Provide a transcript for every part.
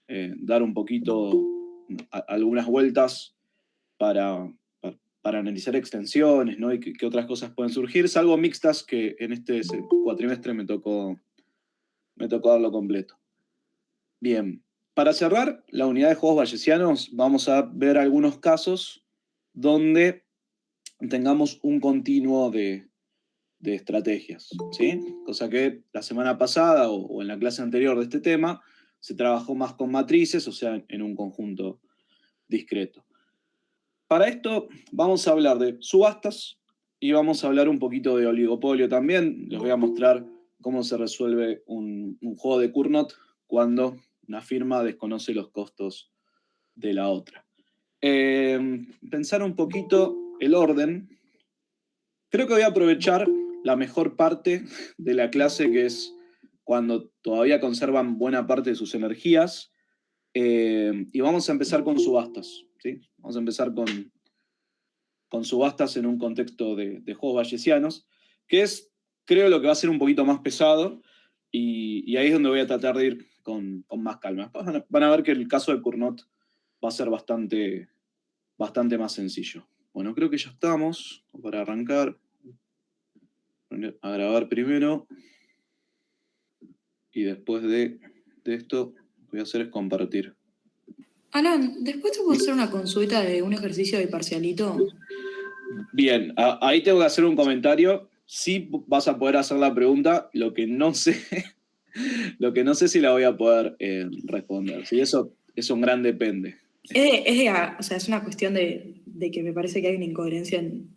dar un poquito algunas vueltas para, para analizar extensiones, ¿no? Y qué otras cosas pueden surgir, salvo mixtas que en este cuatrimestre me tocó darlo completo. Bien, para cerrar la unidad de juegos bayesianos, vamos a ver algunos casos donde tengamos un continuo de estrategias, ¿sí? Cosa que la semana pasada o en la clase anterior de este tema se trabajó más con matrices, o sea, en un conjunto discreto. Para esto vamos a hablar de subastas y vamos a hablar un poquito de oligopolio también. Les voy a mostrar cómo se resuelve un juego de Cournot cuando una firma desconoce los costos de la otra. Pensar un poquito el orden. Creo que voy a aprovechar la mejor parte de la clase, que es cuando todavía conservan buena parte de sus energías. Y vamos a empezar con subastas, ¿sí? Vamos a empezar con subastas en un contexto de juegos bayesianos, que es, creo, lo que va a ser un poquito más pesado, y ahí es donde voy a tratar de ir con más calma. Van a ver que el caso de Cournot va a ser bastante más sencillo. Bueno, creo que ya estamos para arrancar. A grabar primero, y después de esto, lo que voy a hacer es compartir. Alan, después te puedo hacer una consulta de un ejercicio de parcialito. Bien, ahí tengo que hacer un comentario. Sí vas a poder hacer la pregunta, lo que no sé, si la voy a poder responder. ¿Sí? Eso es un gran depende. O sea, es una cuestión de que me parece que hay una incoherencia en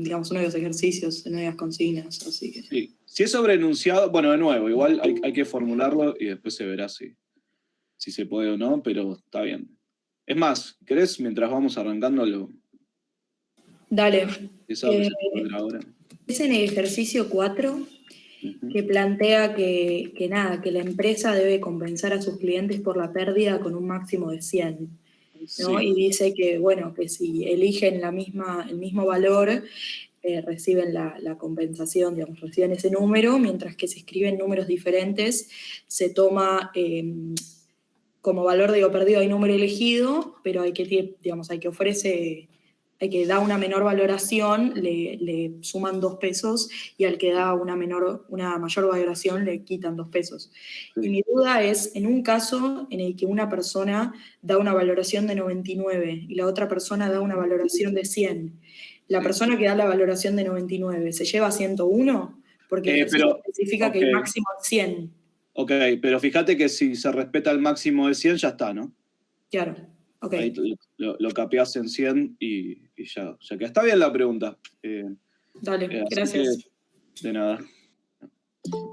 digamos, uno de los ejercicios, en una de las consignas, así que... Sí. Si es sobre enunciado, bueno, de nuevo, igual hay que formularlo y después se verá si se puede o no, pero está bien. Es más, ¿querés, mientras vamos arrancándolo? Dale. Eso que se puede ver ahora. Es en el ejercicio 4 que plantea que la empresa debe compensar a sus clientes por la pérdida con un máximo de 100, ¿no? Sí. Y dice que, bueno, que si eligen el mismo valor, reciben la compensación, digamos, reciben ese número, mientras que si escriben números diferentes, se toma como valor, digo, perdido hay número elegido, pero hay que dar una menor valoración, le suman 2 pesos, y al que da una mayor valoración le quitan 2 pesos. Sí. Y mi duda es, en un caso en el que una persona da una valoración de 99 y la otra persona da una valoración de 100, la persona que da la valoración de 99, ¿se lleva 101? Porque el ejercicio especifica que el máximo es 100. Ok, pero fíjate que si se respeta el máximo de 100, ya está, ¿no? Claro, ok. Ahí lo capeás en 100 y ya que está bien la pregunta. Dale, gracias. De nada.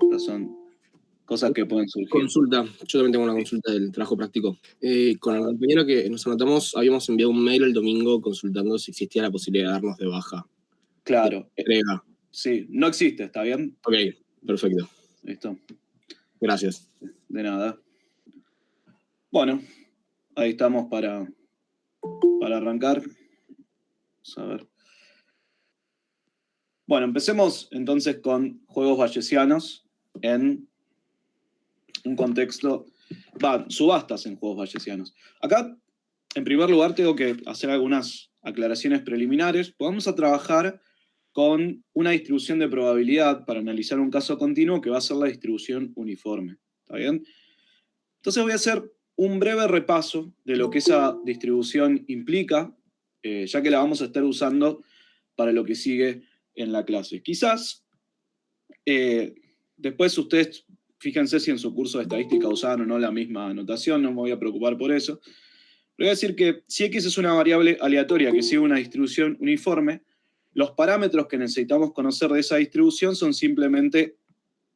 Estas son cosas que pueden surgir. Consulta, yo también tengo una consulta del trabajo práctico. Con el compañero que nos anotamos, habíamos enviado un mail el domingo consultando si existía la posibilidad de darnos de baja. Claro. Entrega. Sí, no existe, ¿está bien? Ok, perfecto. Listo. Gracias. De nada. Bueno, ahí estamos para arrancar. Vamos a ver. Bueno, empecemos entonces con juegos bayesianos en un contexto... subastas en juegos bayesianos. Acá, en primer lugar, tengo que hacer algunas aclaraciones preliminares. Vamos a trabajar con una distribución de probabilidad para analizar un caso continuo que va a ser la distribución uniforme. ¿Está bien? Entonces voy a hacer un breve repaso de lo que esa distribución implica, ya que la vamos a estar usando para lo que sigue en la clase. Quizás después ustedes fíjense si en su curso de estadística usaban o no la misma notación, no me voy a preocupar por eso. Pero voy a decir que si x es una variable aleatoria que sigue una distribución uniforme, los parámetros que necesitamos conocer de esa distribución son simplemente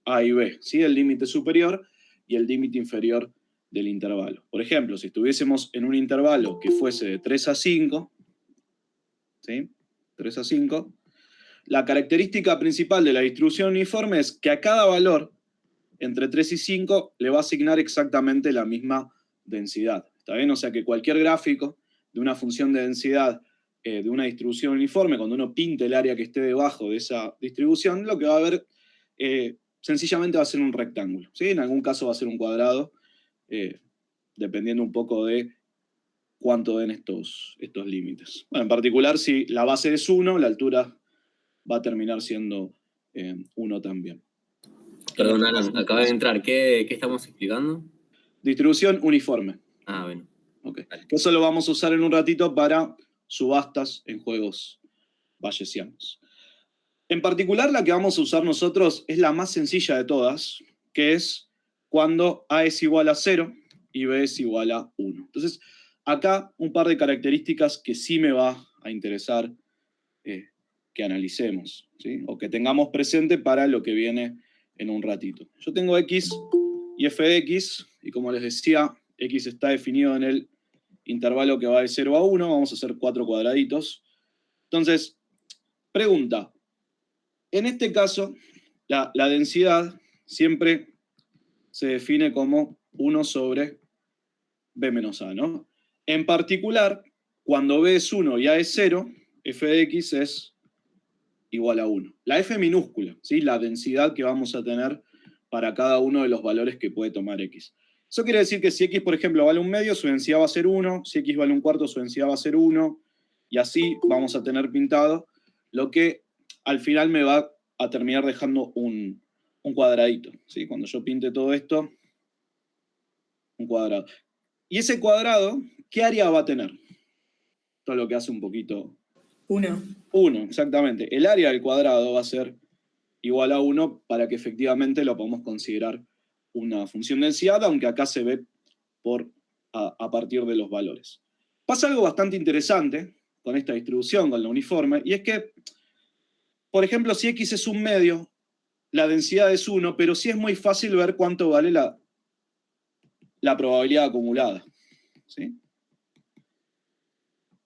a y b, ¿sí? El límite superior y el límite inferior del intervalo. Por ejemplo, si estuviésemos en un intervalo que fuese de 3 a 5, ¿sí? 3 a 5, la característica principal de la distribución uniforme es que a cada valor entre 3 y 5 le va a asignar exactamente la misma densidad. ¿Está bien? O sea que cualquier gráfico de una función de densidad de una distribución uniforme, cuando uno pinte el área que esté debajo de esa distribución, lo que va a ver sencillamente va a ser un rectángulo, ¿sí? En algún caso va a ser un cuadrado, dependiendo un poco de cuánto den estos límites. Bueno, en particular, si la base es 1, la altura va a terminar siendo 1 también. Perdón, Alan, acaba de entrar. ¿Qué estamos explicando? Distribución uniforme. Ah, bueno. Okay. Eso lo vamos a usar en un ratito para subastas en juegos bayesianos. En particular, la que vamos a usar nosotros es la más sencilla de todas, que es cuando A es igual a 0 y B es igual a 1. Entonces, acá un par de características que sí me va a interesar que analicemos, ¿sí? O que tengamos presente para lo que viene en un ratito. Yo tengo X y f de X, y como les decía, X está definido en el intervalo que va de 0 a 1, vamos a hacer 4 cuadraditos. Entonces, pregunta. En este caso, la densidad siempre se define como 1 sobre B menos A, ¿no? En particular, cuando B es 1 y A es 0, f de X es igual a 1. La F minúscula, ¿sí? La densidad que vamos a tener para cada uno de los valores que puede tomar X. Eso quiere decir que si X, por ejemplo, vale 1/2, su densidad va a ser 1, si X vale 1/4, su densidad va a ser 1, y así vamos a tener pintado lo que al final me va a terminar dejando un cuadradito, ¿sí? Cuando yo pinte todo esto, un cuadrado. Y ese cuadrado, ¿qué área va a tener? Esto es lo que hace un poquito... 1. 1, exactamente. El área del cuadrado va a ser igual a 1 para que efectivamente lo podamos considerar una función de densidad, aunque acá se ve a partir de los valores. Pasa algo bastante interesante con esta distribución, con la uniforme, y es que, por ejemplo, si X es 1/2, la densidad es 1, pero sí es muy fácil ver cuánto vale la probabilidad acumulada, ¿sí?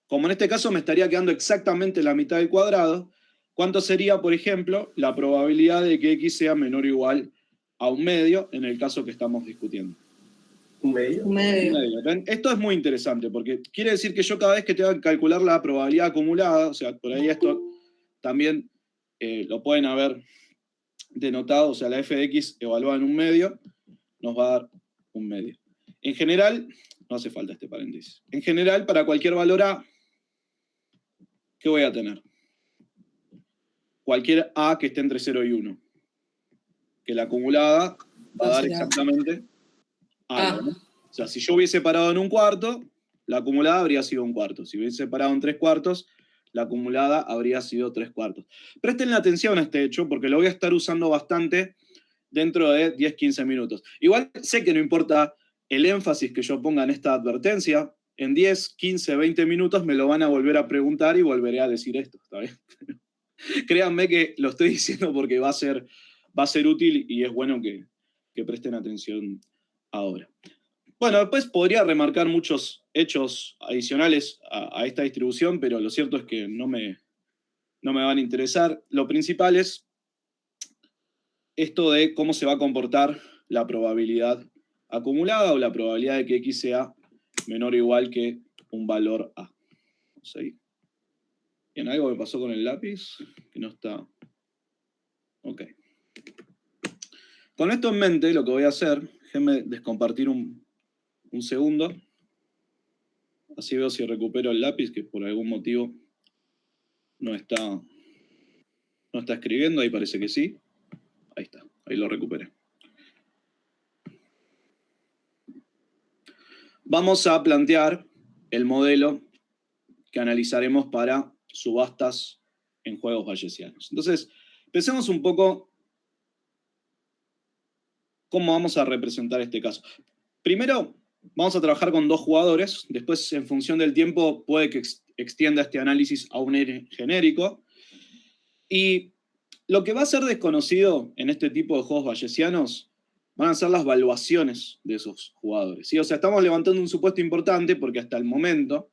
Como en este caso me estaría quedando exactamente la mitad del cuadrado, ¿cuánto sería, por ejemplo, la probabilidad de que X sea menor o igual a 1/2 en el caso que estamos discutiendo? 1/2. 1/2. ¿Ven? Esto es muy interesante, porque quiere decir que yo cada vez que tenga que calcular la probabilidad acumulada, o sea, por ahí esto también lo pueden haber denotado, o sea, la f de x evaluada en 1/2 nos va a dar 1/2. En general, no hace falta este paréntesis. En general, para cualquier valor a, ¿qué voy a tener? Cualquier a que esté entre 0 y 1. Que la acumulada va a dar exactamente a, ¿no? O sea, si yo hubiese parado en 1/4, la acumulada habría sido 1/4. Si hubiese parado en 3/4, la acumulada habría sido 3/4. Presten atención a este hecho, porque lo voy a estar usando bastante dentro de 10-15 minutos. Igual sé que no importa el énfasis que yo ponga en esta advertencia, en 10, 15, 20 minutos me lo van a volver a preguntar y volveré a decir esto, ¿está bien? Créanme que lo estoy diciendo porque va a ser útil y es bueno que presten atención ahora. Bueno, después podría remarcar muchos hechos adicionales a esta distribución, pero lo cierto es que no me van a interesar. Lo principal es esto de cómo se va a comportar la probabilidad acumulada o la probabilidad de que X sea menor o igual que un valor A. Vamos ahí. Bien, algo me pasó con el lápiz que no está... Ok. Con esto en mente, lo que voy a hacer, déjenme descompartir un segundo. Así veo si recupero el lápiz, que por algún motivo no está escribiendo. Ahí parece que sí. Ahí está, ahí lo recuperé. Vamos a plantear el modelo que analizaremos para subastas en juegos bayesianos. Entonces, pensemos un poco cómo vamos a representar este caso. Primero, vamos a trabajar con 2 jugadores. Después, en función del tiempo, puede que extienda este análisis a un genérico. Y lo que va a ser desconocido en este tipo de juegos bayesianos van a ser las valuaciones de esos jugadores, ¿sí? O sea, estamos levantando un supuesto importante porque hasta el momento,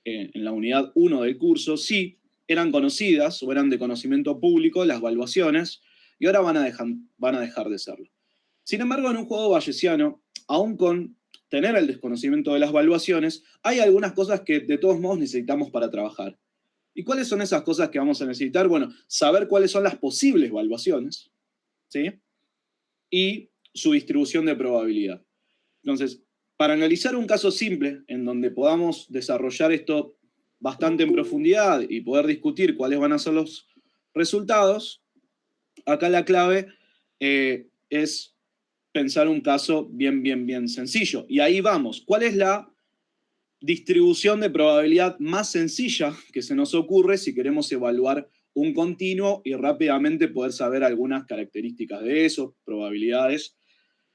en la unidad 1 del curso, sí eran conocidas o eran de conocimiento público las valuaciones y ahora van a dejar de serlo. Sin embargo, en un juego bayesiano, aún con tener el desconocimiento de las valuaciones, hay algunas cosas que de todos modos necesitamos para trabajar. ¿Y cuáles son esas cosas que vamos a necesitar? Bueno, saber cuáles son las posibles valuaciones, ¿sí? Y su distribución de probabilidad. Entonces, para analizar un caso simple en donde podamos desarrollar esto bastante en profundidad y poder discutir cuáles van a ser los resultados, acá la clave es pensar un caso bien sencillo. Y ahí vamos. ¿Cuál es la distribución de probabilidad más sencilla que se nos ocurre si queremos evaluar un continuo y rápidamente poder saber algunas características de eso, probabilidades?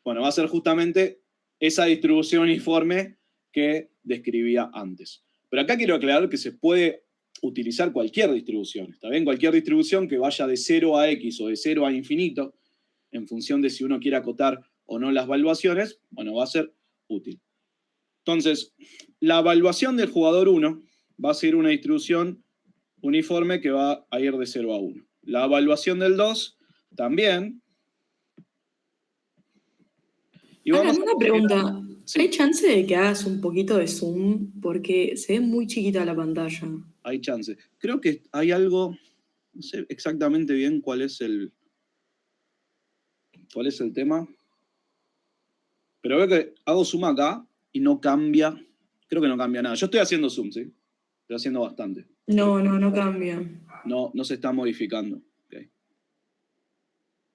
Bueno, va a ser justamente esa distribución uniforme que describía antes. Pero acá quiero aclarar que se puede utilizar cualquier distribución, ¿está bien? Cualquier distribución que vaya de 0 a x o de 0 a infinito, en función de si uno quiere acotar o no las valuaciones, bueno, va a ser útil. Entonces, la evaluación del jugador 1 va a ser una distribución uniforme que va a ir de 0 a 1. La evaluación del 2 también. Y Ana, vamos a una pregunta. Sí. ¿Hay chance de que hagas un poquito de zoom? Porque se ve muy chiquita la pantalla. Hay chance. Creo que hay algo, no sé exactamente bien cuál es el tema, pero veo que hago zoom acá y no cambia, creo que no cambia nada. Yo estoy haciendo zoom, ¿sí? Estoy haciendo bastante. No cambia. No se está modificando. Okay.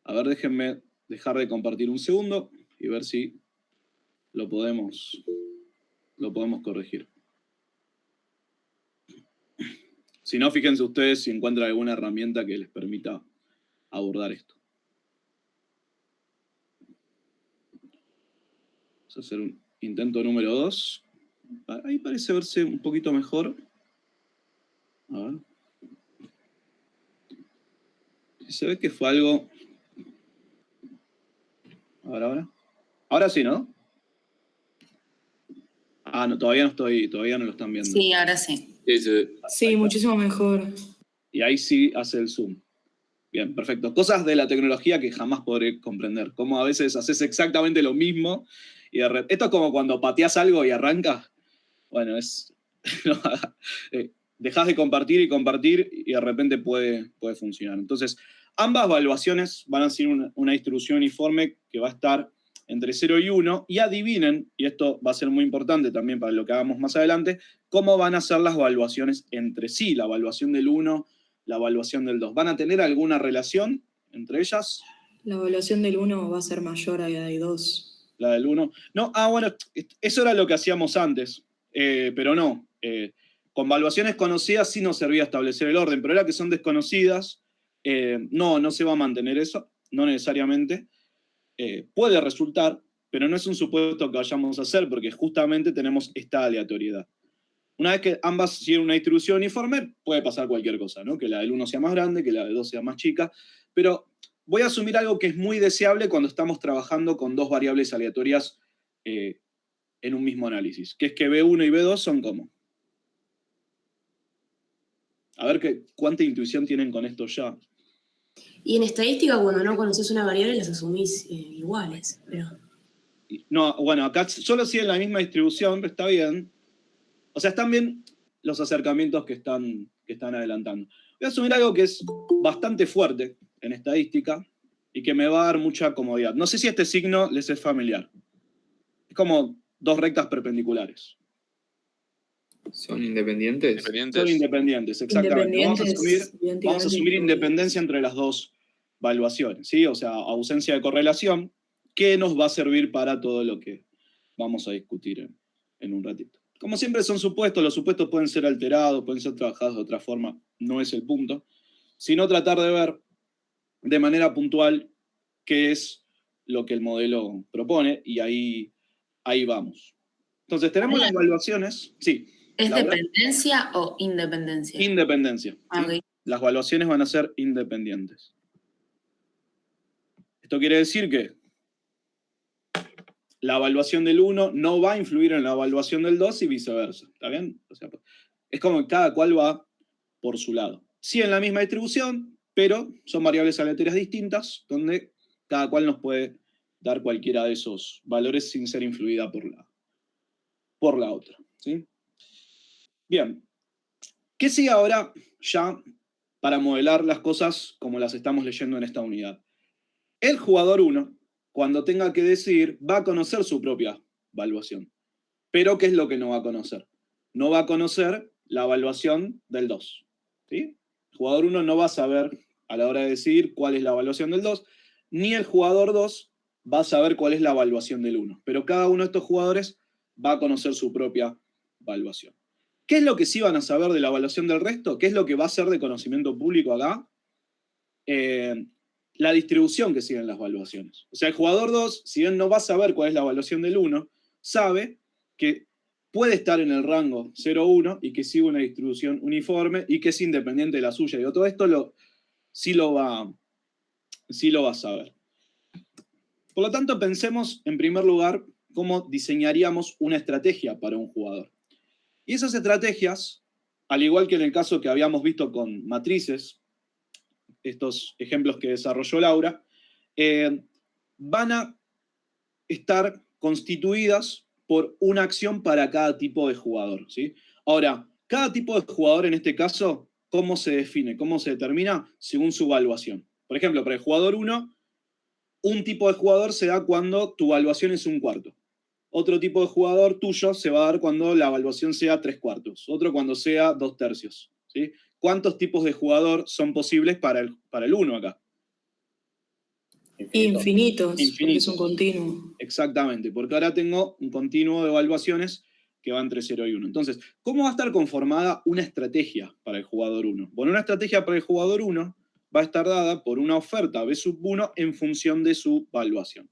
A ver, déjenme dejar de compartir un segundo y ver si lo podemos corregir. Si no, fíjense ustedes si encuentran alguna herramienta que les permita abordar esto. Vamos a hacer un intento número 2. Ahí parece verse un poquito mejor. A ver. Se ve que fue algo... A ver, ahora. Ahora sí, ¿no? Ah, no, todavía no lo están viendo. Sí, ahora sí. Sí, muchísimo mejor. Y ahí sí hace el zoom. Bien, perfecto. Cosas de la tecnología que jamás podré comprender. Como a veces haces exactamente lo mismo y esto es como cuando pateás algo y arranca. Bueno, es... dejás de compartir y de repente puede funcionar. Entonces, ambas evaluaciones van a ser una distribución uniforme que va a estar entre 0 y 1, y adivinen, y esto va a ser muy importante también para lo que hagamos más adelante, cómo van a ser las evaluaciones entre sí, la evaluación del 1, la evaluación del 2. ¿Van a tener alguna relación entre ellas? La evaluación del 1 va a ser mayor a la del 2. La del 1. No, bueno, eso era lo que hacíamos antes, pero no. Con evaluaciones conocidas sí nos servía establecer el orden, pero ahora que son desconocidas, no se va a mantener eso, no necesariamente. Puede resultar, pero no es un supuesto que vayamos a hacer, porque justamente tenemos esta aleatoriedad. Una vez que ambas siguen una distribución uniforme, puede pasar cualquier cosa, ¿no? Que la del 1 sea más grande, que la del 2 sea más chica, pero voy a asumir algo que es muy deseable cuando estamos trabajando con dos variables aleatorias en un mismo análisis, que es que B1 y B2 son como. A ver cuánta intuición tienen con esto ya. Y en estadística, cuando no conoces una variable, las asumís iguales. Pero... No, bueno, acá solo siguen la misma distribución, pero está bien. O sea, están bien los acercamientos que están adelantando. Voy a asumir algo que es bastante fuerte en estadística y que me va a dar mucha comodidad. No sé si este signo les es familiar. Es como dos rectas perpendiculares. ¿Son independientes? Son independientes, exactamente. Vamos a asumir independencia entre las dos evaluaciones, ¿sí? O sea, ausencia de correlación, que nos va a servir para todo lo que vamos a discutir en un ratito. Como siempre son supuestos, los supuestos pueden ser alterados, pueden ser trabajados de otra forma, no es el punto, sino tratar de ver de manera puntual qué es lo que el modelo propone, y ahí vamos. Entonces, tenemos las evaluaciones, sí. ¿Es dependencia o independencia? Independencia. ¿Sí? Okay. Las evaluaciones van a ser independientes. Esto quiere decir que la evaluación del 1 no va a influir en la evaluación del 2 y viceversa. ¿Está bien? O sea, es como que cada cual va por su lado. Sí en la misma distribución, pero son variables aleatorias distintas, donde cada cual nos puede dar cualquiera de esos valores sin ser influida por la otra. ¿Sí? Bien. ¿Qué sigue ahora ya para modelar las cosas como las estamos leyendo en esta unidad? El jugador 1, cuando tenga que decidir, va a conocer su propia evaluación. Pero, ¿qué es lo que no va a conocer? No va a conocer la evaluación del 2. ¿Sí? El jugador 1 no va a saber a la hora de decidir cuál es la evaluación del 2, ni el jugador 2 va a saber cuál es la evaluación del 1. Pero cada uno de estos jugadores va a conocer su propia evaluación. ¿Qué es lo que sí van a saber de la evaluación del resto? ¿Qué es lo que va a ser de conocimiento público acá? La distribución que siguen las evaluaciones. O sea, el jugador 2, si bien no va a saber cuál es la evaluación del 1, sabe que puede estar en el rango 0-1 y que sigue una distribución uniforme y que es independiente de la suya. Digo, todo esto sí lo va a saber. Por lo tanto, pensemos en primer lugar cómo diseñaríamos una estrategia para un jugador. Y esas estrategias, al igual que en el caso que habíamos visto con matrices, estos ejemplos que desarrolló Laura, van a estar constituidas por una acción para cada tipo de jugador, ¿sí? Ahora, cada tipo de jugador en este caso, ¿cómo se define? ¿Cómo se determina? Según su evaluación. Por ejemplo, para el jugador 1, un tipo de jugador se da cuando tu evaluación es 1/4. Otro tipo de jugador tuyo se va a dar cuando la evaluación sea 3/4. Otro cuando sea 2/3. ¿Sí? ¿Cuántos tipos de jugador son posibles para el 1 acá? Infinitos, porque es un continuo. Exactamente, porque ahora tengo un continuo de evaluaciones que va entre 0 y 1. Entonces, ¿cómo va a estar conformada una estrategia para el jugador 1? Bueno, una estrategia para el jugador 1 va a estar dada por una oferta B1 en función de su evaluación.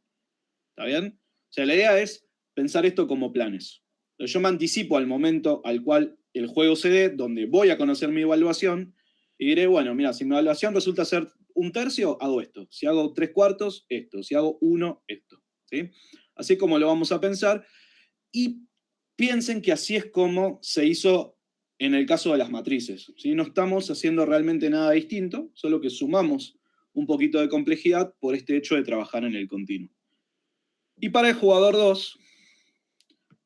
¿Está bien? O sea, la idea es pensar esto como planes. Yo me anticipo al momento al cual el juego se dé, donde voy a conocer mi evaluación, y diré, bueno, mira, si mi evaluación resulta ser 1/3, hago esto. Si hago 3/4, esto. Si hago 1, esto. ¿Sí? Así como lo vamos a pensar. Y piensen que así es como se hizo en el caso de las matrices. ¿Sí? No estamos haciendo realmente nada distinto, solo que sumamos un poquito de complejidad por este hecho de trabajar en el continuo. Y para el jugador 2,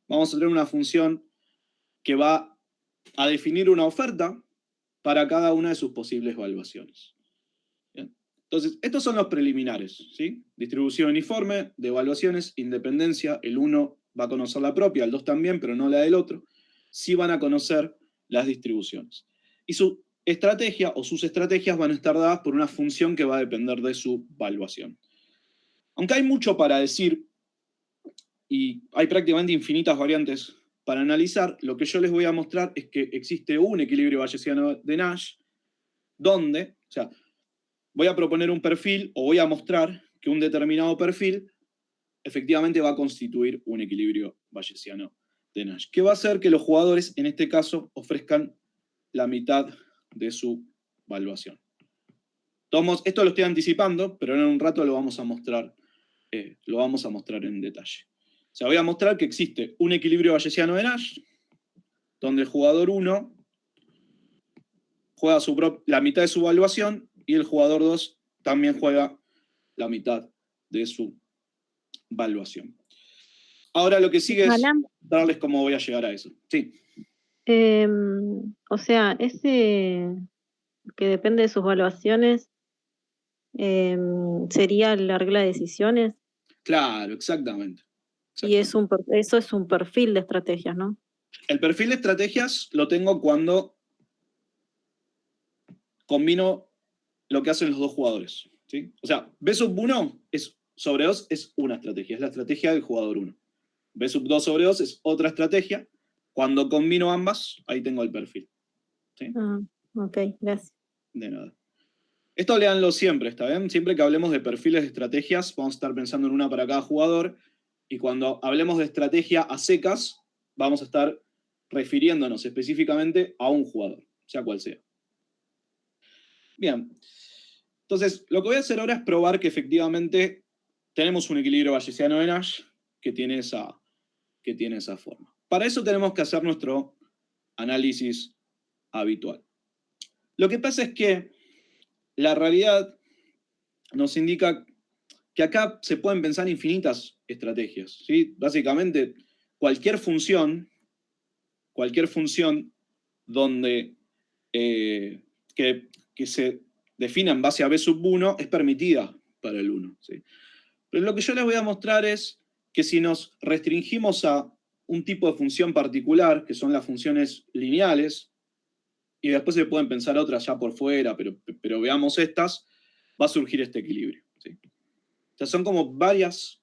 vamos a tener una función que va a definir una oferta para cada una de sus posibles evaluaciones. ¿Bien? Entonces, estos son los preliminares, ¿sí? Distribución uniforme de evaluaciones, independencia, el 1 va a conocer la propia, el 2 también, pero no la del otro. Sí van a conocer las distribuciones. Y su estrategia o sus estrategias van a estar dadas por una función que va a depender de su evaluación. Aunque hay mucho para decir, y hay prácticamente infinitas variantes para analizar, lo que yo les voy a mostrar es que existe un equilibrio bayesiano de Nash, donde, o sea, voy a proponer un perfil o voy a mostrar que un determinado perfil efectivamente va a constituir un equilibrio bayesiano de Nash, que va a hacer que los jugadores, en este caso, ofrezcan la mitad de su evaluación. Esto lo estoy anticipando, pero en un rato lo vamos a mostrar en detalle. O sea, voy a mostrar que existe un equilibrio bayesiano de Nash, donde el jugador 1 juega la mitad de su evaluación y el jugador 2 también juega la mitad de su evaluación. Ahora lo que sigue es Alan, darles cómo voy a llegar a eso. Sí, o sea, ese que depende de sus evaluaciones sería la regla de decisiones claro, exactamente. y eso es un perfil de estrategias, ¿no? El perfil de estrategias lo tengo cuando combino lo que hacen los dos jugadores. ¿Sí? O sea, B1 sobre 2 es una estrategia, es la estrategia del jugador 1. B2 sobre 2 es otra estrategia. Cuando combino ambas, ahí tengo el perfil. ¿Sí? Ah, ok, gracias. De nada. Esto leanlo siempre, ¿está bien? Siempre que hablemos de perfiles de estrategias, vamos a estar pensando en una para cada jugador. Y cuando hablemos de estrategia a secas, vamos a estar refiriéndonos específicamente a un jugador, sea cual sea. Bien. Entonces, lo que voy a hacer ahora es probar que efectivamente tenemos un equilibrio bayesiano de Nash que tiene esa forma. Para eso tenemos que hacer nuestro análisis habitual. Lo que pasa es que la realidad nos indica que acá se pueden pensar infinitas estrategias, ¿sí? Básicamente, cualquier función donde que se defina en base a B1 es permitida para el 1. ¿Sí? Pero lo que yo les voy a mostrar es que si nos restringimos a un tipo de función particular, que son las funciones lineales, y después se pueden pensar otras ya por fuera, pero veamos estas, va a surgir este equilibrio. ¿Sí? O sea, son como varias,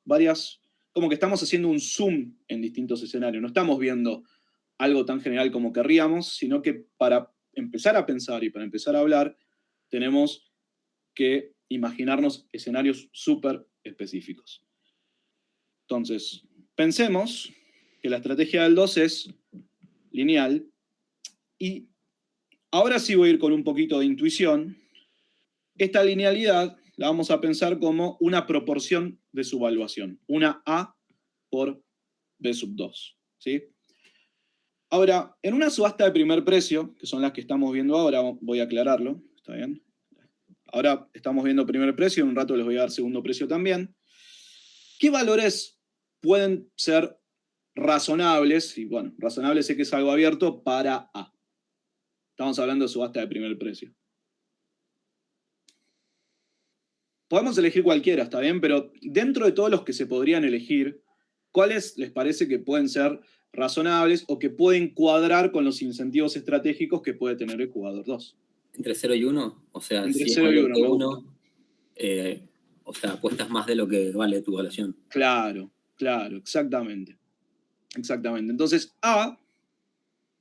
como que estamos haciendo un zoom en distintos escenarios. No estamos viendo algo tan general como querríamos, sino que para empezar a pensar y para empezar a hablar, tenemos que imaginarnos escenarios súper específicos. Entonces, pensemos que la estrategia del 2 es lineal y ahora sí voy a ir con un poquito de intuición. Esta linealidad la vamos a pensar como una proporción de su evaluación, una A por B sub 2. ¿Sí? Ahora, en una subasta de primer precio, que son las que estamos viendo ahora, voy a aclararlo, ¿está bien? Ahora estamos viendo primer precio, en un rato les voy a dar segundo precio también. ¿Qué valores pueden ser razonables? Y bueno, razonable sé que es algo abierto para A. Estamos hablando de subasta de primer precio. Podemos elegir cualquiera, está bien, pero dentro de todos los que se podrían elegir, ¿cuáles les parece que pueden ser razonables o que pueden cuadrar con los incentivos estratégicos que puede tener el jugador 2? ¿Entre 0 y 1? O sea, Entre si 0 y es 1, me gusta. 1, o sea, apuestas más de lo que vale tu evaluación. Claro, exactamente. Exactamente. Entonces, A,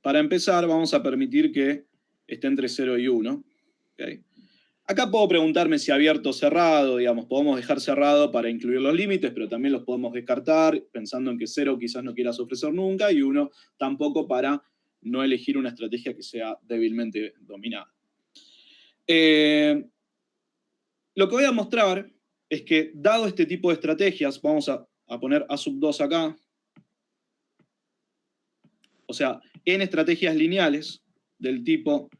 para empezar, vamos a permitir que esté entre 0 y 1. ¿Okay? Acá puedo preguntarme si abierto o cerrado, digamos, podemos dejar cerrado para incluir los límites, pero también los podemos descartar, pensando en que 0 quizás no quieras ofrecer nunca, y 1 tampoco, para no elegir una estrategia que sea débilmente dominada. Lo que voy a mostrar es que, dado este tipo de estrategias, vamos a poner A sub 2 acá, o sea, en estrategias lineales del tipo,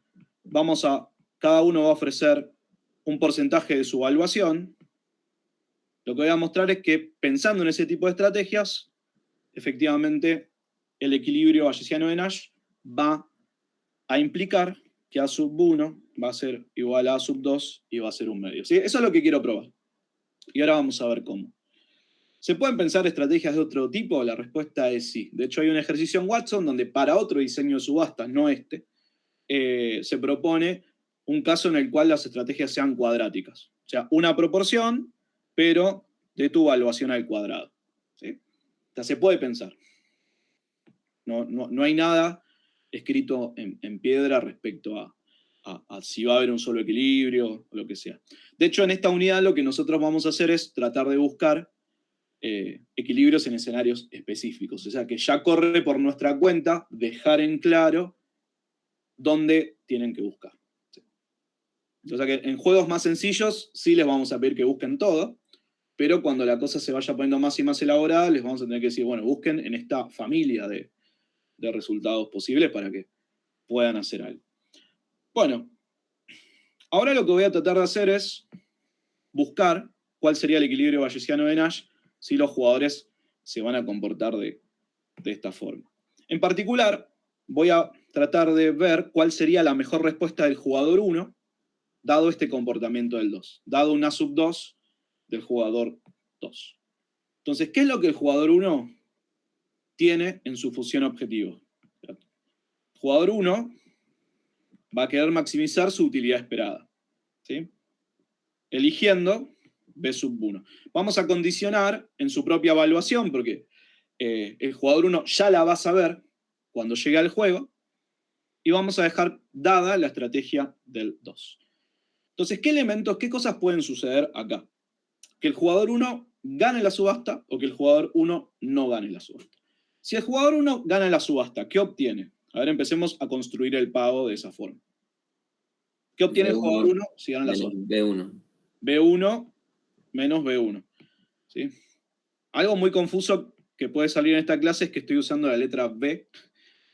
cada uno va a ofrecer un porcentaje de su evaluación. Lo que voy a mostrar es que, pensando en ese tipo de estrategias, efectivamente el equilibrio bayesiano de Nash va a implicar que A sub 1 va a ser igual a A sub 2 y va a ser un medio. ¿Sí? Eso es lo que quiero probar. Y ahora vamos a ver cómo. ¿Se pueden pensar estrategias de otro tipo? La respuesta es sí. De hecho, hay un ejercicio en Watson donde, para otro diseño de subastas, no este, se propone un caso en el cual las estrategias sean cuadráticas. O sea, una proporción, pero de tu evaluación al cuadrado. ¿Sí? O sea, se puede pensar. No hay nada escrito en piedra respecto a si va a haber un solo equilibrio o lo que sea. De hecho, en esta unidad lo que nosotros vamos a hacer es tratar de buscar equilibrios en escenarios específicos. O sea, que ya corre por nuestra cuenta dejar en claro dónde tienen que buscar. ¿Sí? O sea que en juegos más sencillos sí les vamos a pedir que busquen todo, pero cuando la cosa se vaya poniendo más y más elaborada, les vamos a tener que decir, bueno, busquen en esta familia de resultados posibles para que puedan hacer algo. Bueno, ahora lo que voy a tratar de hacer es buscar cuál sería el equilibrio bayesiano de Nash si los jugadores se van a comportar de esta forma. En particular, voy a tratar de ver cuál sería la mejor respuesta del jugador 1, dado este comportamiento del 2, dado una sub 2 del jugador 2. Entonces, ¿qué es lo que el jugador 1 tiene en su función objetivo? El jugador 1 va a querer maximizar su utilidad esperada, ¿sí? Eligiendo B sub 1. Vamos a condicionar en su propia evaluación, porque el jugador 1 ya la va a saber cuando llegue al juego, y vamos a dejar dada la estrategia del 2. Entonces, ¿qué cosas pueden suceder acá? Que el jugador 1 gane la subasta o que el jugador 1 no gane la subasta. Si el jugador 1 gana la subasta, ¿qué obtiene? A ver, empecemos a construir el pago de esa forma. ¿Qué obtiene el jugador 1 si gana la subasta? B1. B1 menos B1. ¿Sí? Algo muy confuso que puede salir en esta clase es que estoy usando la letra B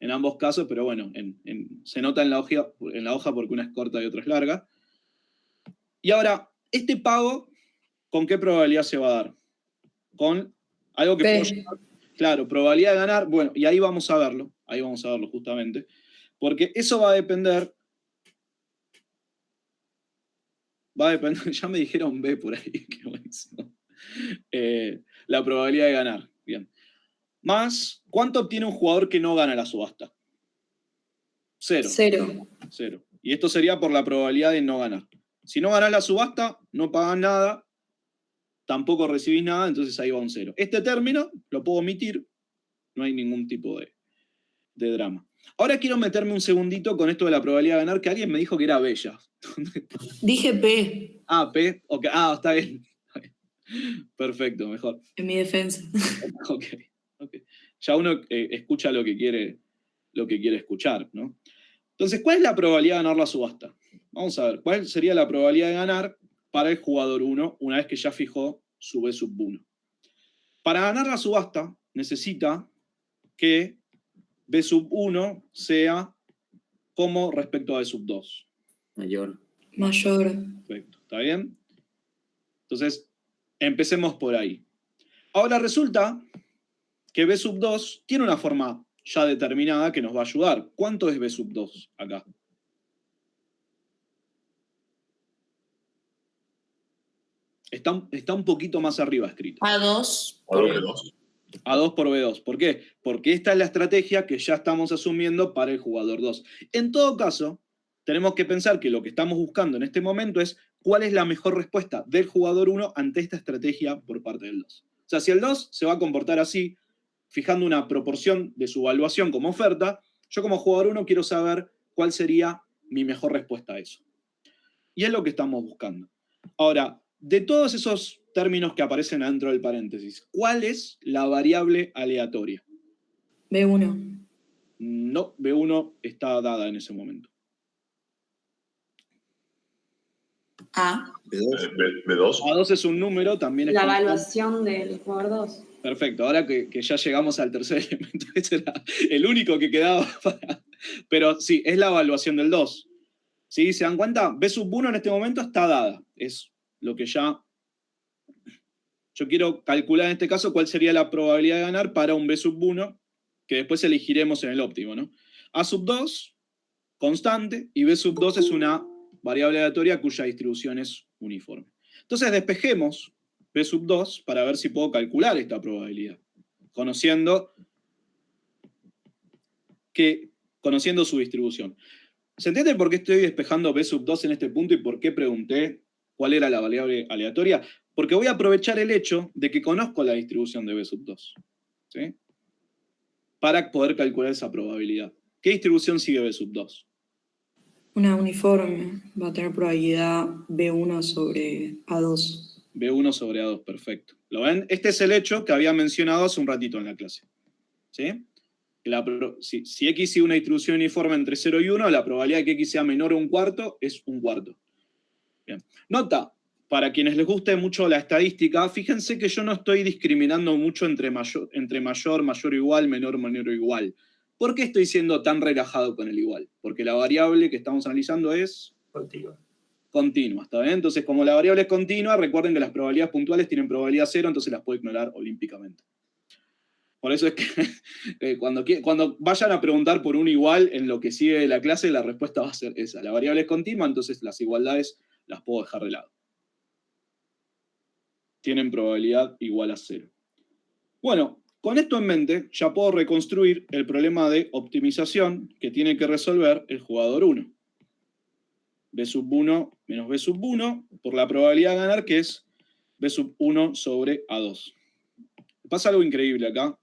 en ambos casos, pero bueno, se nota en la hoja porque una es corta y otra es larga. Y ahora, este pago, ¿con qué probabilidad se va a dar? Con algo que puedo llamar, claro, probabilidad de ganar. Bueno, y ahí vamos a verlo justamente, porque eso va a depender, ya me dijeron B por ahí, qué buenísimo. La probabilidad de ganar. Bien. Más, ¿cuánto obtiene un jugador que no gana la subasta? 0. 0. 0. Y esto sería por la probabilidad de no ganar. Si no ganás la subasta, no pagás nada, tampoco recibís nada, entonces ahí va un 0. Este término lo puedo omitir, no hay ningún tipo de drama. Ahora quiero meterme un segundito con esto de la probabilidad de ganar, que alguien me dijo que era bella. Dije P P, ok, está bien. Perfecto, mejor. en mi defensa. Ok. Ya uno escucha lo que quiere escuchar, ¿no? Entonces, ¿cuál es la probabilidad de ganar la subasta? Vamos a ver, ¿cuál sería la probabilidad de ganar para el jugador 1 una vez que ya fijó su B sub 1? Para ganar la subasta necesita que B sub 1 sea como respecto a B sub 2. Mayor. Mayor. Perfecto, ¿está bien? Entonces, empecemos por ahí. Ahora resulta que B sub 2 tiene una forma ya determinada que nos va a ayudar. ¿Cuánto es B sub 2 acá? Está un poquito más arriba escrito. A2 por B2. A2 por B2. ¿Por qué? Porque esta es la estrategia que ya estamos asumiendo para el jugador 2. En todo caso, tenemos que pensar que lo que estamos buscando en este momento es cuál es la mejor respuesta del jugador 1 ante esta estrategia por parte del 2. O sea, si el 2 se va a comportar así, fijando una proporción de su evaluación como oferta, yo como jugador 1 quiero saber cuál sería mi mejor respuesta a eso. Y es lo que estamos buscando. Ahora, de todos esos términos que aparecen adentro del paréntesis, ¿cuál es la variable aleatoria? B1. No, B1 está dada en ese momento. A. B2. A2 es un número, también es La constante. evaluación del jugador 2. Perfecto, ahora que ya llegamos al tercer elemento, ese era el único que quedaba para... Pero sí, es la evaluación del 2. ¿Sí? ¿Se dan cuenta? B sub 1 en este momento está dada. Es lo que ya... Yo quiero calcular en este caso cuál sería la probabilidad de ganar para un B sub 1, que después elegiremos en el óptimo, ¿no? A sub 2, constante, y B sub 2 es una variable aleatoria cuya distribución es uniforme. Entonces despejemos B sub 2 para ver si puedo calcular esta probabilidad, conociendo su distribución. ¿Se entiende por qué estoy despejando B sub 2 en este punto y por qué pregunté cuál era la variable aleatoria? Porque voy a aprovechar el hecho de que conozco la distribución de B sub 2, ¿sí? Para poder calcular esa probabilidad. ¿Qué distribución sigue B sub 2? Una uniforme. Va a tener probabilidad B1 sobre A2. B1 sobre A2, perfecto. ¿Lo ven? Este es el hecho que había mencionado hace un ratito en la clase. ¿Sí? Si X sigue una distribución uniforme entre 0 y 1, la probabilidad de que X sea menor a un cuarto es un cuarto. Bien. Nota, para quienes les guste mucho la estadística, fíjense que yo no estoy discriminando mucho entre mayor, mayor o igual, menor o igual. ¿Por qué estoy siendo tan relajado con el igual? Porque la variable que estamos analizando es... Continua, ¿está bien? Entonces, como la variable es continua, recuerden que las probabilidades puntuales tienen probabilidad 0, entonces las puedo ignorar olímpicamente. Por eso es que cuando vayan a preguntar por un igual en lo que sigue de la clase, la respuesta va a ser esa. La variable es continua, entonces las igualdades las puedo dejar de lado. Tienen probabilidad igual a 0. Bueno, con esto en mente, ya puedo reconstruir el problema de optimización que tiene que resolver el jugador 1. B sub 1 menos B sub 1 por la probabilidad de ganar, que es B sub 1 sobre A2. Pasa algo increíble acá,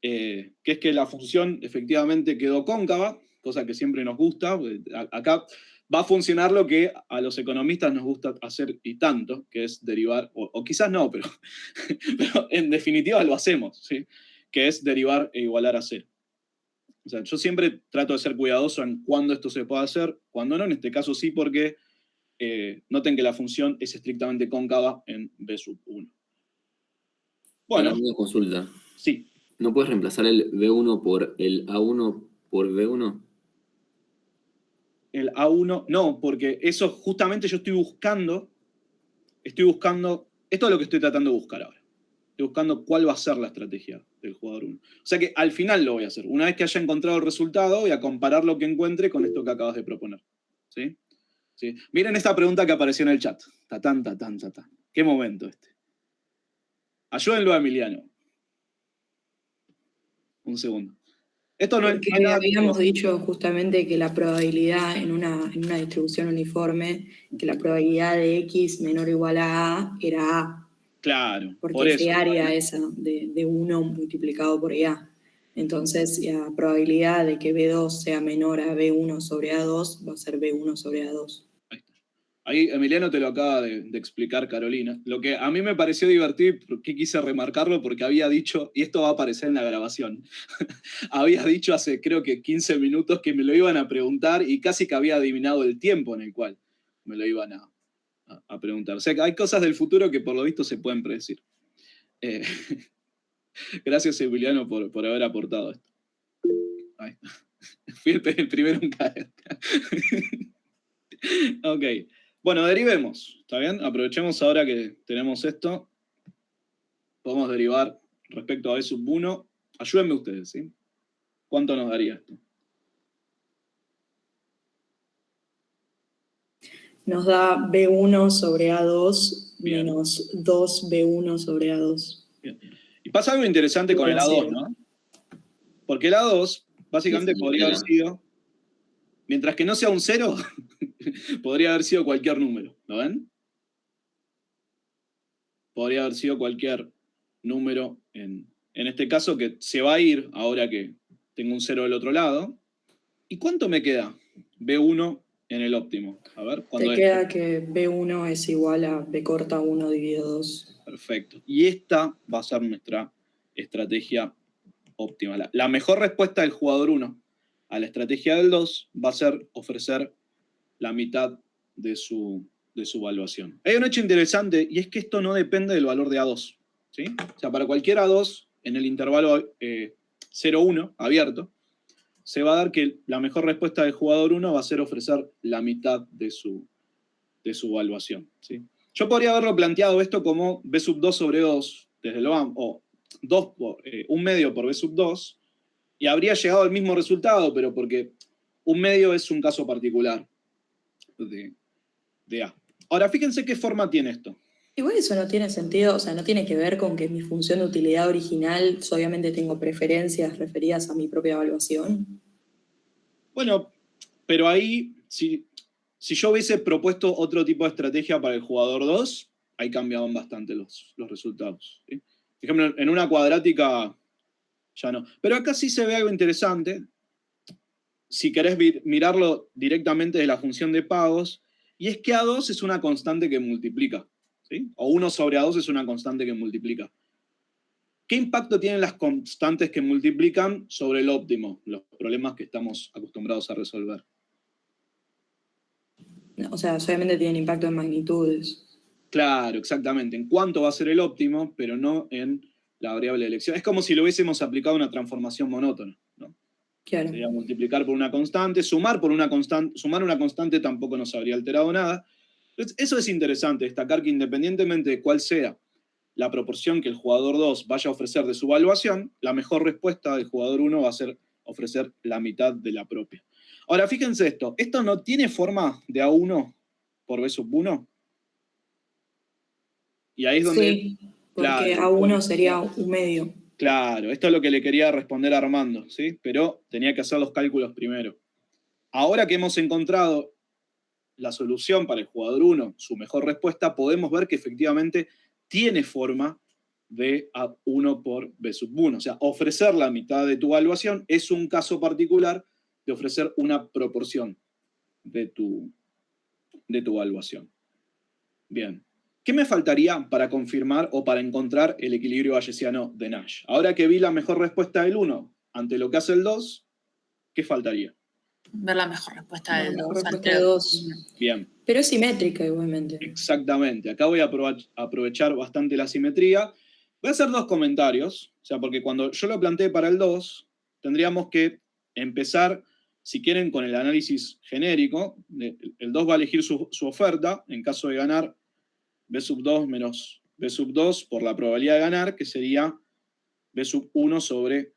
que es que la función efectivamente quedó cóncava, cosa que siempre nos gusta. Acá va a funcionar lo que a los economistas nos gusta hacer y tanto, que es derivar, o quizás no, pero en definitiva lo hacemos, ¿sí? Que es derivar e igualar a 0. O sea, yo siempre trato de ser cuidadoso en cuándo esto se puede hacer, cuándo no. En este caso sí, porque noten que la función es estrictamente cóncava en B sub 1. Bueno. Para una consulta. Sí. ¿No puedes reemplazar el B1 por el A1 por B1? El A1, no, porque eso justamente yo estoy buscando, esto es lo que estoy tratando de buscar ahora. Estoy buscando cuál va a ser la estrategia del jugador 1. O sea que al final lo voy a hacer. Una vez que haya encontrado el resultado, voy a comparar lo que encuentre con esto que acabas de proponer. ¿Sí? ¿Sí? Miren esta pregunta que apareció en el chat. Tatán. ¿Qué momento este? Ayúdenlo a Emiliano. un segundo. Esto no es Porque nada habíamos dicho justamente que la probabilidad en una distribución uniforme, que la probabilidad de X menor o igual a A era A, claro, por porque es eso. área esa de 1 multiplicado por A. Entonces, la probabilidad de que B2 sea menor a B1 sobre A2 va a ser B1 sobre A2. Ahí Emiliano te lo acaba de explicar, Carolina. Lo que a mí me pareció divertido, que quise remarcarlo, porque había dicho, y esto va a aparecer en la grabación, había dicho hace creo que 15 minutos que me lo iban a preguntar y casi que había adivinado el tiempo en el cual me lo iban a preguntar. O sea que hay cosas del futuro que por lo visto se pueden predecir. Gracias, Emiliano, por haber aportado esto. Ahí. Fui el primero en caer. Ok. Bueno, derivemos, ¿está bien? Aprovechemos ahora que tenemos esto. Podemos derivar respecto a B sub 1. Ayúdenme ustedes, ¿sí? ¿Cuánto nos daría esto? Nos da B1 sobre A2 Bien. menos 2B1 sobre A2. Bien. Y pasa algo interesante con el A2, ¿no? Porque el A2 básicamente podría haber sido, mientras que no sea un 0, podría haber sido cualquier número, ¿lo ven? Podría haber sido cualquier número en este caso, que se va a ir ahora que tengo un 0 del otro lado. ¿Y cuánto me queda? B1 en el óptimo. A ver, ¿cuándo Te queda que B1 es igual a B corta 1 dividido 2. Perfecto. Y esta va a ser nuestra estrategia óptima. La mejor respuesta del jugador 1 a la estrategia del 2 va a ser ofrecer la mitad de su evaluación. Hay un hecho interesante, y es que esto no depende del valor de A2. ¿Sí? O sea, para cualquier A2 en el intervalo 0-1 abierto, se va a dar que la mejor respuesta del jugador 1 va a ser ofrecer la mitad de su evaluación. ¿Sí? Yo podría haberlo planteado esto como B sub 2 sobre 2, desde lo o 1 medio por B sub 2, y habría llegado al mismo resultado, pero porque 1 medio es un caso particular de A. Ahora, fíjense qué forma tiene esto. Igual eso no tiene sentido, o sea, no tiene que ver con que mi función de utilidad original, obviamente tengo preferencias referidas a mi propia evaluación. Bueno, pero ahí, si yo hubiese propuesto otro tipo de estrategia para el jugador 2, ahí cambiaban bastante los resultados. ¿Sí? Por ejemplo, en una cuadrática ya no. Pero acá sí se ve algo interesante, si querés mirarlo directamente de la función de pagos, y es que A2 es una constante que multiplica. ¿Sí? O 1 sobre A2 es una constante que multiplica. ¿Qué impacto tienen las constantes que multiplican sobre el óptimo? Los problemas que estamos acostumbrados a resolver. O sea, obviamente tienen impacto en magnitudes. Claro, exactamente. En cuánto va a ser el óptimo, pero no en la variable de elección. Es como si lo hubiésemos aplicado a una transformación monótona, ¿no? Claro. Sería multiplicar por una constante, sumar una constante tampoco nos habría alterado nada. Entonces, eso es interesante, destacar que independientemente de cuál sea la proporción que el jugador 2 vaya a ofrecer de su evaluación, la mejor respuesta del jugador 1 va a ser ofrecer la mitad de la propia. Ahora, fíjense esto no tiene forma de A1 por B sub 1. Y ahí es donde... Sí, porque A1 sería 1 medio. Claro, esto es lo que le quería responder a Armando, ¿sí? Pero tenía que hacer los cálculos primero. Ahora que hemos encontrado la solución para el jugador 1, su mejor respuesta, podemos ver que efectivamente tiene forma de A1 por B sub 1. O sea, ofrecer la mitad de tu evaluación es un caso particular de ofrecer una proporción de tu evaluación. Bien. ¿Qué me faltaría para confirmar o para encontrar el equilibrio bayesiano de Nash? Ahora que vi la mejor respuesta del 1 ante lo que hace el 2, ¿qué faltaría? Ver la mejor respuesta del 2. La mejor respuesta de 2. Bien. Pero es simétrica igualmente. Exactamente. Acá voy a aprovechar bastante la simetría. Voy a hacer 2 comentarios. O sea, porque cuando yo lo planteé para el 2, tendríamos que empezar, si quieren, con el análisis genérico. El 2 va a elegir su oferta en caso de ganar B sub 2 menos B sub 2 por la probabilidad de ganar, que sería B sub 1 sobre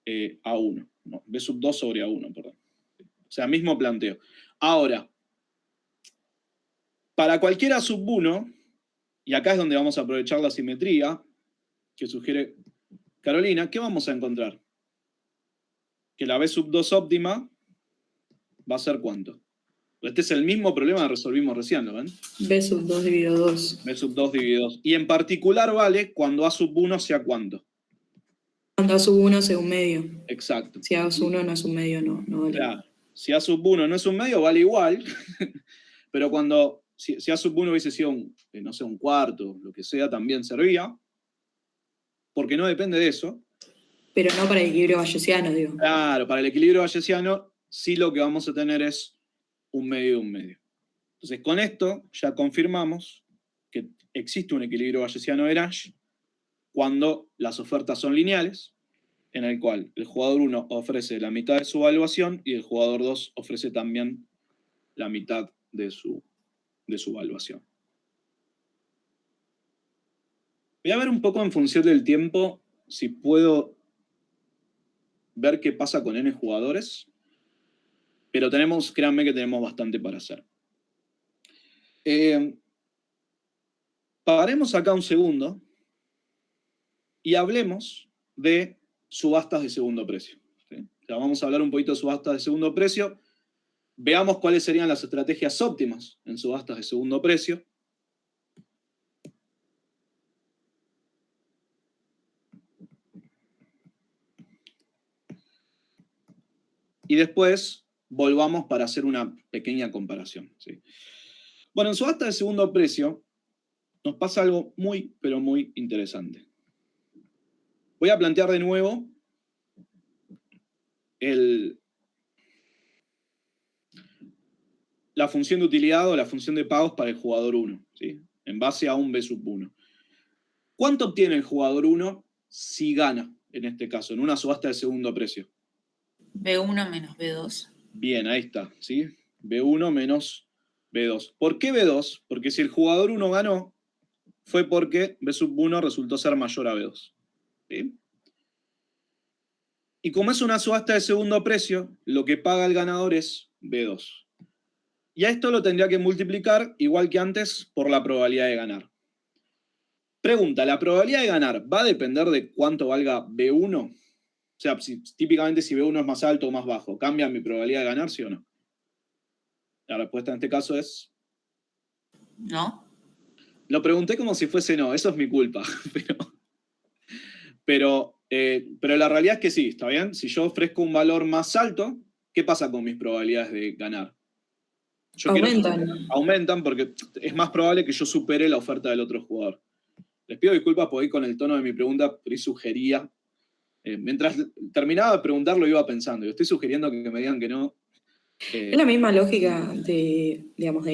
A1. No, B sub 2 sobre A1, perdón. O sea, mismo planteo. Ahora, para cualquier A sub 1, y acá es donde vamos a aprovechar la simetría que sugiere Carolina, ¿qué vamos a encontrar? que la B sub 2 óptima va a ser ¿cuánto? Este es el mismo problema que resolvimos recién, ¿lo ven? B sub 2 dividido 2. B sub 2 dividido 2. Y en particular vale cuando A sub 1 sea ¿cuánto? Cuando A sub 1 sea un medio. Exacto. Si A sub 1 no es un medio, no vale. Claro. Si A sub 1 no es un medio, vale igual. Pero cuando, si A sub 1 hubiese sido, no sé, un cuarto, lo que sea, también servía. Porque no depende de eso. Pero no para el equilibrio bayesiano, digo. Claro, para el equilibrio bayesiano, sí lo que vamos a tener es un medio y un medio. Entonces, con esto ya confirmamos que existe un equilibrio bayesiano de Nash cuando las ofertas son lineales, en el cual el jugador 1 ofrece la mitad de su evaluación y el jugador 2 ofrece también la mitad de su evaluación. Voy a ver un poco en función del tiempo si puedo ver qué pasa con n jugadores, pero créanme que tenemos bastante para hacer. Paremos acá un segundo y hablemos de subastas de segundo precio. ¿Sí? O sea, vamos a hablar un poquito de subastas de segundo precio. Veamos cuáles serían las estrategias óptimas en subastas de segundo precio. Y después volvamos para hacer una pequeña comparación. ¿Sí? Bueno, en subasta de segundo precio nos pasa algo muy, pero muy interesante. Voy a plantear de nuevo la función de utilidad o la función de pagos para el jugador 1, ¿sí? En base a un B sub 1. ¿Cuánto obtiene el jugador 1 si gana, en este caso, en una subasta de segundo precio? B1 menos B2. Bien, ahí está, ¿sí? B1 menos B2. ¿Por qué B2? Porque si el jugador 1 ganó, fue porque B sub 1 resultó ser mayor a B2. ¿Sí? Y como es una subasta de segundo precio, lo que paga el ganador es B2. Y a esto lo tendría que multiplicar, igual que antes, por la probabilidad de ganar. Pregunta, ¿la probabilidad de ganar va a depender de cuánto valga B1? O sea, típicamente si B1 es más alto o más bajo, ¿cambia mi probabilidad de ganar, sí o no? La respuesta en este caso es... ¿No? Lo pregunté como si fuese no, eso es mi culpa. Pero la realidad es que sí, ¿está bien? Si yo ofrezco un valor más alto, ¿qué pasa con mis probabilidades de ganar? Aumentan porque es más probable que yo supere la oferta del otro jugador. Les pido disculpas por ir con el tono de mi pregunta, pero sugería. Mientras terminaba de preguntarlo, iba pensando. Yo estoy sugiriendo que me digan que no. Es la misma lógica de, digamos,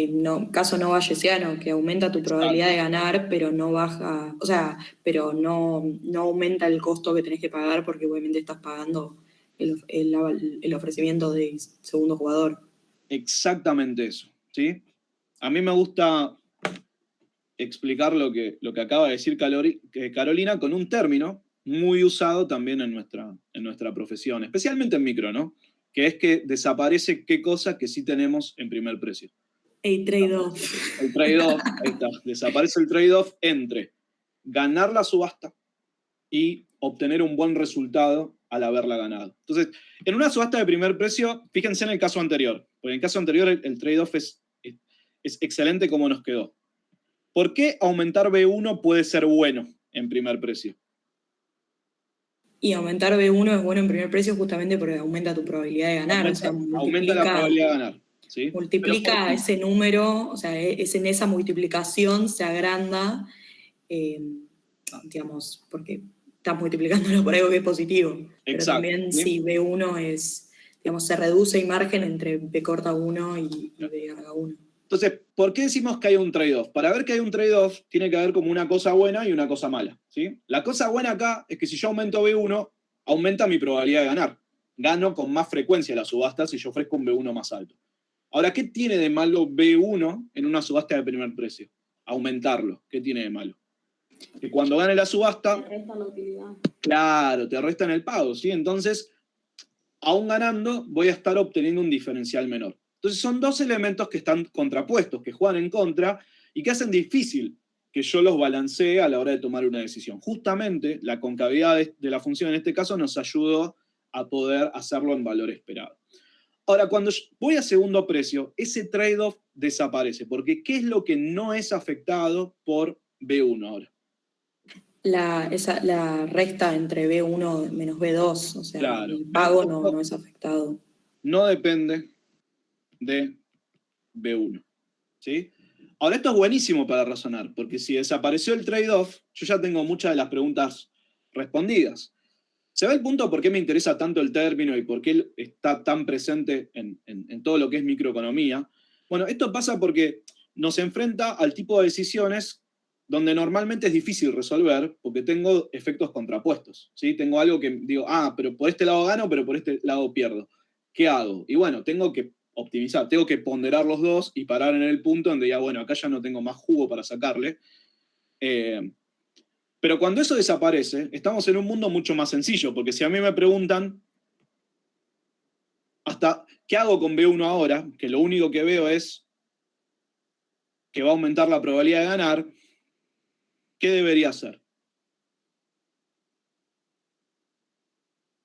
caso no bayesiano, que aumenta tu probabilidad de ganar, pero no baja, o sea, pero no aumenta el costo que tenés que pagar porque obviamente estás pagando el ofrecimiento del segundo jugador. Exactamente eso, ¿sí? A mí me gusta explicar lo que acaba de decir Carolina con un término muy usado también en nuestra profesión, especialmente en micro, ¿no? Que es que desaparece qué cosa que sí tenemos en primer precio. El trade-off. El trade-off, ahí está. Desaparece el trade-off entre ganar la subasta y obtener un buen resultado al haberla ganado. Entonces, en una subasta de primer precio, fíjense en el caso anterior, porque en el caso anterior el trade-off es excelente como nos quedó. ¿Por qué aumentar B1 puede ser bueno en primer precio? Y aumentar B1 es bueno en primer precio justamente porque aumenta tu probabilidad de ganar. Aumenta la probabilidad de ganar. ¿Sí? Multiplica ese número, o sea, es en esa multiplicación se agranda, digamos, porque estás multiplicándolo por algo que es positivo. Pero exacto, también ¿sí? si B1 es, digamos, se reduce el margen entre B corta 1 y B larga 1. Entonces, ¿por qué decimos que hay un trade-off? Para ver que hay un trade-off, tiene que haber como una cosa buena y una cosa mala, ¿sí? La cosa buena acá es que si yo aumento B1, aumenta mi probabilidad de ganar. Gano con más frecuencia la subasta si yo ofrezco un B1 más alto. Ahora, ¿qué tiene de malo B1 en una subasta de primer precio? Aumentarlo. ¿Qué tiene de malo? Que cuando gane la subasta... Te resta la utilidad. Claro, te restan el pago, ¿sí? Entonces, aún ganando, voy a estar obteniendo un diferencial menor. Entonces son dos elementos que están contrapuestos, que juegan en contra y que hacen difícil que yo los balancee a la hora de tomar una decisión. Justamente la concavidad de la función en este caso nos ayudó a poder hacerlo en valor esperado. Ahora, cuando voy a segundo precio, ese trade-off desaparece, porque ¿qué es lo que no es afectado por B1 ahora? La recta entre B1 menos B2, o sea, Claro. el pago no es afectado. No depende de B1, ¿sí? Ahora, esto es buenísimo para razonar, porque si desapareció el trade-off, yo ya tengo muchas de las preguntas respondidas. ¿Se ve el punto por qué me interesa tanto el término y por qué está tan presente en todo lo que es microeconomía? Bueno, esto pasa porque nos enfrenta al tipo de decisiones donde normalmente es difícil resolver, porque tengo efectos contrapuestos, ¿sí? Tengo algo que digo, pero por este lado gano, pero por este lado pierdo. ¿Qué hago? Y bueno, tengo que optimizar, tengo que ponderar los dos y parar en el punto donde ya, bueno, acá ya no tengo más jugo para sacarle. Pero cuando eso desaparece, estamos en un mundo mucho más sencillo, porque si a mí me preguntan, ¿qué hago con B1 ahora? Que lo único que veo es que va a aumentar la probabilidad de ganar, ¿qué debería hacer?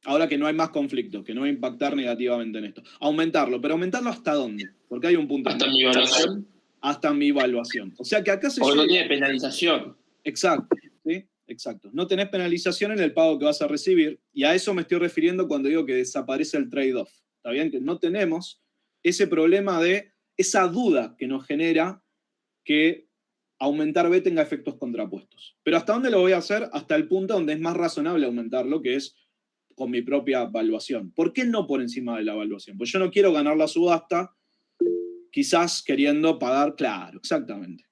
Ahora que no hay más conflicto, que no va a impactar negativamente en esto. Aumentarlo, pero ¿aumentarlo hasta dónde? Porque hay un punto. Hasta mi evaluación. Hasta mi evaluación. O sea que acá se... Porque no tiene penalización. Exacto, ¿sí? Exacto. No tenés penalización en el pago que vas a recibir, y a eso me estoy refiriendo cuando digo que desaparece el trade-off. ¿Está bien? Que no tenemos ese problema de esa duda que nos genera que aumentar B tenga efectos contrapuestos. Pero ¿hasta dónde lo voy a hacer? Hasta el punto donde es más razonable aumentarlo, que es con mi propia valuación. ¿Por qué no por encima de la valuación? Pues yo no quiero ganar la subasta, quizás queriendo pagar, claro, exactamente.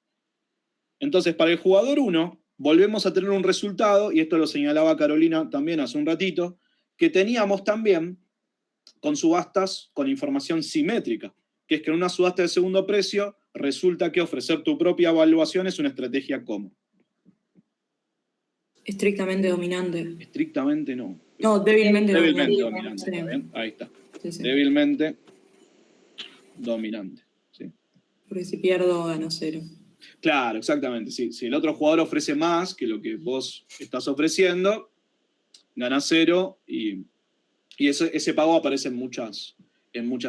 Entonces, para el jugador 1, volvemos a tener un resultado, y esto lo señalaba Carolina también hace un ratito, que teníamos también con subastas con información simétrica, que es que en una subasta de segundo precio resulta que ofrecer tu propia evaluación es una estrategia ¿cómo? Estrictamente dominante. Estrictamente no. No, débilmente Débilmente dominante. dominante. ¿Está bien? Ahí está. Sí. Débilmente dominante. ¿Sí? Porque si pierdo, gano 0. Claro, exactamente. Sí. Si el otro jugador ofrece más que lo que vos estás ofreciendo, ganás 0 y ese pago aparece en muchas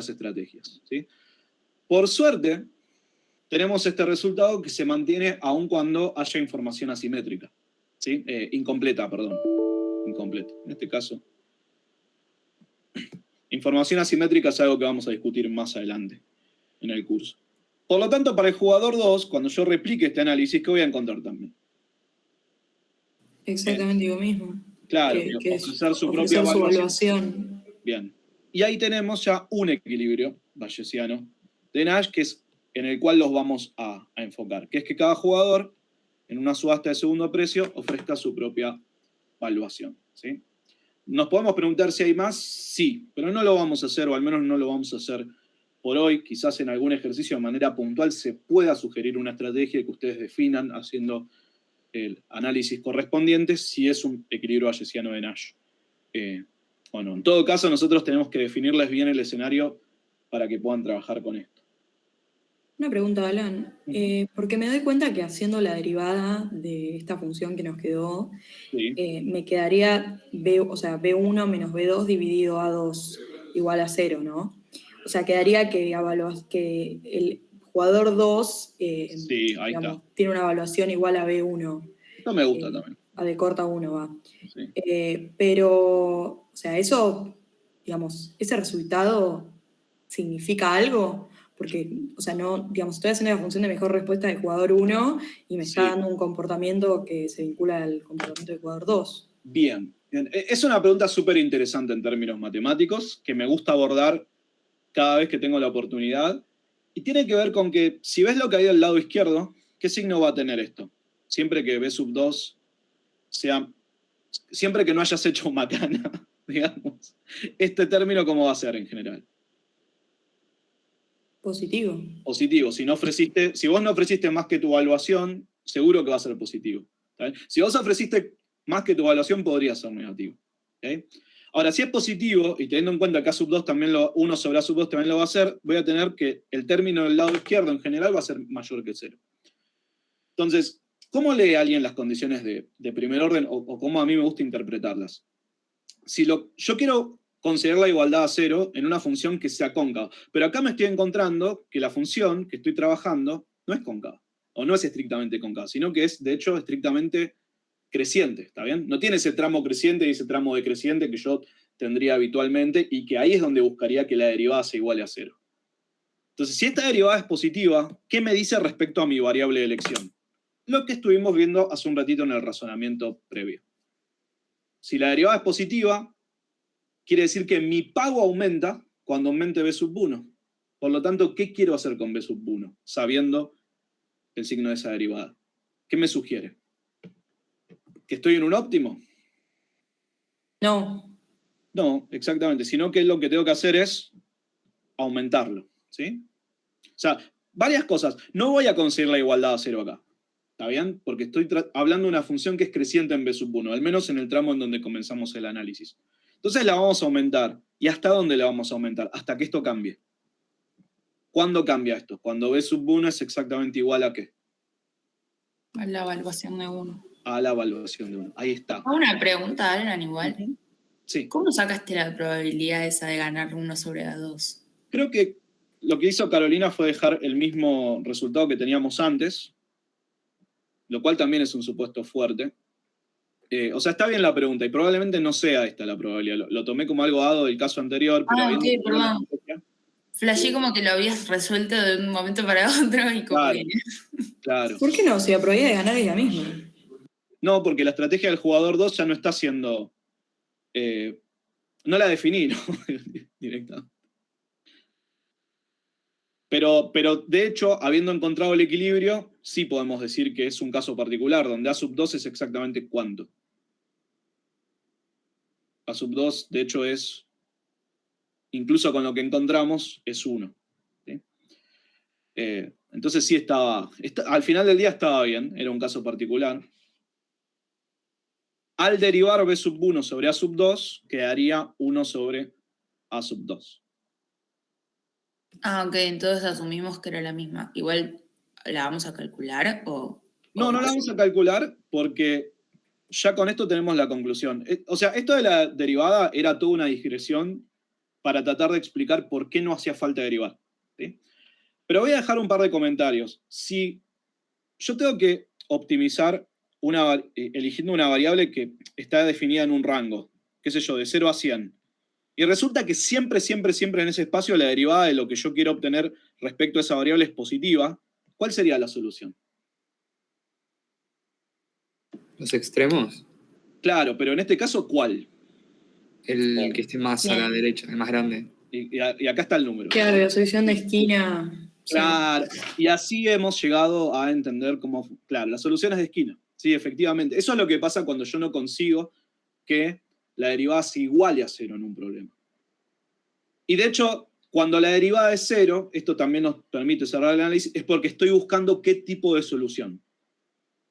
estrategias. ¿Sí? Por suerte, tenemos este resultado que se mantiene aun cuando haya información asimétrica. ¿Sí? Incompleta. En este caso. Información asimétrica es algo que vamos a discutir más adelante en el curso. Por lo tanto, para el jugador 2, cuando yo replique este análisis, ¿qué voy a encontrar también? Exactamente lo mismo. Claro, que ofrecer su ofrecer propia su evaluación. evaluación. Bien. Y ahí tenemos ya un equilibrio bayesiano de Nash, que es en el cual los vamos a enfocar, que es que cada jugador, en una subasta de segundo precio, ofrezca su propia evaluación. ¿Sí? ¿Nos podemos preguntar si hay más? Sí, pero no lo vamos a hacer, o al menos no lo vamos a hacer por hoy. Quizás en algún ejercicio de manera puntual se pueda sugerir una estrategia que ustedes definan haciendo el análisis correspondiente, si es un equilibrio bayesiano de Nash o no. En todo caso, nosotros tenemos que definirles bien el escenario para que puedan trabajar con esto. Una pregunta, Alan. Porque me doy cuenta que haciendo la derivada de esta función que nos quedó, Sí. me quedaría B1 menos B2 dividido A2 igual a 0, ¿no? O sea, quedaría que el jugador 2 Sí, ahí digamos, está. tiene una evaluación igual a B1. Esto me gusta también. A de corta 1 va. Sí. Pero, o sea, eso, digamos, ese resultado significa algo, porque, o sea, no, digamos, estoy haciendo la función de mejor respuesta del jugador 1 y me está dando un comportamiento que se vincula al comportamiento del jugador 2. Bien. Es una pregunta súper interesante en términos matemáticos, que me gusta abordar cada vez que tengo la oportunidad, y tiene que ver con que, si ves lo que hay del lado izquierdo, ¿qué signo va a tener esto? Siempre que B sub 2 sea, siempre que no hayas hecho macana, digamos, este término, ¿cómo va a ser en general? Positivo. Positivo. Si vos no ofreciste más que tu evaluación, seguro que va a ser positivo. ¿Está bien? Si vos ofreciste más que tu evaluación, podría ser negativo. ¿Okay? Ahora, si es positivo, y teniendo en cuenta que A sub 2 también 1 sobre A sub 2 también lo va a hacer, voy a tener que el término del lado izquierdo en general va a ser mayor que 0. Entonces, ¿cómo lee alguien las condiciones de primer orden, o cómo a mí me gusta interpretarlas? Si yo quiero conseguir la igualdad a cero en una función que sea cóncava. Pero acá me estoy encontrando que la función que estoy trabajando no es cóncava, o no es estrictamente cóncava, sino que es, de hecho, estrictamente creciente, ¿está bien? No tiene ese tramo creciente y ese tramo decreciente que yo tendría habitualmente, y que ahí es donde buscaría que la derivada se iguale a cero. Entonces, si esta derivada es positiva, ¿qué me dice respecto a mi variable de elección? Lo que estuvimos viendo hace un ratito en el razonamiento previo. Si la derivada es positiva, quiere decir que mi pago aumenta cuando aumente b sub 1. Por lo tanto, ¿qué quiero hacer con b sub 1? Sabiendo el signo de esa derivada. ¿Qué me sugiere? ¿Que estoy en un óptimo? No. No, exactamente. Sino que lo que tengo que hacer es aumentarlo. ¿Sí? O sea, varias cosas. No voy a conseguir la igualdad a cero acá. ¿Está bien? Porque estoy hablando de una función que es creciente en b sub 1, al menos en el tramo en donde comenzamos el análisis. Entonces la vamos a aumentar. ¿Y hasta dónde la vamos a aumentar? Hasta que esto cambie. ¿Cuándo cambia esto? Cuando b sub 1 es exactamente igual a ¿qué? A la evaluación de 1. A la evaluación de 1. Ahí está. Hago una pregunta, Alan, igual. Sí. ¿Cómo sacaste la probabilidad esa de ganar 1 sobre A2? Creo que lo que hizo Carolina fue dejar el mismo resultado que teníamos antes, lo cual también es un supuesto fuerte. O sea, está bien la pregunta, y probablemente no sea esta la probabilidad. Lo tomé como algo dado del caso anterior, pero Ok, perdón. Flashé como que lo habías resuelto de un momento para otro y como Claro. que... Claro. ¿Por qué no? Si la probabilidad de ganar es la misma. No, porque la estrategia del jugador 2 ya no está siendo... no la definí, ¿no? Directamente. Pero de hecho, habiendo encontrado el equilibrio, sí podemos decir que es un caso particular, donde A sub 2 es exactamente cuánto. A sub 2, de hecho, es, incluso con lo que encontramos, es 1. ¿Sí? Entonces sí al final del día estaba bien, era un caso particular. Al derivar B sub 1 sobre A sub 2, quedaría 1 sobre A sub 2. Ah, ok, entonces asumimos que era la misma. Igual, ¿la vamos a calcular o...? No la vamos a calcular porque ya con esto tenemos la conclusión. O sea, esto de la derivada era toda una digresión para tratar de explicar por qué no hacía falta derivar. ¿Sí? Pero voy a dejar un par de comentarios. Si yo tengo que optimizar eligiendo una variable que está definida en un rango, qué sé yo, de 0 a 100, y resulta que siempre en ese espacio la derivada de lo que yo quiero obtener respecto a esa variable es positiva, ¿cuál sería la solución? ¿Los extremos? Claro, pero en este caso, ¿cuál? El que esté más a la derecha, el más grande. Y acá está el número. Claro, la solución de esquina. Claro, y así hemos llegado a entender cómo... Claro, las soluciones de esquina. Sí, efectivamente. Eso es lo que pasa cuando yo no consigo que la derivada se iguale a cero en un problema. Y de hecho, cuando la derivada es cero, esto también nos permite cerrar el análisis, es porque estoy buscando qué tipo de solución.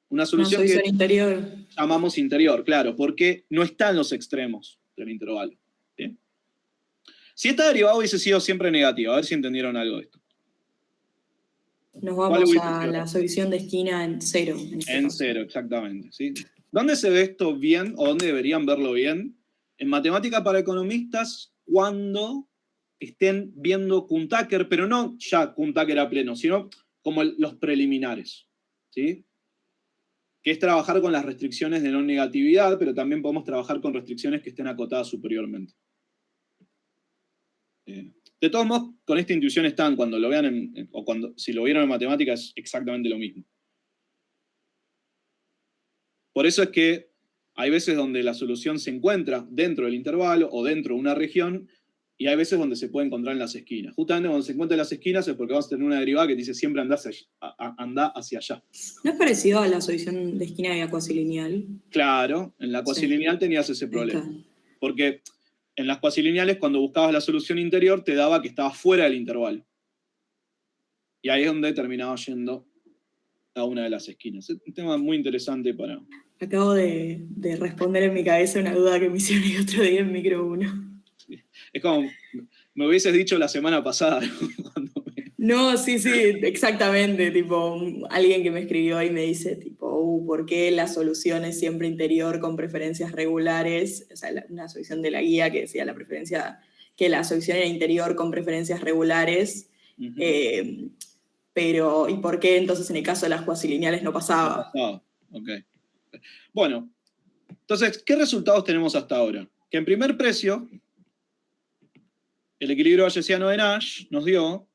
Una solución que interior. Llamamos interior, claro, porque no está en los extremos del intervalo. ¿Sí? Si esta derivada hubiese sido siempre negativa, a ver si entendieron algo de esto. Nos vamos a la solución de esquina en cero. En cero, exactamente. ¿Sí? ¿Dónde se ve esto bien o dónde deberían verlo bien? En matemática para economistas, cuando estén viendo Kuhn-Tucker, pero no ya Kuhn-Tucker a pleno, sino como los preliminares. ¿Sí? Que es trabajar con las restricciones de no negatividad, pero también podemos trabajar con restricciones que estén acotadas superiormente. De todos modos, con esta intuición están, cuando lo vean, si lo vieron en matemática, es exactamente lo mismo. Por eso es que hay veces donde la solución se encuentra dentro del intervalo o dentro de una región, y hay veces donde se puede encontrar en las esquinas. Justamente cuando se encuentra en las esquinas es porque vamos a tener una derivada que dice siempre anda hacia allá. ¿No es parecido a la solución de esquina de la cuasilineal? Claro, en la cuasilineal tenías ese problema. Porque en las cuasilineales, cuando buscabas la solución interior, te daba que estaba fuera del intervalo. Y ahí es donde terminaba yendo a una de las esquinas. Es un tema muy interesante para... Acabo de responder en mi cabeza una duda que me hicieron el otro día en Micro 1. Sí. Es como, me hubieses dicho la semana pasada. No, sí, exactamente. Tipo, alguien que me escribió y me dice, tipo, tipo, ¿por qué la solución es siempre interior con preferencias regulares? O sea, una solución de la guía que decía que la solución era interior con preferencias regulares, pero ¿y por qué entonces en el caso de las cuasilineales no pasaba? Ok. Bueno, entonces, ¿qué resultados tenemos hasta ahora? Que en primer precio, el equilibrio bayesiano de Nash nos dio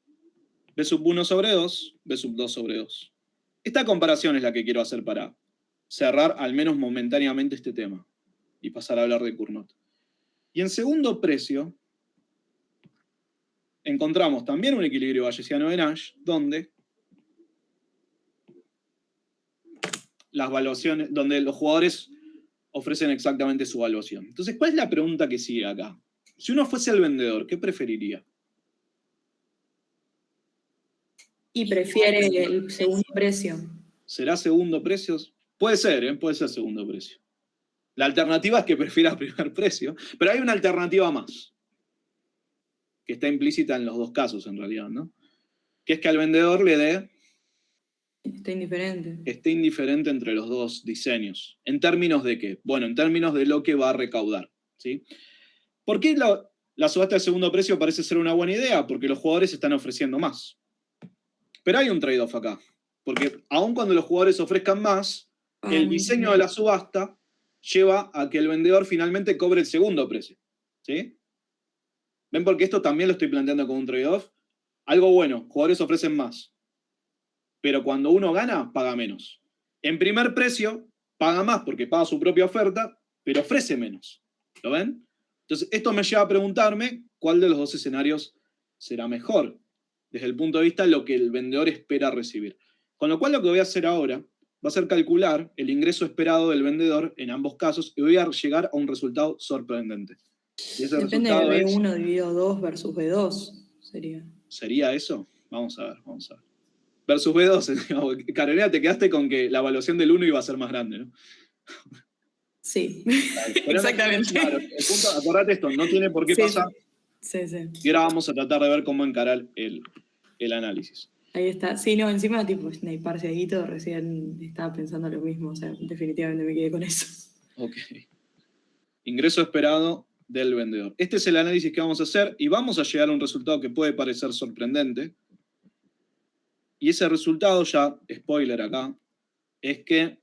B sub 1 sobre 2, B sub 2 sobre 2. Esta comparación es la que quiero hacer para cerrar al menos momentáneamente este tema y pasar a hablar de Cournot. Y en segundo precio, encontramos también un equilibrio bayesiano de Nash, donde donde los jugadores ofrecen exactamente su evaluación. Entonces, ¿cuál es la pregunta que sigue acá? Si uno fuese el vendedor, ¿qué preferiría? Y prefiere el segundo precio. ¿Será segundo precio? Puede ser segundo precio. La alternativa es que prefiera primer precio, pero hay una alternativa más, que está implícita en los dos casos en realidad, ¿no? Que es que al vendedor le dé... Esté indiferente entre los dos diseños. ¿En términos de qué? Bueno, en términos de lo que va a recaudar, ¿sí? ¿Por qué la subasta de segundo precio parece ser una buena idea? Porque los jugadores están ofreciendo más. Pero hay un trade-off acá. Porque aun cuando los jugadores ofrezcan más, el diseño de la subasta lleva a que el vendedor finalmente cobre el segundo precio, ¿sí? ¿Ven? Porque esto también lo estoy planteando como un trade-off. Algo bueno, jugadores ofrecen más. Pero cuando uno gana, paga menos. En primer precio, paga más porque paga su propia oferta, pero ofrece menos. ¿Lo ven? Entonces, esto me lleva a preguntarme cuál de los dos escenarios será mejor, desde el punto de vista de lo que el vendedor espera recibir. Con lo cual, lo que voy a hacer ahora va a ser calcular el ingreso esperado del vendedor en ambos casos y voy a llegar a un resultado sorprendente. Y ese Depende de resultado B1 dividido 2 versus B2, sería. ¿Sería eso? Vamos a ver. Versus B2, Carolina, te quedaste con que la evaluación del 1 iba a ser más grande, ¿no? Sí, Pero exactamente. Claro, el punto, acordate esto, no tiene por qué pasar. Sí. Y ahora vamos a tratar de ver cómo encarar el análisis. Ahí está. Sí, no, encima tipo Snape Cieguito recién estaba pensando lo mismo, o sea, definitivamente me quedé con eso. Ok. Ingreso esperado del vendedor. Este es el análisis que vamos a hacer y vamos a llegar a un resultado que puede parecer sorprendente. Y ese resultado, ya, spoiler acá, es que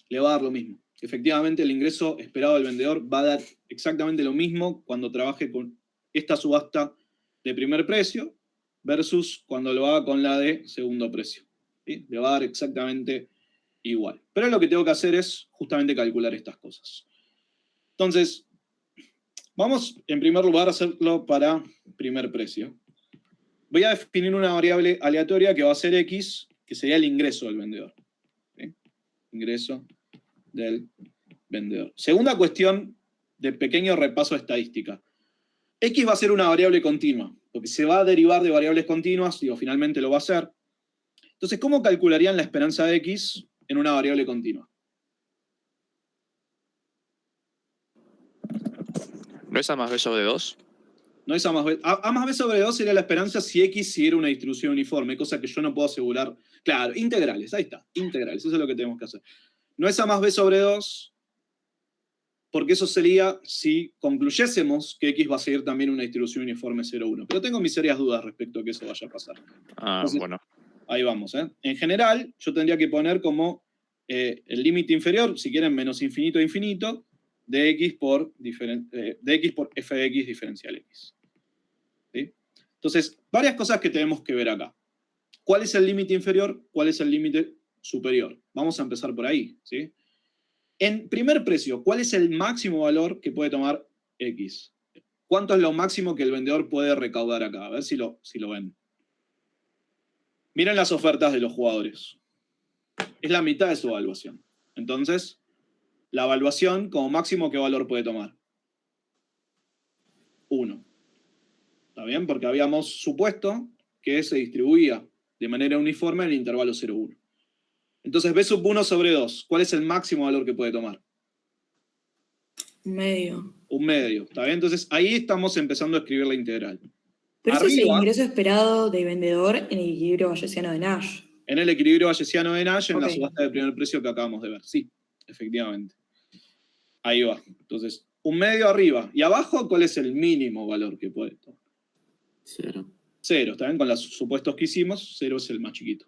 le va a dar lo mismo. Efectivamente, el ingreso esperado del vendedor va a dar exactamente lo mismo cuando trabaje con esta subasta de primer precio versus cuando lo haga con la de segundo precio. ¿Sí? Le va a dar exactamente igual. Pero lo que tengo que hacer es justamente calcular estas cosas. Entonces, vamos en primer lugar a hacerlo para primer precio. Voy a definir una variable aleatoria que va a ser X, que sería el ingreso del vendedor. ¿Sí? Ingreso del vendedor. Segunda cuestión de pequeño repaso de estadística. X va a ser una variable continua, porque se va a derivar de variables continuas, finalmente lo va a hacer. Entonces, ¿cómo calcularían la esperanza de X en una variable continua? ¿No es A más B sobre 2? No es A más B. A más B sobre 2 sería la esperanza si X siguiera una distribución uniforme, cosa que yo no puedo asegurar. Claro, integrales, ahí está, integrales, eso es lo que tenemos que hacer. No es A más B sobre 2, porque eso sería si concluyésemos que X va a seguir también una distribución uniforme 0,1. Pero tengo mis serias dudas respecto a que eso vaya a pasar. Entonces, bueno. Ahí vamos. En general, yo tendría que poner como el límite inferior, si quieren, menos infinito a infinito, de X por f de X diferencial X. ¿Sí? Entonces, varias cosas que tenemos que ver acá. ¿Cuál es el límite inferior? ¿Cuál es el límite superior? Vamos a empezar por ahí, ¿sí? En primer precio, ¿cuál es el máximo valor que puede tomar X? ¿Cuánto es lo máximo que el vendedor puede recaudar acá? A ver si lo ven. Miren las ofertas de los jugadores. Es la mitad de su evaluación. Entonces, la evaluación, como máximo, ¿qué valor puede tomar? 1. ¿Está bien? Porque habíamos supuesto que se distribuía de manera uniforme en el intervalo 0,1. Entonces, B sub 1 sobre 2. ¿Cuál es el máximo valor que puede tomar? Un medio. Un medio. ¿Está bien? Entonces, ahí estamos empezando a escribir la integral. Pero ese es el ingreso esperado del vendedor en el equilibrio bayesiano de Nash. En el equilibrio bayesiano de Nash, en la Ok. subasta de primer precio que acabamos de ver. Sí, efectivamente. Ahí va. Entonces, un medio arriba. ¿Y abajo cuál es el mínimo valor que puede tomar? 0. 0. ¿Está bien? Con los supuestos que hicimos, 0 es el más chiquito.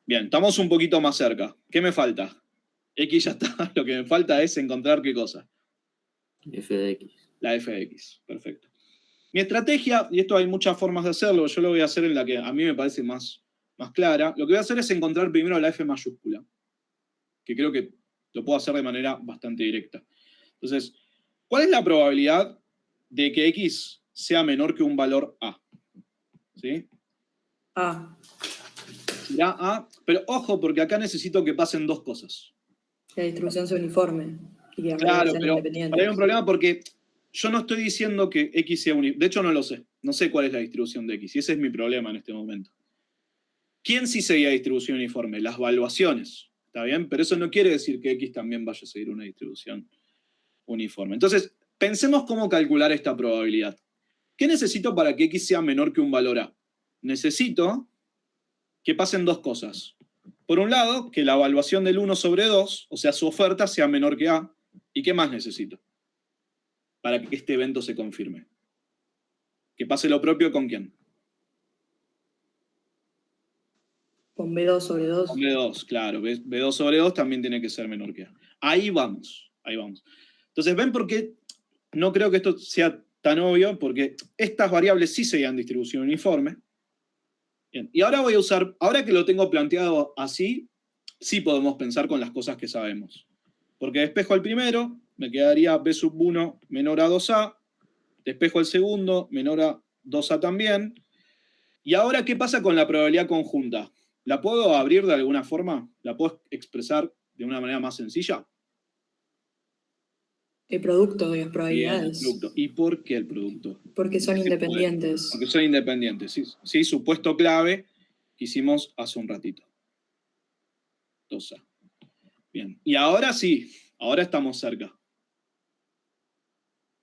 Bien, estamos un poquito más cerca. ¿Qué me falta? X ya está. Lo que me falta es encontrar qué cosa. F de X. La f de x. Perfecto. Mi estrategia, y esto hay muchas formas de hacerlo, yo lo voy a hacer en la que a mí me parece más clara. Lo que voy a hacer es encontrar primero la f mayúscula, que creo que lo puedo hacer de manera bastante directa. Entonces, ¿cuál es la probabilidad de que x sea menor que un valor a? ¿Sí? A. Será a, pero ojo, porque acá necesito que pasen dos cosas. La distribución sea uniforme. Y que Claro, sean pero independientes. hay un problema porque yo no estoy diciendo que x sea uniforme. De hecho, no lo sé. No sé cuál es la distribución de x. Y ese es mi problema en este momento. ¿Quién sí seguía distribución uniforme? Las valuaciones. ¿Está bien? Pero eso no quiere decir que x también vaya a seguir una distribución uniforme. Entonces, pensemos cómo calcular esta probabilidad. ¿Qué necesito para que x sea menor que un valor a? Necesito que pasen dos cosas. Por un lado, que la evaluación del 1 sobre 2, o sea, su oferta, sea menor que a. ¿Y qué más necesito para que este evento se confirme? Que pase lo propio con quién. Con B2 sobre 2. Con B2, claro. B2 sobre 2 también tiene que ser menor que a. Ahí vamos, ahí vamos. Entonces, ¿ven por qué no creo que esto sea tan obvio? Porque estas variables sí seguían distribución uniforme. Bien. Y ahora voy a usar, ahora que lo tengo planteado así, sí podemos pensar con las cosas que sabemos. Porque despejo el primero, me quedaría B sub 1 menor a 2A, despejo el segundo, menor a 2A también. Y ahora, ¿qué pasa con la probabilidad conjunta? ¿La puedo abrir de alguna forma? ¿La puedo expresar de una manera más sencilla? El producto de las Bien, el probabilidades. producto. ¿Y por qué el producto? Porque son independientes. Porque son independientes, sí. Sí, supuesto clave que hicimos hace un ratito. 2A. Bien. Y ahora sí, ahora estamos cerca.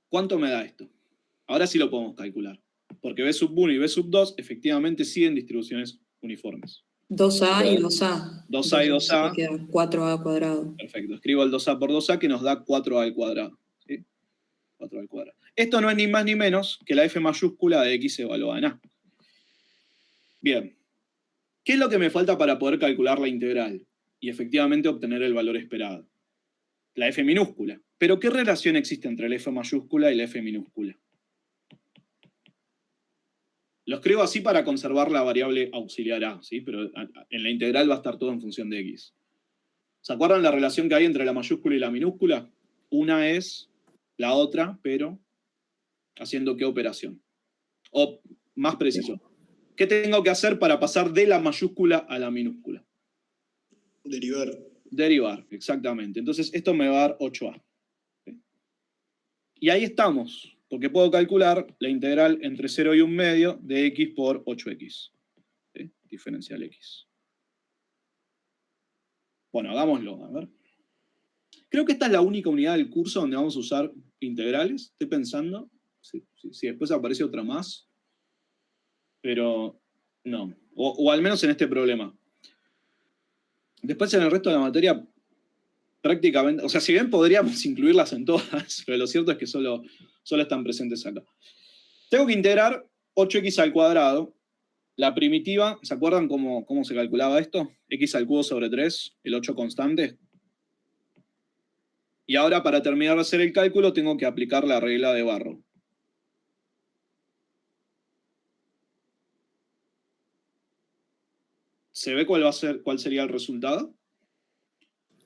¿Cuánto me da esto? Ahora sí lo podemos calcular. Porque B sub 1 y B sub 2 efectivamente siguen distribuciones uniformes. 2A y 2A. 2A y 2A. Me queda 4A cuadrado. Perfecto. Escribo el 2A por 2A que nos da 4A al cuadrado. ¿Sí? 4A al cuadrado. Esto no es ni más ni menos que la f mayúscula de x evaluada en A. Bien. ¿Qué es lo que me falta para poder calcular la integral? Y efectivamente obtener el valor esperado. La f minúscula. Pero ¿qué relación existe entre la f mayúscula y la f minúscula? Lo escribo así para conservar la variable auxiliar a, ¿sí? Pero en la integral va a estar todo en función de x. ¿Se acuerdan la relación que hay entre la mayúscula y la minúscula? Una es la otra, pero ¿haciendo qué operación? O más preciso, ¿qué tengo que hacer para pasar de la mayúscula a la minúscula? Derivar. Derivar, exactamente. Entonces esto me va a dar 8a. ¿Sí? Y ahí estamos, porque puedo calcular la integral entre 0 y 1 medio de x por 8x. ¿Sí? Diferencial x. Bueno, hagámoslo, a ver. Creo que esta es la única unidad del curso donde vamos a usar integrales. Estoy pensando. Si después aparece otra más. Pero no. O al menos en este problema. Después en el resto de la materia, prácticamente, o sea, si bien podríamos incluirlas en todas, pero lo cierto es que solo están presentes acá. Tengo que integrar 8x al cuadrado. La primitiva, ¿se acuerdan cómo se calculaba esto? X al cubo sobre 3, el 8 constante. Y ahora para terminar de hacer el cálculo tengo que aplicar la regla de Barrow. ¿Se ve cuál sería el resultado?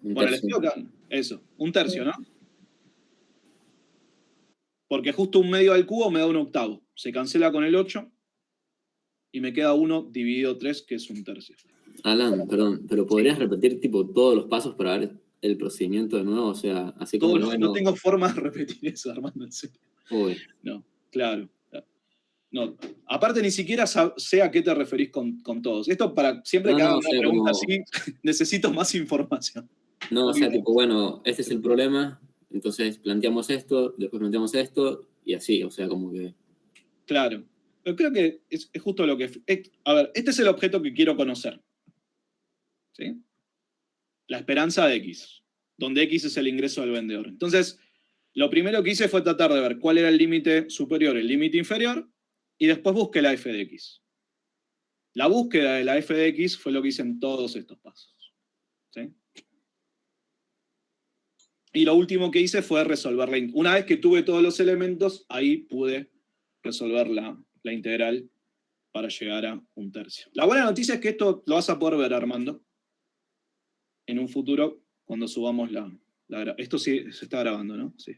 Bueno, les digo acá, eso, 1/3, ¿no? Porque justo 1 medio al cubo me da 1/8. Se cancela con el 8 y me queda 1 dividido 3, que es 1/3. Alan, perdón, pero ¿podrías repetir tipo todos los pasos para ver el procedimiento de nuevo? O sea, así como... No tengo forma de repetir eso, Armando, en serio. Uy. No, claro. No. Aparte ni siquiera sé a qué te referís con todos. Esto para siempre que hagan una pregunta así, necesito más información. No, o sea, tipo, bueno, este es el problema, entonces planteamos esto, después planteamos esto, y así, o sea, como que... Claro. Pero creo que es justo lo que... a ver, este es el objeto que quiero conocer. ¿Sí? La esperanza de X, donde X es el ingreso del vendedor. Entonces, lo primero que hice fue tratar de ver cuál era el límite superior, el límite inferior, y después busqué la f de X. La búsqueda de la f de X fue lo que hice en todos estos pasos. ¿Sí? Y lo último que hice fue resolverla. Una vez que tuve todos los elementos, ahí pude resolver la integral para llegar a 1/3. La buena noticia es que esto lo vas a poder ver, Armando, en un futuro, cuando subamos esto sí se está grabando, ¿no? Sí.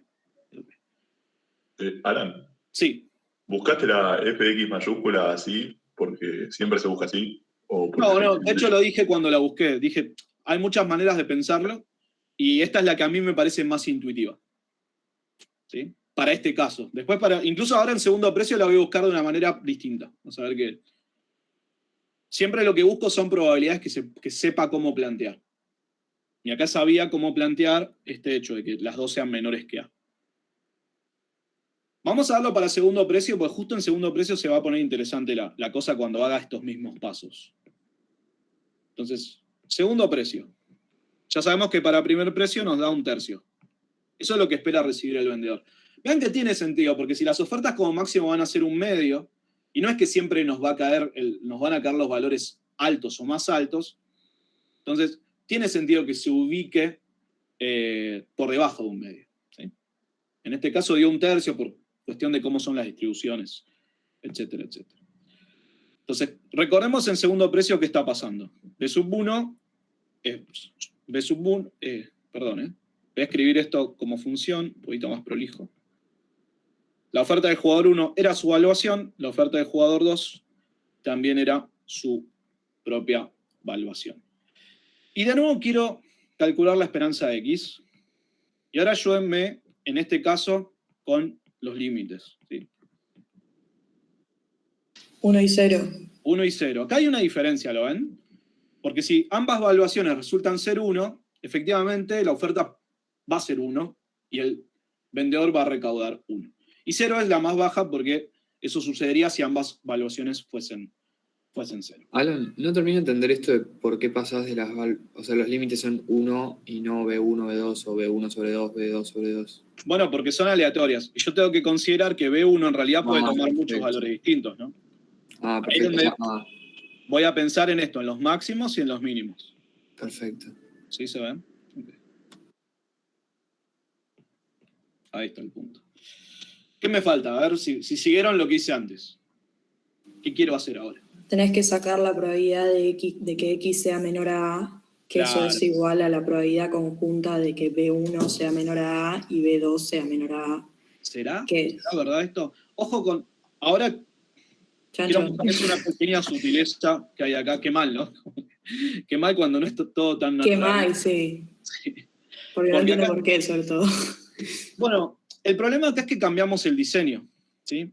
Alan. Sí. ¿Buscaste la f de X mayúscula así porque siempre se busca así? No, de hecho lo dije cuando la busqué. Dije, hay muchas maneras de pensarlo, y esta es la que a mí me parece más intuitiva. ¿Sí? Para este caso. Después, incluso ahora en segundo precio la voy a buscar de una manera distinta. Vamos a ver que... Siempre lo que busco son probabilidades que sepa cómo plantear. Y acá sabía cómo plantear este hecho de que las dos sean menores que A. Vamos a darlo para segundo precio, porque justo en segundo precio se va a poner interesante la cosa cuando haga estos mismos pasos. Entonces, segundo precio. Ya sabemos que para primer precio nos da 1/3. Eso es lo que espera recibir el vendedor. Vean que tiene sentido, porque si las ofertas como máximo van a ser 1/2, y no es que siempre nos van a caer los valores altos o más altos, entonces tiene sentido que se ubique por debajo de 1/2. ¿Sí? En este caso dio 1/3 por cuestión de cómo son las distribuciones, etcétera, etcétera. Entonces, recordemos en segundo precio qué está pasando. B1, voy a escribir esto como función, un poquito más prolijo. La oferta del jugador 1 era su valuación, la oferta del jugador 2 también era su propia valuación. Y de nuevo quiero calcular la esperanza de X. Y ahora ayúdenme, en este caso, con los límites. ¿Sí? 1 y 0. 1 y 0. Acá hay una diferencia, ¿lo ven? Porque si ambas valuaciones resultan ser 1, efectivamente la oferta va a ser 1 y el vendedor va a recaudar 1. Y 0 es la más baja porque eso sucedería si ambas valuaciones fuesen 0. Alan, no termino de entender esto de por qué pasás de o sea, los límites son 1 y no B1, B2 o B1 sobre 2, B2 sobre 2. Bueno, porque son aleatorias. Y yo tengo que considerar que B1 en realidad puede tomar muchos valores distintos, ¿no? Ahí es donde voy a pensar en esto, en los máximos y en los mínimos. Perfecto. ¿Sí se ven? Okay. Ahí está el punto. ¿Qué me falta? A ver si siguieron lo que hice antes. ¿Qué quiero hacer ahora? Tenés que sacar la probabilidad de que X sea menor a A, que Claro. eso es igual a la probabilidad conjunta de que B1 sea menor a A y B2 sea menor a A. ¿Será? ¿Qué? ¿Será verdad esto? Ojo con... Ahora quiero mostrarles una pequeña sutileza que hay acá. Qué mal, ¿no? Qué mal cuando no está todo tan natural. Qué mal, sí. Porque no entiendo por qué, sobre todo. Bueno, el problema acá es que cambiamos el diseño, ¿sí?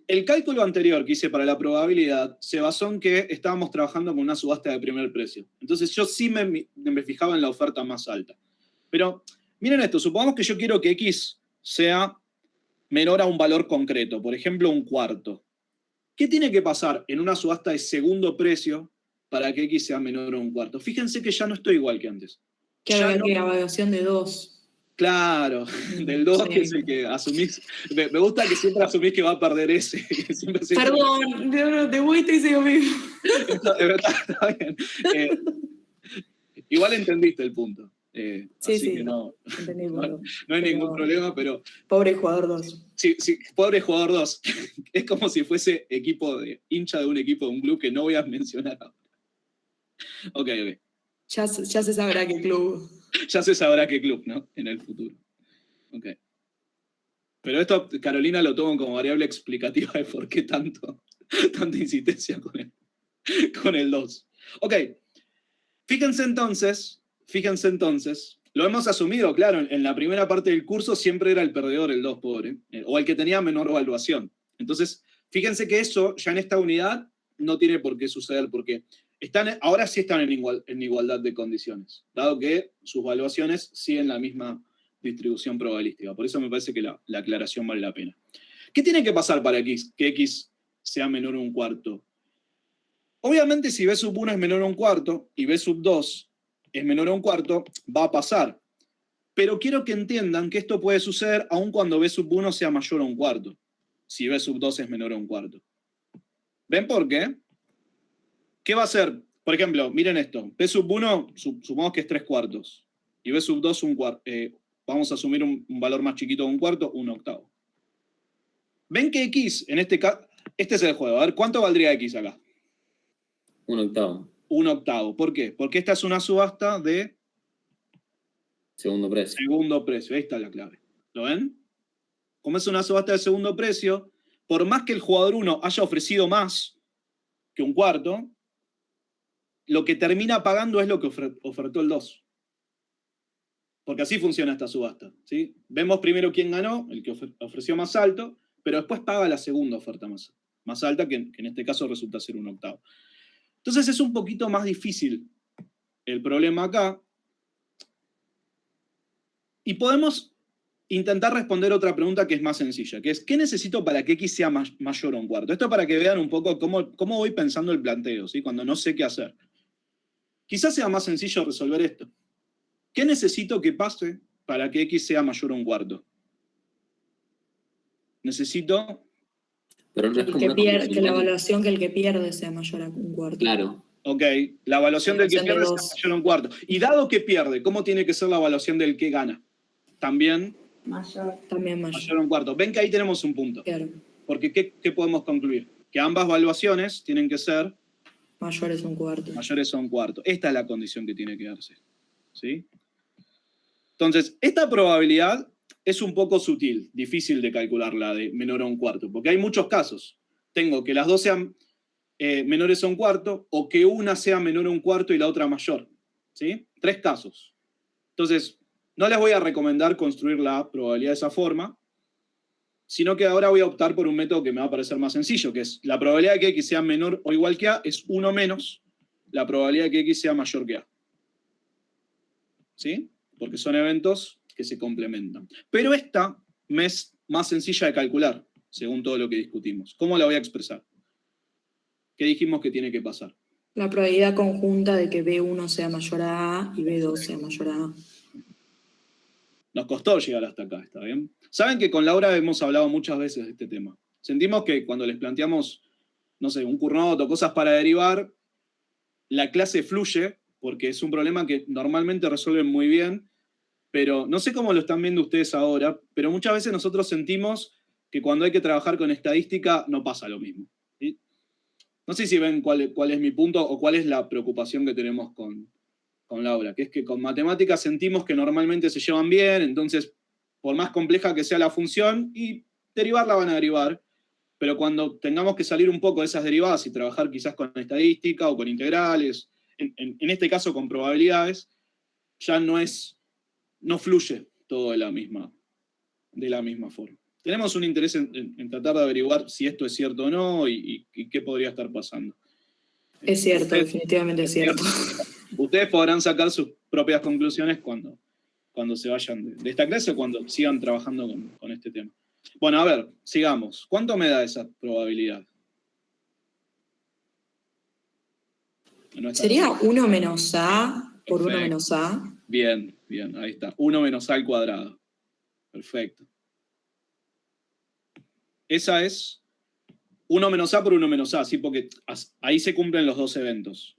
El cálculo anterior que hice para la probabilidad se basó en que estábamos trabajando con una subasta de primer precio. Entonces yo sí me fijaba en la oferta más alta. Pero miren esto, supongamos que yo quiero que X sea menor a un valor concreto, por ejemplo, 1/4. ¿Qué tiene que pasar en una subasta de segundo precio para que X sea menor a 1/4? Fíjense que ya no estoy igual que antes. Que Ya haga no- que la evaluación de 2. Claro, del 2 que es el que asumís. Me gusta que siempre asumís que va a perder ese. que siempre- Perdón, de vuelta hice lo mismo. Está bien. Igual entendiste el punto. Sí, así sí. que no Entendí, no hay ningún problema, pero Pobre jugador 2. sí, pobre jugador 2. Es como si fuese hincha de un club que no voy a mencionar ahora. Ok. Ya se sabrá qué club. Ya se sabrá qué club, ¿no? En el futuro. Ok. Pero esto, Carolina lo tomo como variable explicativa de por qué tanta insistencia con el 2. Ok. Fíjense entonces, lo hemos asumido, claro, en la primera parte del curso siempre era el perdedor, el 2, pobre, o el que tenía menor evaluación. Entonces, fíjense que eso ya en esta unidad no tiene por qué suceder, porque ahora sí están en igualdad de condiciones, dado que sus valuaciones siguen la misma distribución probabilística. Por eso me parece que la aclaración vale la pena. ¿Qué tiene que pasar para que x sea menor a 1/4? Obviamente, si b sub 1 es menor a 1/4 y b sub 2 es menor a 1/4, va a pasar. Pero quiero que entiendan que esto puede suceder aun cuando b sub 1 sea mayor a 1/4, si b sub 2 es menor a 1/4. ¿Ven por qué? ¿Qué va a ser? Por ejemplo, miren esto. B sub 1, supongamos que es 3/4. Y B sub 2, 1/4. Vamos a asumir un valor más chiquito de 1/4, 1/8. ¿Ven que x, en este caso, este es el juego? A ver, ¿cuánto valdría x acá? 1/8. 1/8. ¿Por qué? Porque esta es una subasta de Segundo precio. segundo precio. Ahí está la clave. ¿Lo ven? Como es una subasta de segundo precio, por más que el jugador 1 haya ofrecido más que 1/4, lo que termina pagando es lo que ofertó el 2. Porque así funciona esta subasta, ¿sí? Vemos primero quién ganó, el que ofreció más alto, pero después paga la segunda oferta más alta, que en este caso resulta ser 1/8. Entonces es un poquito más difícil el problema acá. Y podemos intentar responder otra pregunta que es más sencilla, que es, ¿qué necesito para que x sea mayor a 1/4? Esto para que vean un poco cómo voy pensando el planteo, ¿sí? Cuando no sé qué hacer. Quizás sea más sencillo resolver esto. ¿Qué necesito que pase para que x sea mayor a 1/4? Necesito... Pero no es como una que la condicional. evaluación que el que pierde sea mayor a 1/4. Claro. Ok, la evaluación del que La pierde evaluación sea de mayor a 1/4. Y dado que pierde, ¿cómo tiene que ser la evaluación del que gana? También También mayor a 1/4. Ven que ahí tenemos un punto. Claro. Porque ¿qué podemos concluir? Que ambas evaluaciones tienen que ser Mayores a 1/4. mayores a 1/4. Esta es la condición que tiene que darse. ¿Sí? Entonces, esta probabilidad es un poco sutil, difícil de calcularla de menor a 1/4, porque hay muchos casos. Tengo que las dos sean menores a 1/4 o que una sea menor a 1/4 y la otra mayor. ¿Sí? 3 casos. Entonces, no les voy a recomendar construir la probabilidad de esa forma, sino que ahora voy a optar por un método que me va a parecer más sencillo, que es la probabilidad de que x sea menor o igual que a es 1 menos la probabilidad de que x sea mayor que a. ¿Sí? Porque son eventos que se complementan. Pero esta me es más sencilla de calcular, según todo lo que discutimos. ¿Cómo la voy a expresar? ¿Qué dijimos que tiene que pasar? La probabilidad conjunta de que B1 sea mayor a A y B2 sea mayor a A. Nos costó llegar hasta acá, ¿está bien? Saben que con Laura hemos hablado muchas veces de este tema. Sentimos que cuando les planteamos, no sé, un Cournot o cosas para derivar, la clase fluye, porque es un problema que normalmente resuelven muy bien, pero no sé cómo lo están viendo ustedes ahora, pero muchas veces nosotros sentimos que cuando hay que trabajar con estadística no pasa lo mismo. ¿Sí? No sé si ven cuál es mi punto o cuál es la preocupación que tenemos con Laura, que es que con matemáticas sentimos que normalmente se llevan bien, entonces, por más compleja que sea la función, y derivarla van a derivar, pero cuando tengamos que salir un poco de esas derivadas y trabajar quizás con estadística o con integrales, en este caso con probabilidades, ya no fluye todo de la misma forma. Tenemos un interés en tratar de averiguar si esto es cierto o no y qué podría estar pasando. Es cierto, definitivamente es cierto. Ustedes podrán sacar sus propias conclusiones cuando se vayan de esta clase o cuando sigan trabajando con este tema. Bueno, a ver, sigamos. ¿Cuánto me da esa probabilidad? Sería 1 menos A por 1 Perfecto. menos A. Bien, ahí está. 1 menos A al cuadrado. Perfecto. Esa es 1 menos A por 1 menos A, ¿sí? Porque ahí se cumplen los dos eventos.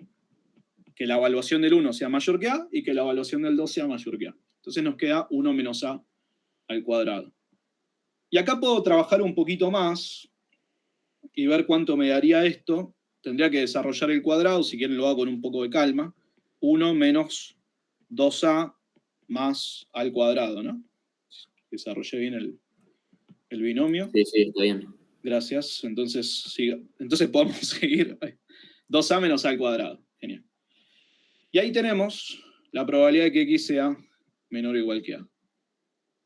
Que la evaluación del 1 sea mayor que A y que la evaluación del 2 sea mayor que A. Entonces nos queda 1 menos A al cuadrado. Y acá puedo trabajar un poquito más y ver cuánto me daría esto. Tendría que desarrollar el cuadrado, si quieren lo hago con un poco de calma. 1 menos 2A más A al cuadrado, ¿no? Desarrollé bien el binomio. Sí, está bien. Gracias. Entonces podemos seguir. 2A menos A al cuadrado. Genial. Y ahí tenemos la probabilidad de que x sea menor o igual que A.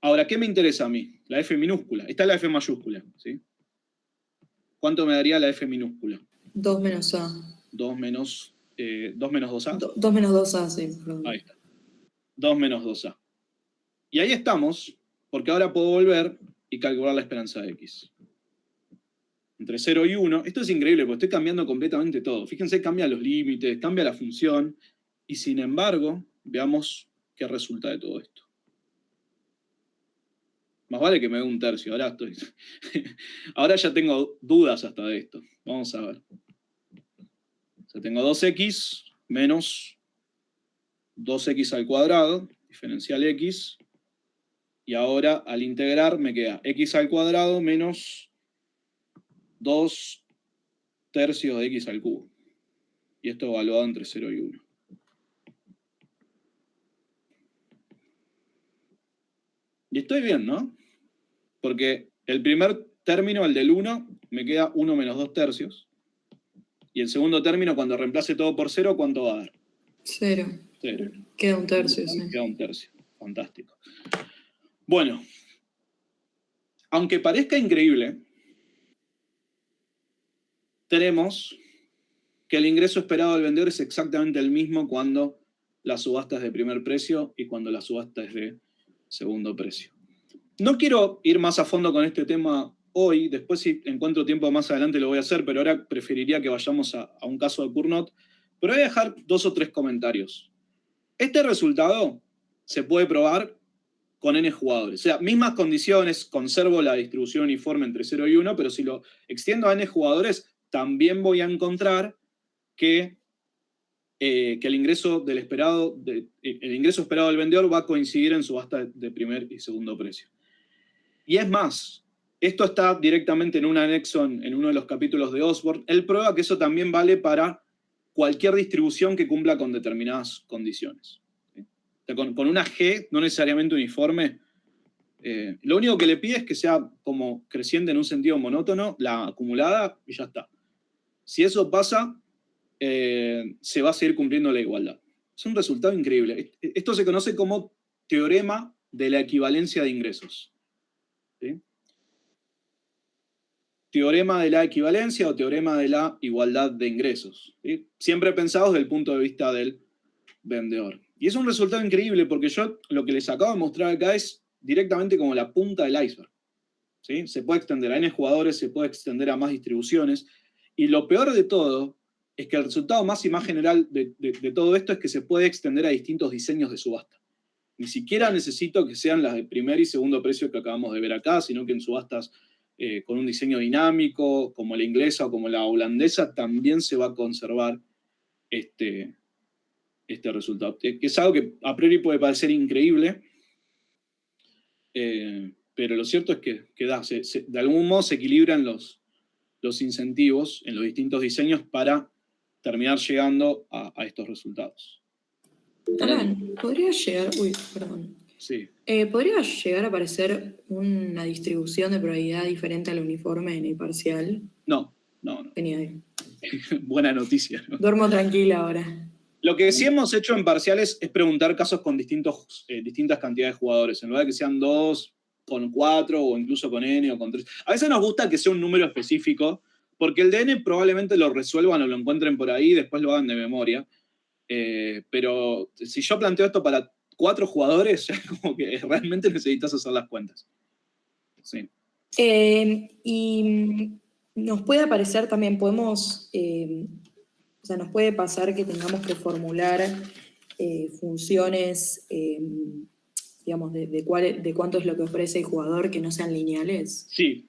Ahora, ¿qué me interesa a mí? La f minúscula. Esta es la f mayúscula, ¿sí? ¿Cuánto me daría la f minúscula? 2 menos A. 2 menos 2A. 2 menos 2A, sí. Perdón. Ahí está. 2 menos 2A. Y ahí estamos, porque ahora puedo volver y calcular la esperanza de x. entre 0 y 1. Esto es increíble porque estoy cambiando completamente todo. Fíjense, cambia los límites, cambia la función, y sin embargo, veamos qué resulta de todo esto. Más vale que me dé un tercio, ahora ya tengo dudas hasta de esto. Vamos a ver. O sea, tengo 2x menos 2x al cuadrado, diferencial x, y ahora al integrar me queda x al cuadrado menos 2 tercios de x al cubo. Y esto evaluado entre 0 y 1. Y estoy bien, ¿no? Porque el primer término, el del 1, me queda 1 menos 2 tercios. Y el segundo término, cuando reemplace todo por 0, ¿cuánto va a dar? 0. 0. Queda un tercio, sí. Queda un tercio. Fantástico. Bueno, aunque parezca increíble, tenemos que el ingreso esperado del vendedor es exactamente el mismo cuando la subasta es de primer precio y cuando la subasta es de segundo precio. No quiero ir más a fondo con este tema hoy, después si encuentro tiempo más adelante lo voy a hacer, pero ahora preferiría que vayamos a un caso de Cournot. Pero voy a dejar 2 o 3 comentarios. Este resultado se puede probar con n jugadores. O sea, mismas condiciones, conservo la distribución uniforme entre 0 y 1, pero si lo extiendo a n jugadores, también voy a encontrar que el ingreso esperado del vendedor va a coincidir en subasta de primer y segundo precio. Y es más, esto está directamente en un anexo en uno de los capítulos de Osborne. Él prueba que eso también vale para cualquier distribución que cumpla con determinadas condiciones. ¿Sí? O sea, con una G no necesariamente uniforme, lo único que le pide es que sea como creciente en un sentido monótono, la acumulada, y ya está. Si eso pasa, se va a seguir cumpliendo la igualdad. Es un resultado increíble. Esto se conoce como teorema de la equivalencia de ingresos. ¿Sí? Teorema de la equivalencia o teorema de la igualdad de ingresos. ¿Sí? Siempre pensados desde el punto de vista del vendedor. Y es un resultado increíble porque yo lo que les acabo de mostrar acá es directamente como la punta del iceberg. ¿Sí? Se puede extender a n jugadores, se puede extender a más distribuciones. Y lo peor de todo es que el resultado más y más general de todo esto es que se puede extender a distintos diseños de subasta. Ni siquiera necesito que sean las de primer y segundo precio que acabamos de ver acá, sino que en subastas con un diseño dinámico, como la inglesa o como la holandesa, también se va a conservar este resultado. Que es algo que a priori puede parecer increíble, pero lo cierto es que de algún modo se equilibran los incentivos en los distintos diseños para terminar llegando a estos resultados. Alan, ¿podría llegar Sí. ¿Podría llegar a aparecer una distribución de probabilidad diferente al uniforme en el parcial? No. Genial. Buena noticia, ¿no? Duermo tranquila ahora. Lo que sí hemos hecho en parciales es preguntar casos con distintas cantidades de jugadores, en lugar de que sean 2, con 4, o incluso con n o con 3. A veces nos gusta que sea un número específico, porque el de n probablemente lo resuelvan o lo encuentren por ahí y después lo hagan de memoria. Pero si yo planteo esto para 4 jugadores, ya como que realmente necesitas hacer las cuentas. Sí. Y nos puede aparecer también, nos puede pasar que tengamos que formular funciones, digamos, de cuánto es lo que ofrece el jugador que no sean lineales. Sí.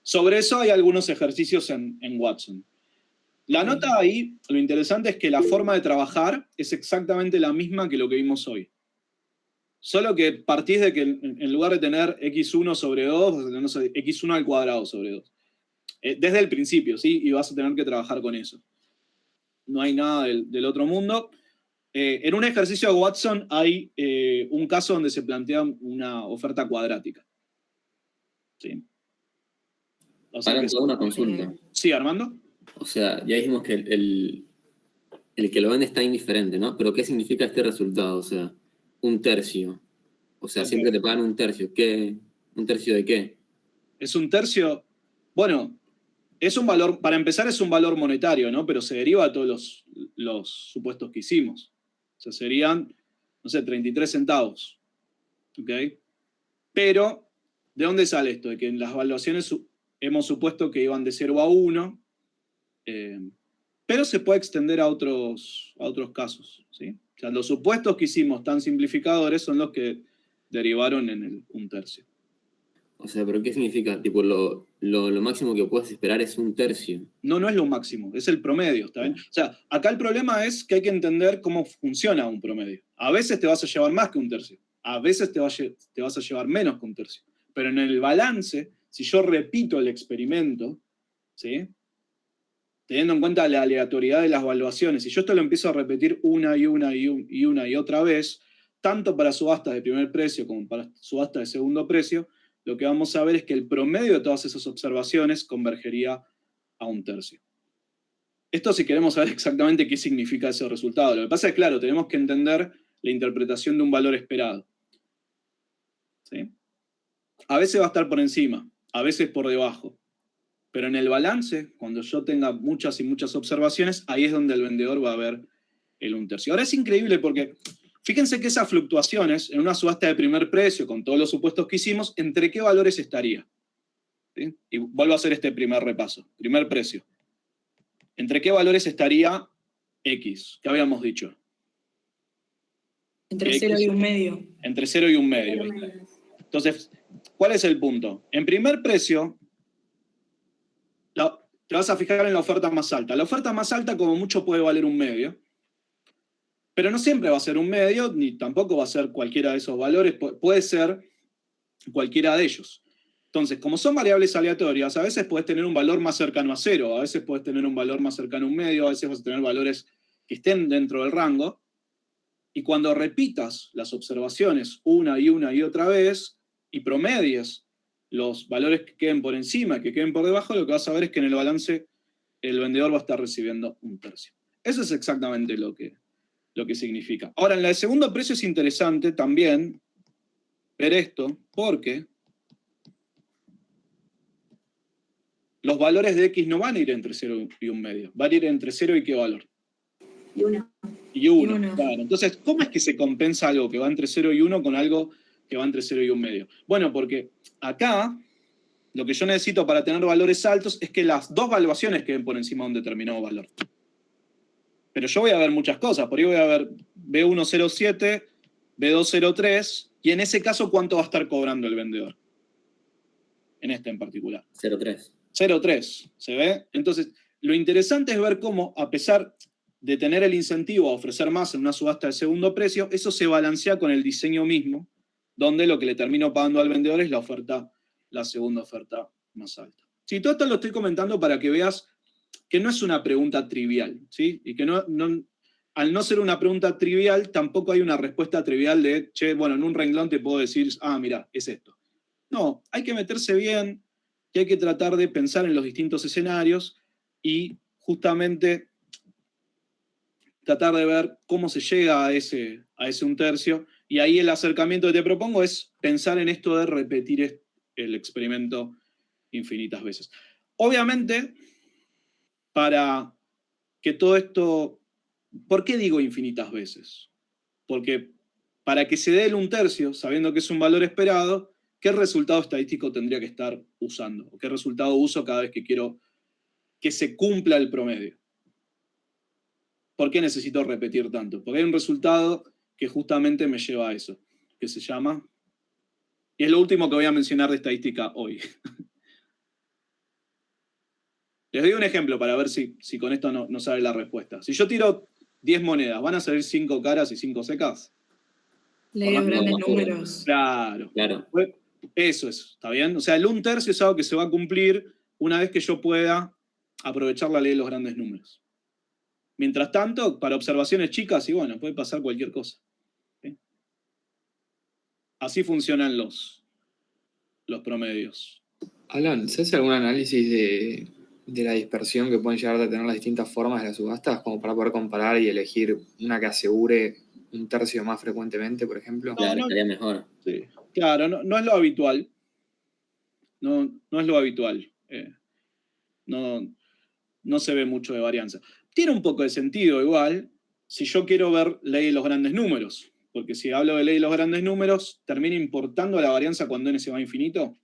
Sobre eso hay algunos ejercicios en Watson. La nota ahí, lo interesante es que la forma de trabajar es exactamente la misma que lo que vimos hoy. Solo que partís de que en lugar de tener x1 sobre 2, vas a tener x1 al cuadrado sobre 2. Desde el principio, ¿sí? Y vas a tener que trabajar con eso. No hay nada del otro mundo. En un ejercicio de Watson hay un caso donde se plantea una oferta cuadrática. ¿Sí? O sea, Ahora tengo una consulta. Sí, Armando. O sea, ya dijimos que el que lo vende está indiferente, ¿no? Pero ¿qué significa este resultado? O sea, un tercio. O sea, siempre te pagan un tercio. ¿Qué? ¿Un tercio de qué? Es un tercio. Bueno, es un valor, para empezar es un valor monetario, ¿no? Pero se deriva de todos los supuestos que hicimos. O sea, serían, no sé, 33 centavos. ¿Ok? Pero, ¿de dónde sale esto? De que en las evaluaciones hemos supuesto que iban de 0 a 1, pero se puede extender a otros casos, ¿sí? O sea, los supuestos que hicimos tan simplificadores son los que derivaron en el 1/3. O sea, ¿pero qué significa? Tipo, lo máximo que puedes esperar es 1/3. No es lo máximo, es el promedio, ¿está bien? O sea, acá el problema es que hay que entender cómo funciona un promedio. A veces te vas a llevar más que 1/3, a veces te vas a llevar menos que 1/3. Pero en el balance, si yo repito el experimento, ¿sí? Teniendo en cuenta la aleatoriedad de las evaluaciones, si yo esto lo empiezo a repetir una y otra vez, tanto para subastas de primer precio como para subastas de segundo precio, lo que vamos a ver es que el promedio de todas esas observaciones convergería a 1/3. Esto si queremos saber exactamente qué significa ese resultado. Lo que pasa es, claro, tenemos que entender la interpretación de un valor esperado. ¿Sí? A veces va a estar por encima, a veces por debajo. Pero en el balance, cuando yo tenga muchas y muchas observaciones, ahí es donde el vendedor va a ver el 1/3. Ahora es increíble porque fíjense que esas fluctuaciones en una subasta de primer precio, con todos los supuestos que hicimos, ¿entre qué valores estaría? ¿Sí? Y vuelvo a hacer este primer repaso. Primer precio. ¿Entre qué valores estaría X? ¿Qué habíamos dicho? Entre 0 y 1/2. Entre 0 y 1/2. Entonces, ¿cuál es el punto? En primer precio, te vas a fijar en la oferta más alta. La oferta más alta como mucho puede valer 1/2, pero no siempre va a ser 1/2, ni tampoco va a ser cualquiera de esos valores, puede ser cualquiera de ellos. Entonces, como son variables aleatorias, a veces puedes tener un valor más cercano a 0, a veces puedes tener un valor más cercano a 1/2, a veces vas a tener valores que estén dentro del rango, y cuando repitas las observaciones una y otra vez, y promedies los valores que queden por encima, que queden por debajo, lo que vas a ver es que en el balance el vendedor va a estar recibiendo 1/3. Eso es exactamente lo que significa. Ahora, en la de segundo precio es interesante también ver esto, porque los valores de X no van a ir entre 0 y 1/2, van a ir entre 0 y ¿qué valor? Y 1. Y 1, claro. Entonces, ¿cómo es que se compensa algo que va entre 0 y 1 con algo que va entre 0 y 1/2? Bueno, porque acá lo que yo necesito para tener valores altos es que las dos valuaciones queden por encima de un determinado valor. Pero yo voy a ver muchas cosas. Por ahí voy a ver B107, B203, y en ese caso, ¿cuánto va a estar cobrando el vendedor? En este en particular. 0,3. 0,3, ¿se ve? Entonces, lo interesante es ver cómo, a pesar de tener el incentivo a ofrecer más en una subasta de segundo precio, eso se balancea con el diseño mismo, donde lo que le termino pagando al vendedor es la segunda oferta más alta. Sí, todo esto lo estoy comentando para que veas que no es una pregunta trivial, ¿sí? Y que al no ser una pregunta trivial, tampoco hay una respuesta trivial de, che, bueno, en un renglón te puedo decir, mira, es esto. No, hay que meterse bien, y hay que tratar de pensar en los distintos escenarios y justamente tratar de ver cómo se llega a ese 1/3, y ahí el acercamiento que te propongo es pensar en esto de repetir el experimento infinitas veces. Obviamente, para que todo esto... ¿Por qué digo infinitas veces? Porque para que se dé el 1/3, sabiendo que es un valor esperado, ¿qué resultado estadístico tendría que estar usando? ¿O qué resultado uso cada vez que quiero que se cumpla el promedio? ¿Por qué necesito repetir tanto? Porque hay un resultado que justamente me lleva a eso, que se llama... Y es lo último que voy a mencionar de estadística hoy. Les doy un ejemplo para ver si con esto no sale la respuesta. Si yo tiro 10 monedas, ¿van a salir 5 caras y 5 secas? Leí los grandes números. Claro. Eso es, ¿está bien? O sea, el 1/3 es algo que se va a cumplir una vez que yo pueda aprovechar la ley de los grandes números. Mientras tanto, para observaciones chicas, y bueno, puede pasar cualquier cosa. ¿Sí? Así funcionan los promedios. Alan, ¿se hace algún análisis de la dispersión que pueden llegar a tener las distintas formas de las subastas, como para poder comparar y elegir una que asegure 1/3 más frecuentemente, por ejemplo? Claro, estaría mejor. Sí. Claro, no es lo habitual. No es lo habitual. No se ve mucho de varianza. Tiene un poco de sentido igual si yo quiero ver ley de los grandes números, porque si hablo de ley de los grandes números, ¿termina importando la varianza cuando n se va a infinito?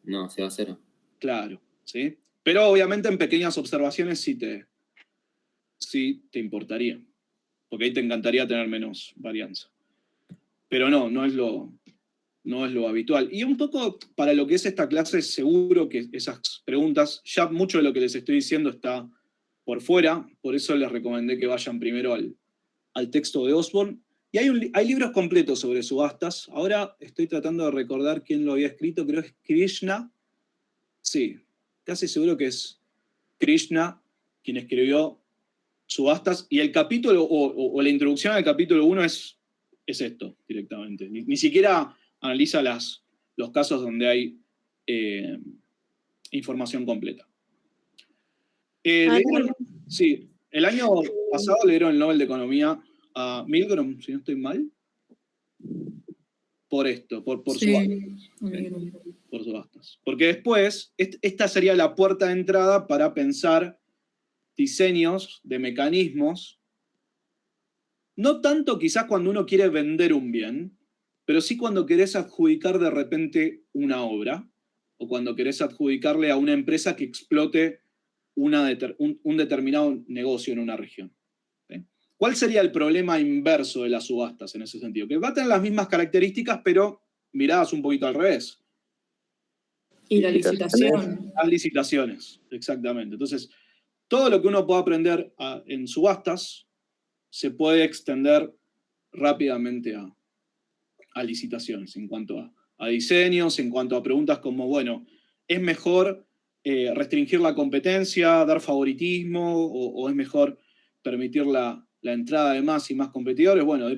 No, se va a 0. Claro, ¿sí? Pero obviamente en pequeñas observaciones sí te importaría, porque ahí te encantaría tener menos varianza. Pero no es lo habitual. Y un poco para lo que es esta clase, seguro que esas preguntas, ya mucho de lo que les estoy diciendo está por fuera, por eso les recomendé que vayan primero al texto de Osborne. Y hay libros completos sobre subastas. Ahora estoy tratando de recordar quién lo había escrito, creo que es Krishna. Sí, casi seguro que es Krishna quien escribió subastas. Y el capítulo, o la introducción al capítulo 1 es esto, directamente. Ni siquiera analiza los casos donde hay información completa. Sí, el año pasado le dieron el Nobel de Economía a Milgram, si no estoy mal, por esto, por subastas. Por subastas. Porque después, esta sería la puerta de entrada para pensar diseños de mecanismos, no tanto quizás cuando uno quiere vender un bien, pero sí cuando querés adjudicar de repente una obra, o cuando querés adjudicarle a una empresa que explote un determinado negocio en una región. ¿Sí? ¿Cuál sería el problema inverso de las subastas en ese sentido? Que va a tener las mismas características, pero miradas un poquito al revés. Y la licitación. Las licitaciones, exactamente. Entonces, todo lo que uno pueda aprender en subastas se puede extender rápidamente a licitaciones, en cuanto a diseños, en cuanto a preguntas como, bueno, ¿es mejor restringir la competencia, dar favoritismo, o es mejor permitir la entrada de más y más competidores? Bueno,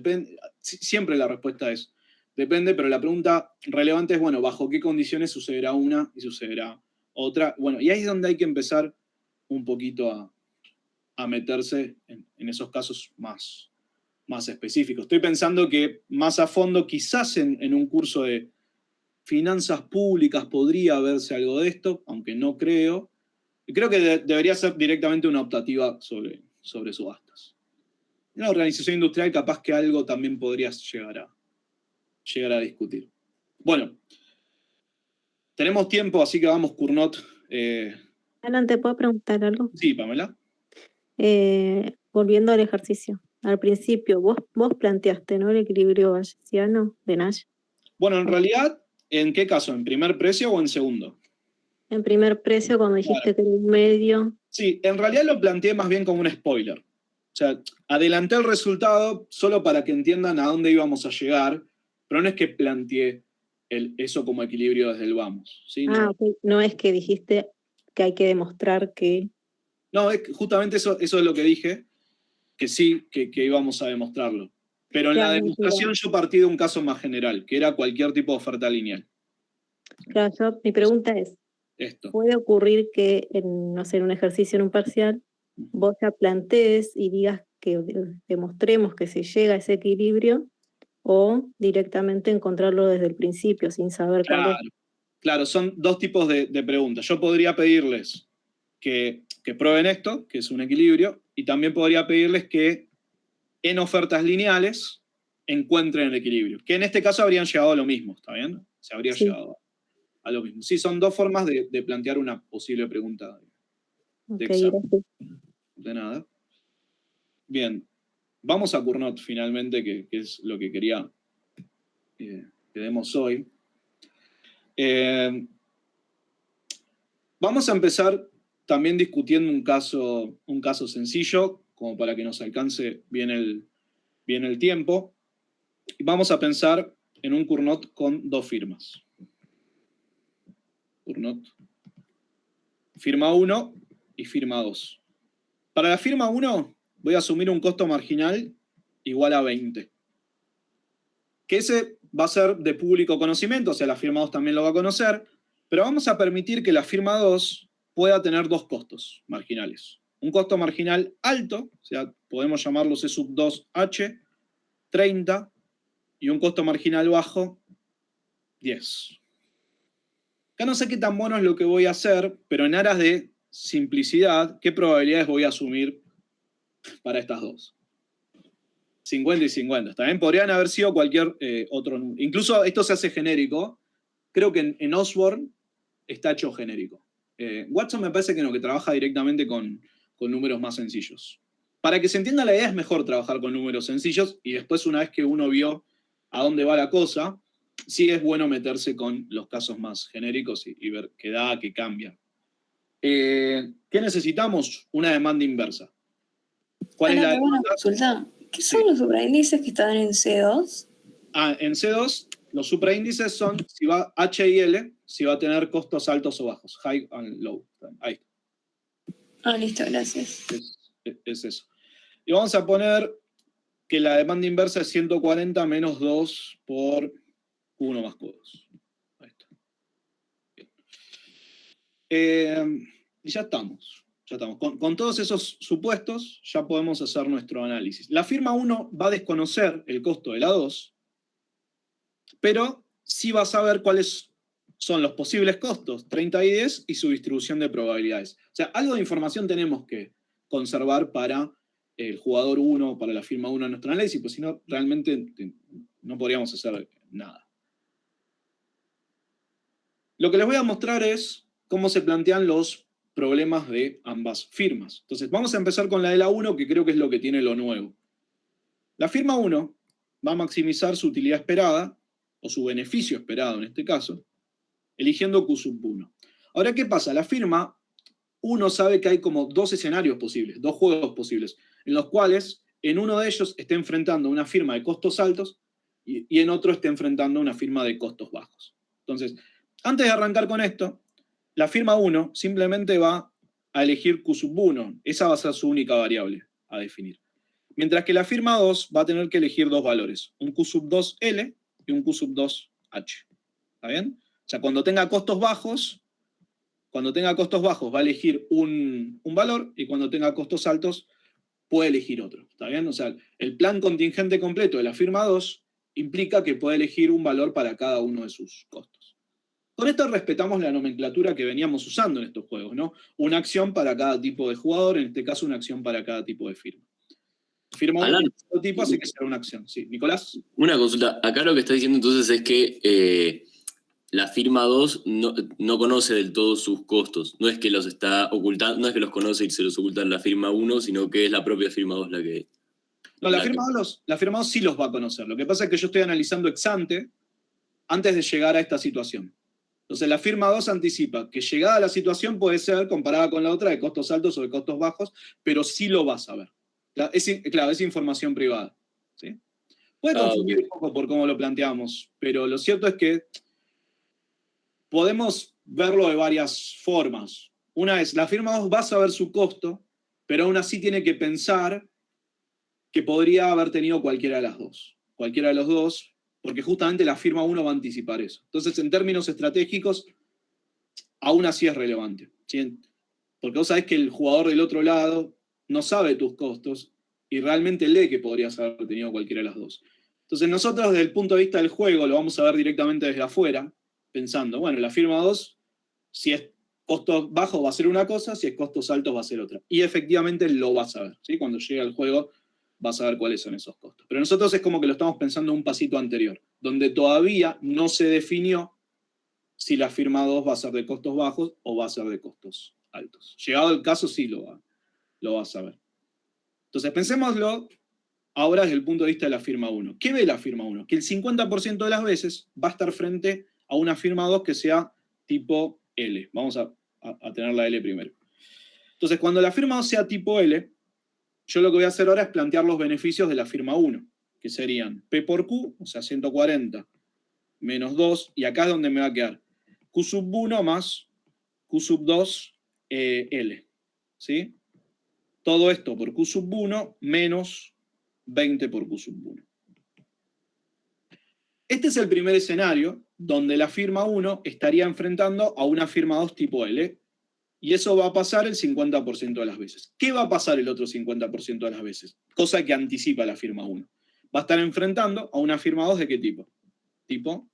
siempre la respuesta es depende, pero la pregunta relevante es, bueno, ¿bajo qué condiciones sucederá una y sucederá otra? Bueno, y ahí es donde hay que empezar un poquito a meterse en esos casos más específicos. Estoy pensando que más a fondo, quizás en un curso de finanzas públicas podría verse algo de esto, aunque no creo. Y creo que debería ser directamente una optativa sobre subastas. En la organización industrial capaz que algo también podrías llegar a discutir. Bueno, tenemos tiempo, así que vamos, Cournot. Alan, ¿te puedo preguntar algo? Sí, Pamela. Volviendo al ejercicio. Al principio, vos planteaste, ¿no? El equilibrio bayesiano de Nash. Bueno, en realidad, ¿en qué caso? ¿En primer precio o en segundo? En primer precio, cuando dijiste que era un medio. Sí, en realidad lo planteé más bien como un spoiler. O sea, adelanté el resultado solo para que entiendan a dónde íbamos a llegar, pero no es que planteé eso como equilibrio desde el vamos. ¿Sí? Ok. No es que dijiste que hay que demostrar que... No, es que justamente eso es lo que dije, que sí, que íbamos a demostrarlo. Pero en la demostración yo partí de un caso más general, que era cualquier tipo de oferta lineal. Claro, mi pregunta es, ¿puede ocurrir que, no sé, en un ejercicio, en un parcial, vos ya plantees y digas que demostremos que se llega a ese equilibrio, o directamente encontrarlo desde el principio, sin saber cuál es? Claro, son dos tipos de preguntas. Yo podría pedirles que prueben esto, que es un equilibrio, y también podría pedirles que en ofertas lineales encuentren el equilibrio, que en este caso habrían llegado a lo mismo, ¿está bien? Se habría llegado a lo mismo. Sí, son dos formas de plantear una posible pregunta de examen. De nada. Bien, vamos a Cournot finalmente, que es lo que quería que demos hoy. Vamos a empezar también discutiendo un caso sencillo, como para que nos alcance bien el tiempo. Y vamos a pensar en un Cournot con dos firmas. Cournot. Firma 1 y firma 2. Para la firma 1 voy a asumir un costo marginal igual a 20. Que ese va a ser de público conocimiento, o sea, la firma 2 también lo va a conocer, pero vamos a permitir que la firma 2 pueda tener dos costos marginales. Un costo marginal alto, o sea, podemos llamarlo C sub 2H, 30, y un costo marginal bajo, 10. Acá no sé qué tan bueno es lo que voy a hacer, pero en aras de simplicidad, ¿qué probabilidades voy a asumir para estas dos? 50 y 50. También podrían haber sido cualquier otro número. Incluso esto se hace genérico. Creo que en Osborne está hecho genérico. Watson me parece que no, que trabaja directamente con números más sencillos. Para que se entienda la idea es mejor trabajar con números sencillos y después una vez que uno vio a dónde va la cosa, sí es bueno meterse con los casos más genéricos y ver qué da, qué cambia. ¿Qué necesitamos? Una demanda inversa. ¿Cuál es la demanda? Consulta. ¿Qué son los supraíndices que están en C2? En C2, los supraíndices son si va H y L, si va a tener costos altos o bajos, high and low. Ahí. Listo, gracias. Es eso. Y vamos a poner que la demanda inversa es 140 menos 2 por 1 más Q2. Ahí está. Y ya estamos. Con todos esos supuestos ya podemos hacer nuestro análisis. La firma 1 va a desconocer el costo de la 2, pero sí va a saber cuáles son los posibles costos, 30 y 10, y su distribución de probabilidades. O sea, algo de información tenemos que conservar para el jugador 1, para la firma 1 en nuestro análisis, pues si no, realmente no podríamos hacer nada. Lo que les voy a mostrar es cómo se plantean los problemas de ambas firmas. Entonces, vamos a empezar con la de la 1, que creo que es lo que tiene lo nuevo. La firma 1 va a maximizar su utilidad esperada, o su beneficio esperado en este caso, eligiendo Q sub 1. Ahora, ¿qué pasa? La firma 1 sabe que hay como dos escenarios posibles, dos juegos posibles, en los cuales en uno de ellos esté enfrentando una firma de costos altos y en otro esté enfrentando una firma de costos bajos. Entonces, antes de arrancar con esto, la firma 1 simplemente va a elegir Q sub 1. Esa va a ser su única variable a definir. Mientras que la firma 2 va a tener que elegir dos valores, un Q sub 2L y un Q sub 2H. ¿Está bien? O sea, cuando tenga costos bajos va a elegir un valor y cuando tenga costos altos puede elegir otro. ¿Está bien? O sea, el plan contingente completo de la firma 2 implica que puede elegir un valor para cada uno de sus costos. Con esto respetamos la nomenclatura que veníamos usando en estos juegos, ¿no? Una acción para cada tipo de jugador, en este caso una acción para cada tipo de firma. Firma de un tipo hace que sea una acción. Sí, Nicolás. Una consulta. Acá lo que está diciendo entonces es que la firma 2 no conoce del todo sus costos. No es que los está ocultando, no es que los conoce y se los oculta en la firma 1, sino que es la propia firma 2 la que... No, la firma 2 sí los va a conocer. Lo que pasa es que yo estoy analizando ex ante, antes de llegar a esta situación. Entonces la firma 2 anticipa que llegada a la situación puede ser comparada con la otra de costos altos o de costos bajos, pero sí lo va a saber. Claro, es información privada. ¿Sí? Puede confundir un poco por cómo lo planteamos, pero lo cierto es que podemos verlo de varias formas. Una es, la firma 2 va a saber su costo, pero aún así tiene que pensar que podría haber tenido cualquiera de las dos. Cualquiera de los dos, porque justamente la firma 1 va a anticipar eso. Entonces, en términos estratégicos, aún así es relevante. ¿Sí? Porque vos sabés que el jugador del otro lado no sabe tus costos y realmente lee que podrías haber tenido cualquiera de las dos. Entonces, nosotros desde el punto de vista del juego lo vamos a ver directamente desde afuera, pensando, bueno, la firma 2, si es costos bajos va a ser una cosa, si es costos altos va a ser otra. Y efectivamente lo va a saber. ¿Sí? Cuando llegue al juego va a saber cuáles son esos costos. Pero nosotros es como que lo estamos pensando un pasito anterior, donde todavía no se definió si la firma 2 va a ser de costos bajos o va a ser de costos altos. Llegado el caso, sí lo va a saber. Entonces, pensémoslo ahora desde el punto de vista de la firma 1. ¿Qué ve la firma 1? Que el 50% de las veces va a estar frente a una firma 2 que sea tipo L. Vamos a tener la L primero. Entonces, cuando la firma 2 sea tipo L, yo lo que voy a hacer ahora es plantear los beneficios de la firma 1, que serían P por Q, o sea, 140 menos 2, y acá es donde me va a quedar Q sub 1 más Q sub 2 L. ¿Sí? Todo esto por Q sub 1 menos 20 por Q sub 1. Este es el primer escenario donde la firma 1 estaría enfrentando a una firma 2 tipo L, y eso va a pasar el 50% de las veces. ¿Qué va a pasar el otro 50% de las veces? Cosa que anticipa la firma 1. Va a estar enfrentando a una firma 2 ¿de qué tipo? Tipo,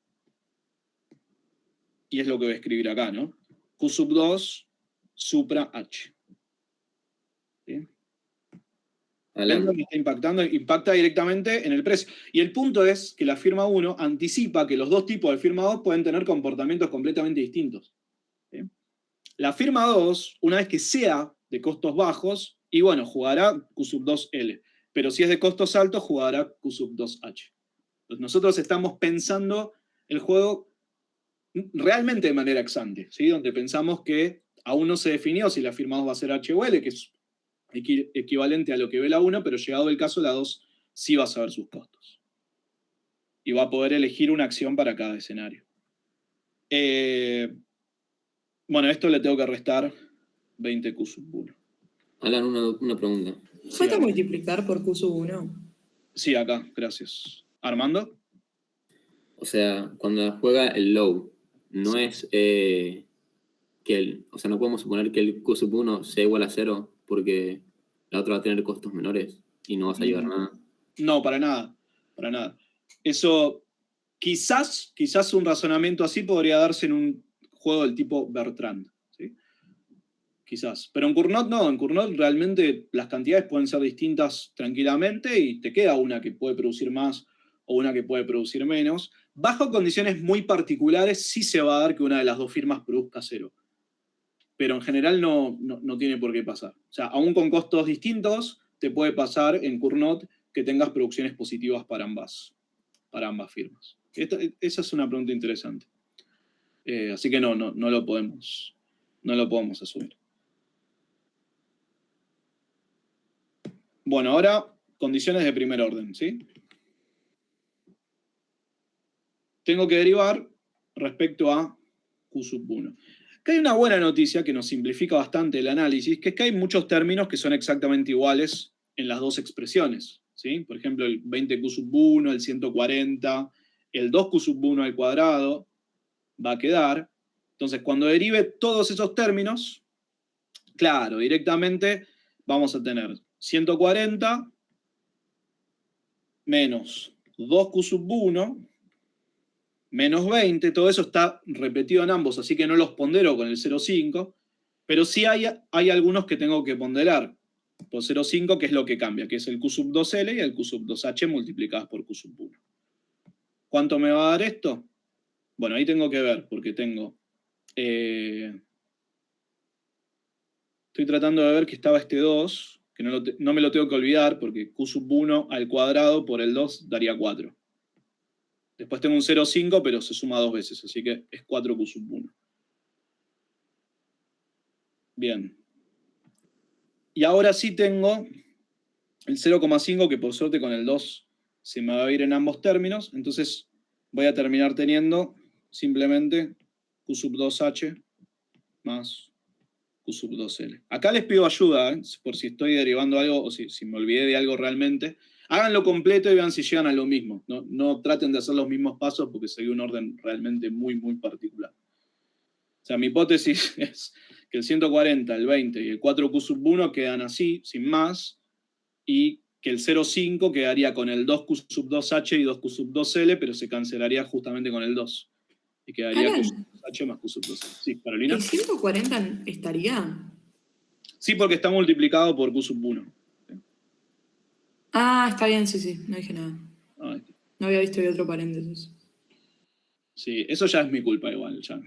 y es lo que voy a escribir acá, ¿no? Q sub 2 supra H. ¿Sí? Lo que está impactando, impacta directamente en el precio. Y el punto es que la firma 1 anticipa que los dos tipos de firma 2 pueden tener comportamientos completamente distintos. ¿Sí? La firma 2, una vez que sea de costos bajos, y bueno, jugará Q sub 2L. Pero si es de costos altos, jugará Q sub 2H. Entonces nosotros estamos pensando el juego realmente de manera ex ante, ¿sí? Donde pensamos que aún no se definió si la firma 2 va a ser H o L, que es equivalente a lo que ve la 1, pero llegado el caso, la 2 sí va a saber sus costos. Y va a poder elegir una acción para cada escenario. Bueno, a esto le tengo que restar 20 Q sub 1. Alan, una pregunta. ¿Falta multiplicar por Q sub 1? Sí, acá, gracias. ¿Armando? O sea, cuando juega el low, no es o sea, no podemos suponer que el Q sub 1 sea igual a 0 porque la otra va a tener costos menores y no vas a llevar nada. No, para nada. Para nada. Eso, quizás un razonamiento así podría darse en un juego del tipo Bertrand. ¿Sí? Quizás. Pero en Cournot no. En Cournot realmente las cantidades pueden ser distintas tranquilamente y te queda una que puede producir más o una que puede producir menos. Bajo condiciones muy particulares sí se va a dar que una de las dos firmas produzca 0. Pero en general no tiene por qué pasar. O sea, aún con costos distintos, te puede pasar en Cournot que tengas producciones positivas para ambas firmas. Esa es una pregunta interesante. Así que no lo podemos asumir. Bueno, ahora condiciones de primer orden, ¿sí? Tengo que derivar respecto a Q sub 1. Acá hay una buena noticia que nos simplifica bastante el análisis, que es que hay muchos términos que son exactamente iguales en las dos expresiones, ¿sí? Por ejemplo, el 20Q sub 1, el 140, el 2Q sub 1 al cuadrado, va a quedar. Entonces, cuando derive todos esos términos, claro, directamente vamos a tener 140 menos 2Q sub 1 menos 20, todo eso está repetido en ambos, así que no los pondero con el 0,5, pero sí hay algunos que tengo que ponderar por 0,5, que es lo que cambia, que es el Q sub 2L y el Q sub 2H multiplicadas por Q sub 1. ¿Cuánto me va a dar esto? Bueno, ahí tengo que ver, porque tengo... estoy tratando de ver que estaba este 2, que no me lo tengo que olvidar, porque Q sub 1 al cuadrado por el 2 daría 4. Después tengo un 0,5, pero se suma 2 veces, así que es 4Q sub 1. Bien. Y ahora sí tengo el 0,5, que por suerte con el 2 se me va a ir en ambos términos, entonces voy a terminar teniendo simplemente Q sub 2H más Q sub 2L. Acá les pido ayuda, por si estoy derivando algo o si me olvidé de algo realmente. Háganlo completo y vean si llegan a lo mismo. No traten de hacer los mismos pasos porque seguí un orden realmente muy, muy particular. O sea, mi hipótesis es que el 140, el 20 y el 4Q sub 1 quedan así, sin más, y que el 0,5 quedaría con el 2Q sub 2H y 2Q sub 2L, pero se cancelaría justamente con el 2. Y quedaría Q sub 2H más Q sub 2L. Sí, Carolina. ¿El 140 estaría? Sí, porque está multiplicado por Q sub 1. Ah, está bien, sí, no dije nada. No había visto otro paréntesis. Sí, eso ya es mi culpa igual, ya.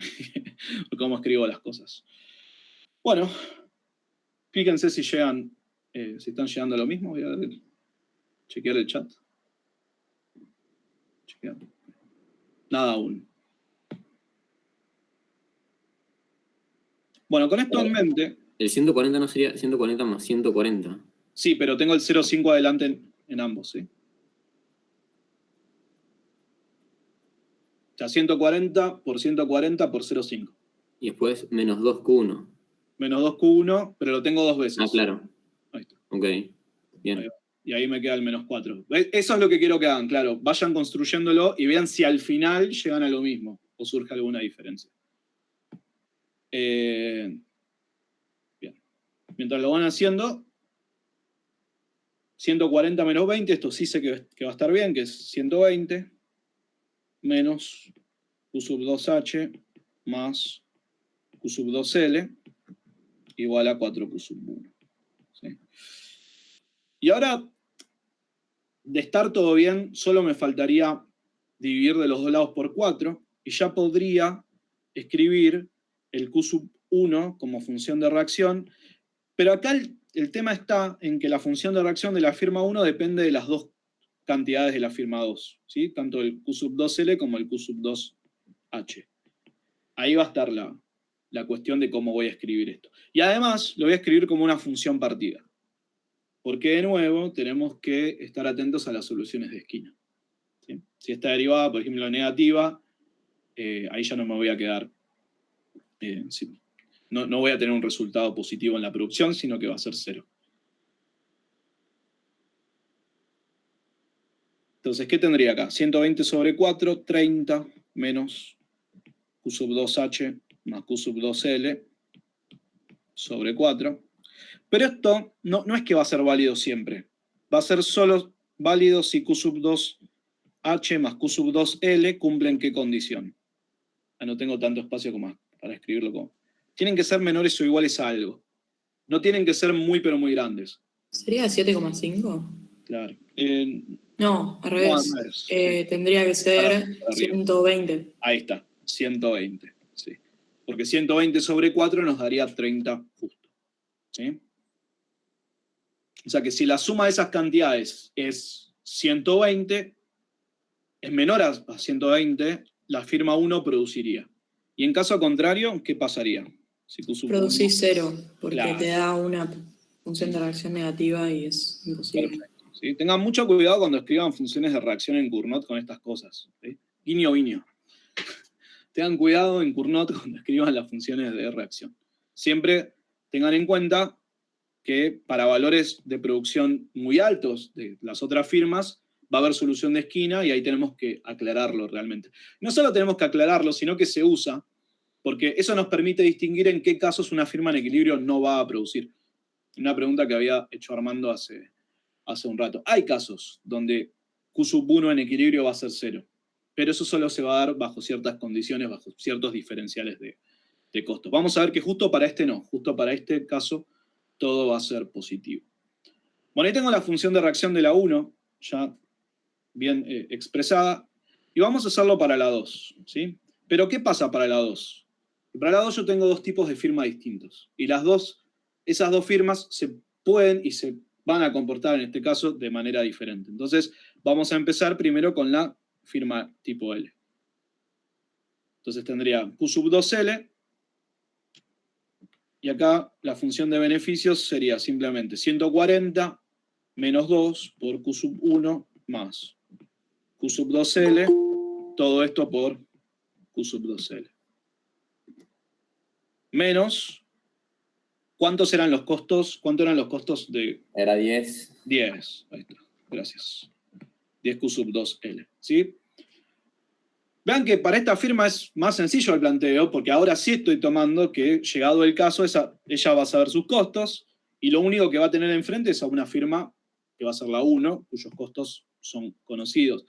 Cómo escribo las cosas. Bueno, fíjense si llegan, si están llegando a lo mismo. Voy a chequear el chat. Chequear. Nada aún. Bueno, con esto en mente... El 140 no sería 140 más 140. Sí, pero tengo el 0,5 adelante en ambos, ¿sí? O sea, 140 por 140 por 0,5. Y después menos 2Q1. Menos 2Q1, pero lo tengo 2 veces. Ah, claro. Ahí está. Ok, bien. Y ahí me queda el menos 4. Eso es lo que quiero que hagan, claro. Vayan construyéndolo y vean si al final llegan a lo mismo o surge alguna diferencia. Bien. Mientras lo van haciendo, 140 menos 20, esto sí sé que va a estar bien, que es 120, menos Q sub 2H más Q sub 2L, igual a 4Q sub 1. ¿Sí? Y ahora, de estar todo bien, solo me faltaría dividir de los dos lados por 4, y ya podría escribir el Q sub 1 como función de reacción, pero acá el tema está en que la función de reacción de la firma 1 depende de las dos cantidades de la firma 2, ¿sí? Tanto el Q sub 2L como el Q sub 2H. Ahí va a estar la cuestión de cómo voy a escribir esto. Y además lo voy a escribir como una función partida. Porque de nuevo tenemos que estar atentos a las soluciones de esquina, ¿sí? Si esta derivada, por ejemplo, negativa, ahí ya no me voy a quedar, no voy a tener un resultado positivo en la producción, sino que va a ser 0. Entonces, ¿qué tendría acá? 120 sobre 4, 30 menos Q sub 2H más Q sub 2L sobre 4. Pero esto no es que va a ser válido siempre. Va a ser solo válido si Q sub 2H más Q sub 2L cumplen qué condición. No tengo tanto espacio como para escribirlo como. Tienen que ser menores o iguales a algo. No tienen que ser muy pero muy grandes. ¿Sería 7,5? Claro. No, al revés. No, al revés. Tendría que ser 120. Ahí está, 120. Sí. Porque 120 sobre 4 nos daría 30 justo. ¿Sí? O sea que si la suma de esas cantidades es 120, es menor a 120, la firma 1 produciría. Y en caso contrario, ¿qué pasaría? Si producís 0, porque claro, te da una función de reacción negativa y es imposible. Perfecto, ¿sí? Tengan mucho cuidado cuando escriban funciones de reacción en Cournot con estas cosas, ¿sí? Guiño, guiño. Tengan cuidado en Cournot cuando escriban las funciones de reacción. Siempre tengan en cuenta que para valores de producción muy altos de las otras firmas va a haber solución de esquina y ahí tenemos que aclararlo realmente. No solo tenemos que aclararlo, sino que se usa, porque eso nos permite distinguir en qué casos una firma en equilibrio no va a producir. Una pregunta que había hecho Armando hace un rato. Hay casos donde Q sub 1 en equilibrio va a ser 0, pero eso solo se va a dar bajo ciertas condiciones, bajo ciertos diferenciales de costos. Vamos a ver que justo para este no, justo para este caso todo va a ser positivo. Bueno, ahí tengo la función de reacción de la 1, ya bien expresada, y vamos a hacerlo para la 2, ¿sí? Pero ¿qué pasa para la 2? Para la 2 yo tengo dos tipos de firma distintos, y esas dos firmas se pueden y se van a comportar en este caso de manera diferente. Entonces vamos a empezar primero con la firma tipo L. Entonces tendría Q sub 2L, y acá la función de beneficios sería simplemente 140 menos 2 por Q sub 1 más Q sub 2L, todo esto por Q sub 2L. Menos, ¿cuántos eran los costos? ¿Cuántos eran los costos de...? Era 10. 10, ahí está, gracias. 10 Q sub 2L, ¿sí? Vean que para esta firma es más sencillo el planteo, porque ahora sí estoy tomando que, llegado el caso, ella va a saber sus costos, y lo único que va a tener enfrente es a una firma que va a ser la 1, cuyos costos son conocidos.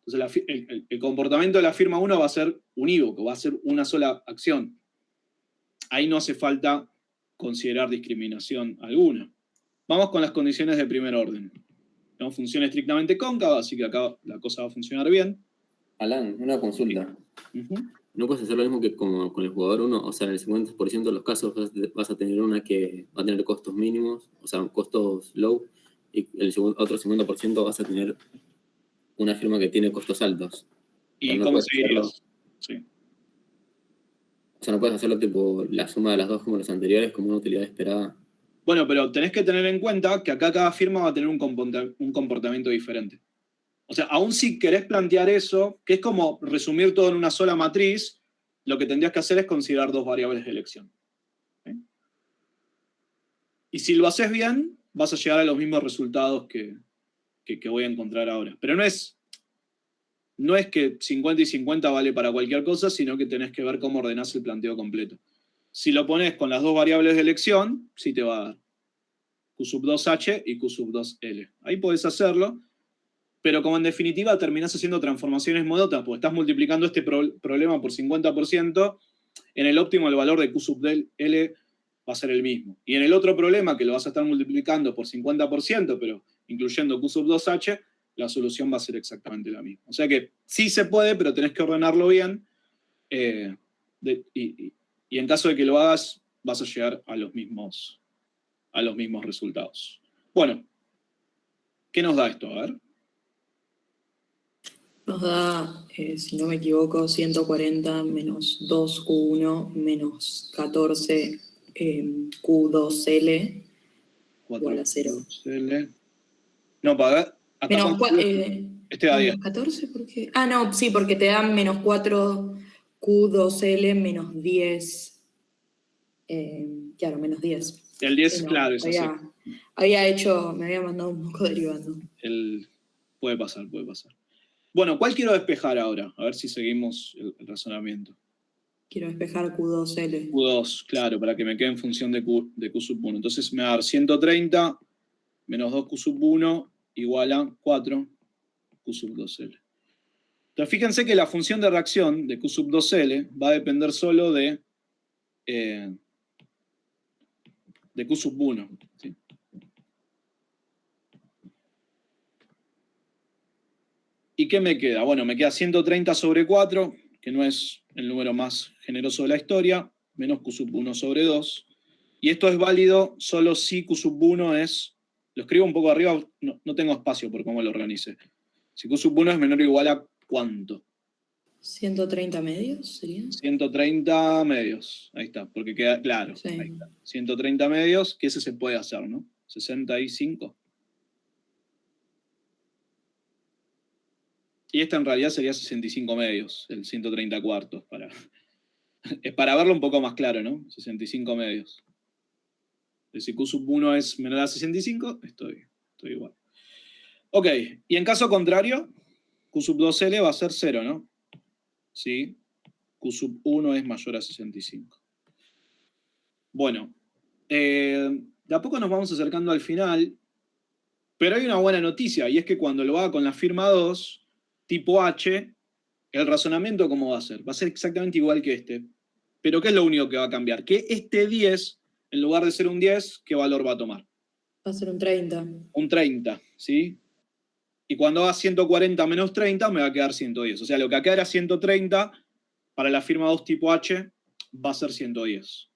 Entonces el comportamiento de la firma 1 va a ser unívoco, va a ser una sola acción. Ahí no hace falta considerar discriminación alguna. Vamos con las condiciones de primer orden. Tenemos función estrictamente cóncava, así que acá la cosa va a funcionar bien. Alan, una consulta. ¿No puedes hacer lo mismo que como con el jugador 1? O sea, en el 50% de los casos vas a tener una que va a tener costos mínimos, o sea, costos low, y el otro 50% vas a tener una firma que tiene costos altos. ¿Y cómo seguirías? Sí. O sea, no puedes hacerlo tipo la suma de las dos como los anteriores, como una utilidad esperada. Bueno, pero tenés que tener en cuenta que acá cada firma va a tener un comportamiento diferente. O sea, aún si querés plantear eso, que es como resumir todo en una sola matriz, lo que tendrías que hacer es considerar dos variables de elección. ¿Sí? Y si lo haces bien, vas a llegar a los mismos resultados que voy a encontrar ahora. Pero no es que 50 y 50 vale para cualquier cosa, sino que tenés que ver cómo ordenás el planteo completo. Si lo pones con las dos variables de elección, sí te va a dar Q sub 2H y Q sub 2L. Ahí podés hacerlo, pero como en definitiva terminás haciendo transformaciones monotas, porque estás multiplicando este problema por 50%, en el óptimo el valor de Q sub L va a ser el mismo. Y en el otro problema, que lo vas a estar multiplicando por 50%, pero incluyendo Q sub 2H, la solución va a ser exactamente la misma. O sea que sí se puede, pero tenés que ordenarlo bien. Y en caso de que lo hagas vas a llegar a los mismos resultados. Bueno, ¿qué nos da esto? A ver. Nos da, si no me equivoco, 140 menos 2Q1 menos 14 Q2L igual a 0. No, para acá menos este da 10. 14, ¿por qué? Ah, no, sí, porque te dan menos 4 Q2L menos 10. Claro, menos 10. El 10, sí, no, claro, es así. me había mandado un poco derivando. Puede pasar. Bueno, ¿cuál quiero despejar ahora? A ver si seguimos el razonamiento. Quiero despejar Q2L. Q2, claro, para que me quede en función de Q sub 1. Entonces me va a dar 130 menos 2Q sub 1 igual a 4 Q sub 2L. Entonces fíjense que la función de reacción de Q sub 2L va a depender solo de Q sub 1. ¿Sí? ¿Y qué me queda? Bueno, me queda 130 sobre 4, que no es el número más generoso de la historia, menos Q sub 1 sobre 2. Y esto es válido solo si Q sub 1 es, lo escribo un poco arriba, no tengo espacio por cómo lo organice. Si Q sub 1 es menor o igual a ¿cuánto? 130 medios, ¿sería? 130 medios, ahí está, porque queda claro. Sí. Ahí está. 130 medios, que ese se puede hacer, ¿no? 65. Y esta en realidad sería 65 medios, el 130 cuartos, para verlo un poco más claro, ¿no? 65 medios. Si Q sub 1 es menor a 65, estoy igual. Ok, y en caso contrario, Q sub 2L va a ser 0, ¿no? Sí, Q sub 1 es mayor a 65. Bueno, de a poco nos vamos acercando al final, pero hay una buena noticia, y es que cuando lo haga con la firma 2, tipo H, el razonamiento ¿cómo va a ser? Va a ser exactamente igual que este. Pero ¿qué es lo único que va a cambiar? Que este 10, en lugar de ser un 10, ¿qué valor va a tomar? Va a ser un 30. Un 30, ¿sí? Y cuando haga 140 menos 30, me va a quedar 110. O sea, lo que acá era 130, para la firma 2 tipo H, va a ser 110.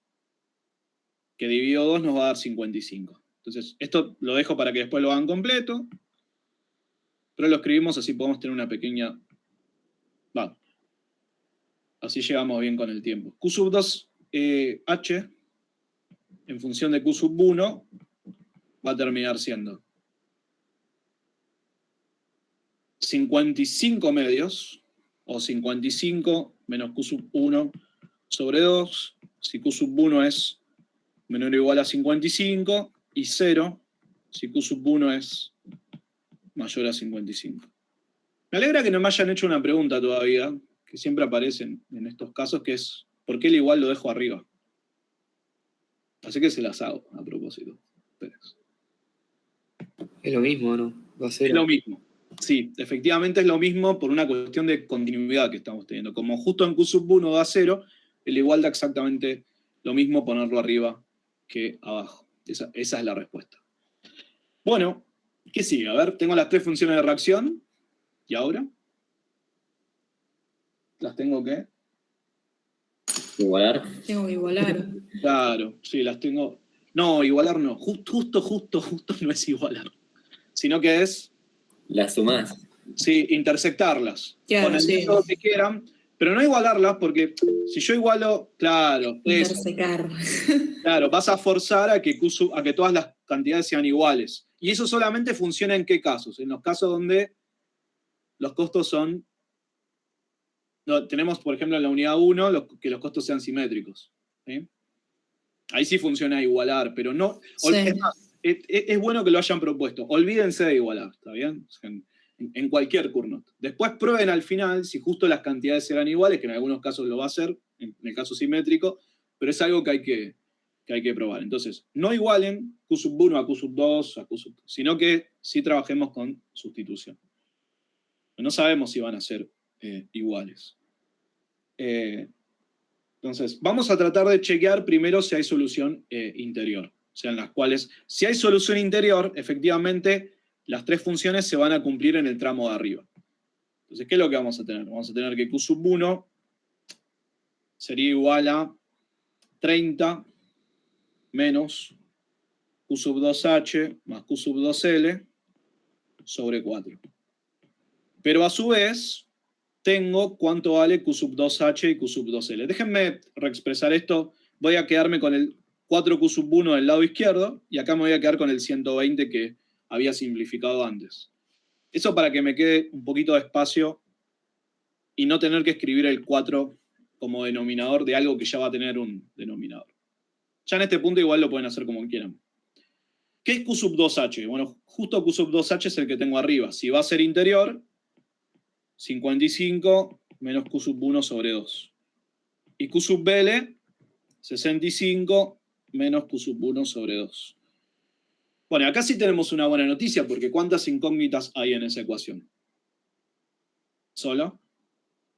Que dividido 2 nos va a dar 55. Entonces, esto lo dejo para que después lo hagan completo, pero lo escribimos así podemos tener una pequeña... Así llegamos bien con el tiempo. Q sub 2 H, en función de Q sub 1, va a terminar siendo 55 medios, o 55 menos Q sub 1 sobre 2, si Q sub 1 es menor o igual a 55, y 0, si Q sub 1 es mayor a 55. Me alegra que no me hayan hecho una pregunta todavía, que siempre aparecen en estos casos, que es, ¿por qué el igual lo dejo arriba? Así que se las hago, a propósito. Es lo mismo, ¿no? Va a ser. Es lo mismo. Sí, efectivamente es lo mismo por una cuestión de continuidad que estamos teniendo. Como justo en Q sub 1 da 0, el igual da exactamente lo mismo ponerlo arriba que abajo. Esa es la respuesta. Bueno, ¿qué sigue? A ver, tengo las 3 funciones de reacción. ¿Y ahora? ¿Las tengo que? ¿Igualar? Tengo que igualar. Claro, sí, las tengo... No, igualar no. Justo no es igualar. Sino que es... Las sumás. Sí, intersectarlas. Claro, con el sí. método que quieran, pero no igualarlas porque si yo igualo, claro, Intersecar. Claro, vas a forzar a que todas las cantidades sean iguales. Y eso solamente funciona en qué casos? En los casos donde los costos son... No, tenemos, por ejemplo, en la unidad 1, que los costos sean simétricos. ¿Sí? Ahí sí funciona igualar, pero no... Sí. Es bueno que lo hayan propuesto. Olvídense de igualar, ¿está bien? En cualquier Cournot. Después prueben al final si justo las cantidades eran iguales, que en algunos casos lo va a hacer, en el caso simétrico, pero es algo que hay que probar. Entonces, no igualen Q sub 1 a Q sub 2, a Q sub 2, sino que sí trabajemos con sustitución. No sabemos si van a ser iguales. Entonces, vamos a tratar de chequear primero si hay solución interior. O sea, en las cuales, si hay solución interior, efectivamente, las 3 funciones se van a cumplir en el tramo de arriba. Entonces, ¿qué es lo que vamos a tener? Vamos a tener que Q sub 1 sería igual a 30 menos Q sub 2H más Q sub 2L sobre 4. Pero a su vez, tengo cuánto vale Q sub 2H y Q sub 2L. Déjenme reexpresar esto. Voy a quedarme con el 4Q sub 1 del lado izquierdo y acá me voy a quedar con el 120 que había simplificado antes. Eso para que me quede un poquito de espacio y no tener que escribir el 4 como denominador de algo que ya va a tener un denominador. Ya en este punto igual lo pueden hacer como quieran. ¿Qué es Q sub 2H? Bueno, justo Q sub 2H es el que tengo arriba. Si va a ser interior, 55 menos Q sub 1 sobre 2. Y Q sub L, 65 menos Q sub 1 sobre 2. Bueno, acá sí tenemos una buena noticia, porque ¿cuántas incógnitas hay en esa ecuación? ¿Solo?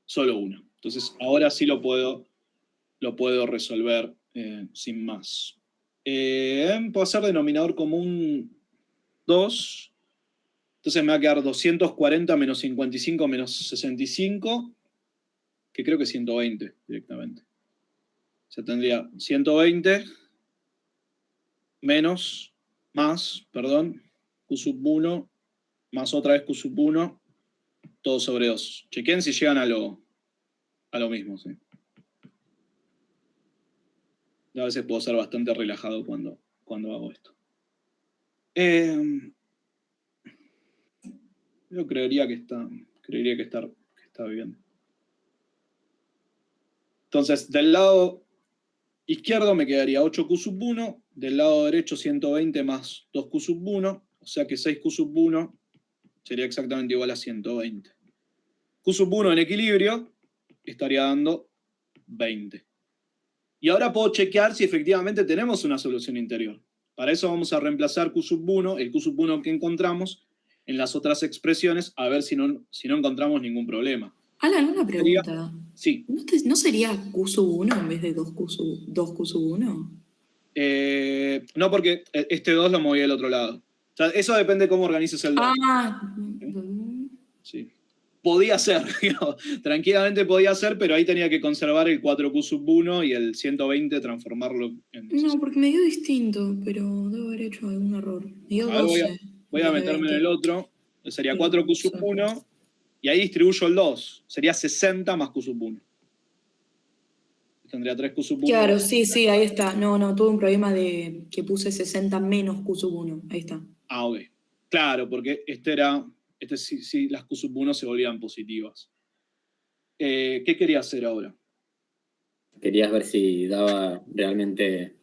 Solo una. Entonces, ahora sí lo puedo resolver sin más. Puedo hacer denominador común 2. Entonces me va a quedar 240 menos 55 menos 65, que creo que es 120 directamente. O sea, tendría 120 menos, más, perdón, Q sub 1, más otra vez Q sub 1, todo sobre 2. Chequen si llegan a lo mismo, ¿sí? A veces puedo ser bastante relajado cuando hago esto. Yo creería que está bien. Entonces, del lado izquierdo me quedaría 8Q sub 1, del lado derecho 120 más 2Q sub 1, o sea que 6Q sub 1 sería exactamente igual a 120. Q sub 1 en equilibrio estaría dando 20. Y ahora puedo chequear si efectivamente tenemos una solución interior. Para eso vamos a reemplazar Q sub 1, el Q sub 1 que encontramos, en las otras expresiones, a ver si no encontramos ningún problema. Alan, una pregunta. Sí. ¿No sería Q sub 1 en vez de 2Q sub 1? No, porque este 2 lo moví al otro lado. O sea, eso depende de cómo organices el 2. Sí. Podía ser, tranquilamente podía ser, pero ahí tenía que conservar el 4Q sub 1 y el 120 transformarlo en... No, porque me dio distinto, pero debo haber hecho algún error. Me dio 12. Voy a meterme en el otro. Sería 4Q sub 1 y ahí distribuyo el 2. Sería 60 más Q sub 1. Tendría 3Q sub 1. Claro, sí, ahí está. No, tuve un problema de que puse 60 menos Q sub 1. Ahí está. Ah, ok. Claro, porque sí, las Q sub 1 se volvían positivas. ¿Qué quería hacer ahora? Querías ver si daba realmente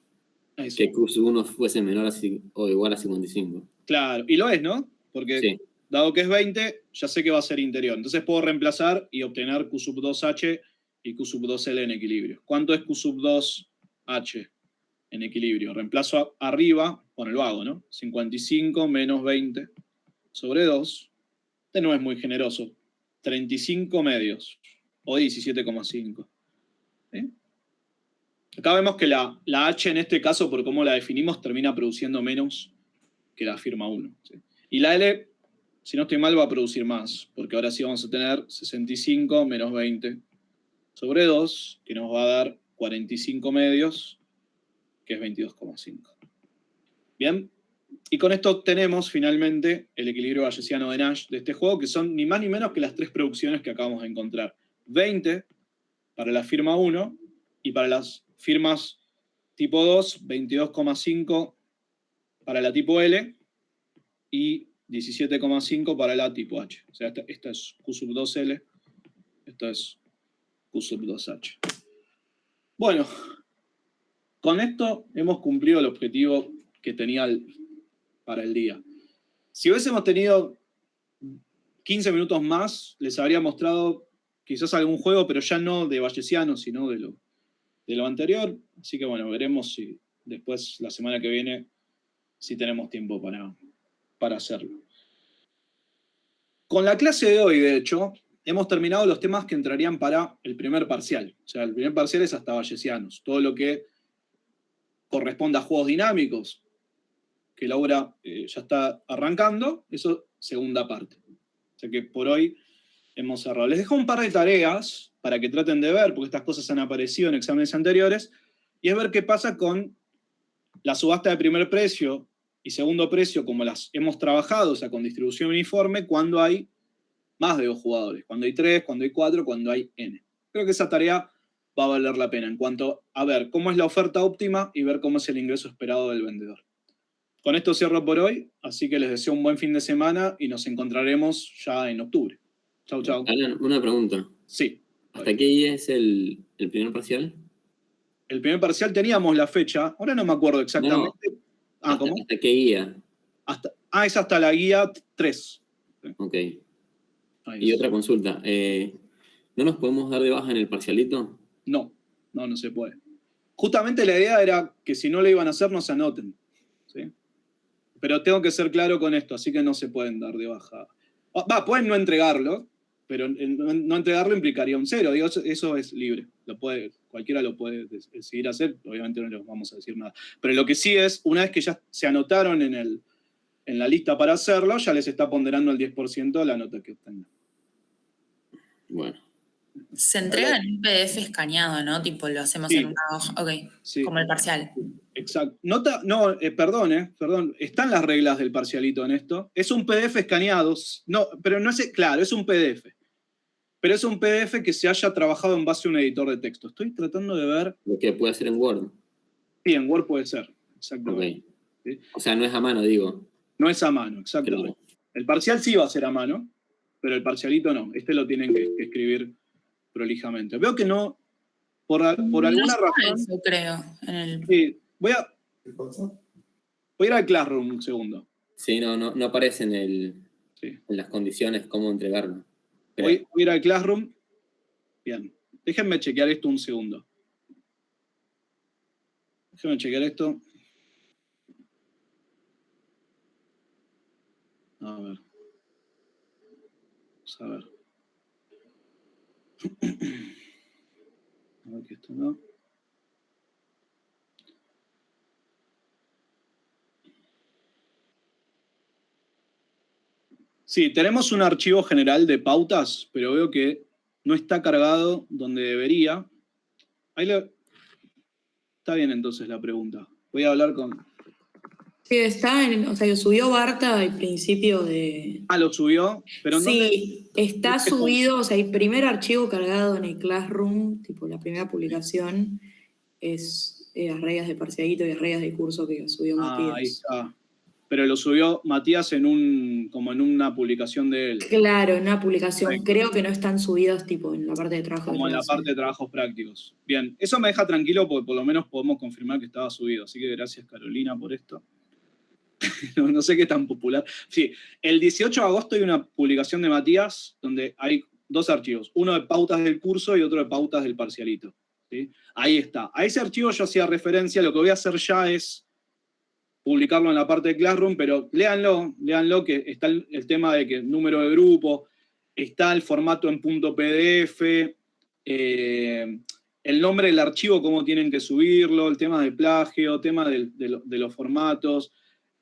que Q sub 1 fuese menor o igual a 55. Claro, y lo es, ¿no? Porque sí, dado que es 20, ya sé que va a ser interior. Entonces puedo reemplazar y obtener Q sub 2H y Q sub 2L en equilibrio. ¿Cuánto es Q sub 2H en equilibrio? Reemplazo arriba, con el vago, ¿no? 55 menos 20 sobre 2. Este no es muy generoso. 35 medios, o 17,5. ¿Sí? Acá vemos que la H en este caso, por cómo la definimos, termina produciendo menos que la firma 1. ¿Sí? Y la L, si no estoy mal, va a producir más, porque ahora sí vamos a tener 65 menos 20 sobre 2, que nos va a dar 45 medios, que es 22,5. Bien, y con esto tenemos finalmente el equilibrio bayesiano de Nash de este juego, que son ni más ni menos que las tres producciones que acabamos de encontrar. 20 para la firma 1, y para las firmas tipo 2, 22,5 para la tipo L, y 17,5 para la tipo H. O sea, esta es Q sub 2L, esta es Q sub 2H. Bueno, con esto hemos cumplido el objetivo que tenía para el día. Si hubiésemos tenido 15 minutos más, les habría mostrado quizás algún juego, pero ya no de bayesiano, sino de lo anterior. Así que bueno, veremos si después, la semana que viene, si tenemos tiempo para hacerlo. Con la clase de hoy, de hecho, hemos terminado los temas que entrarían para el primer parcial. O sea, el primer parcial es hasta bayesianos. Todo lo que corresponde a juegos dinámicos, que la obra ya está arrancando, eso segunda parte. O sea que por hoy hemos cerrado. Les dejo un par de tareas para que traten de ver, porque estas cosas han aparecido en exámenes anteriores, y es ver qué pasa con la subasta de primer precio y segundo precio, como las hemos trabajado, o sea, con distribución uniforme, cuando hay más de 2 jugadores, cuando hay 3, cuando hay 4, cuando hay N. Creo que esa tarea va a valer la pena en cuanto a ver cómo es la oferta óptima y ver cómo es el ingreso esperado del vendedor. Con esto cierro por hoy, así que les deseo un buen fin de semana y nos encontraremos ya en octubre. Chau, chau. Alan, una pregunta. Sí. ¿Hasta qué día es el primer parcial? El primer parcial teníamos la fecha, ahora no me acuerdo exactamente. No. ¿Cómo? ¿Hasta qué guía? Es hasta la guía 3. Ok. Y otra consulta. ¿No nos podemos dar de baja en el parcialito? No se puede. Justamente la idea era que si no lo iban a hacer, no se anoten. ¿Sí? Pero tengo que ser claro con esto, así que no se pueden dar de baja. Pueden no entregarlo, pero no entregarlo implicaría un 0. Digo, eso es libre. Cualquiera lo puede decidir hacer, obviamente no les vamos a decir nada. Pero lo que sí es, una vez que ya se anotaron en la lista para hacerlo, ya les está ponderando el 10% la nota que obtengan. Bueno. Se entrega en un PDF escaneado, ¿no? Tipo, lo hacemos en una hoja. Ok, sí. Como el parcial. Exacto. Perdón. Están las reglas del parcialito en esto. Es un PDF escaneado. No, pero no es... Claro, es un PDF. Pero es un PDF que se haya trabajado en base a un editor de texto. Estoy tratando de ver... Lo que puede ser en Word. Sí, en Word puede ser. Exactamente. Okay. ¿Sí? O sea, no es a mano, digo. No es a mano, exactamente. Claro. El parcial sí va a ser a mano, pero el parcialito no. Este lo tienen que escribir prolijamente. Veo que no, por alguna razón... Eso, creo. Sí, voy a ir al Classroom un segundo. Sí, no aparece en las condiciones cómo entregarlo. Voy a ir al Classroom. Bien. Déjenme chequear esto un segundo. Déjenme chequear esto. A ver. Vamos a ver. A ver que esto no. Sí, tenemos un archivo general de pautas, pero veo que no está cargado donde debería. Está bien entonces la pregunta. Voy a hablar con... Sí, lo subió Barta al principio de... Lo subió, pero sí, está subido, o sea, el primer archivo cargado en el Classroom, tipo la primera publicación, es las reglas de parcialito y las reglas de curso que subió Matías. Ahí está. Pero lo subió Matías como en una publicación de él. Claro, en una publicación. Correcto. Creo que no están subidos tipo en la parte de trabajo. Como en la parte de trabajos prácticos. Bien, eso me deja tranquilo porque por lo menos podemos confirmar que estaba subido. Así que gracias, Carolina, por esto. No sé qué tan popular. Sí, el 18 de agosto hay una publicación de Matías donde hay 2 archivos. Uno de pautas del curso y otro de pautas del parcialito. ¿Sí? Ahí está. A ese archivo yo hacía referencia. Lo que voy a hacer ya es publicarlo en la parte de Classroom, pero léanlo que está el tema de que número de grupo, está el formato en .pdf, el nombre del archivo, cómo tienen que subirlo, el tema de plagio, tema de los formatos,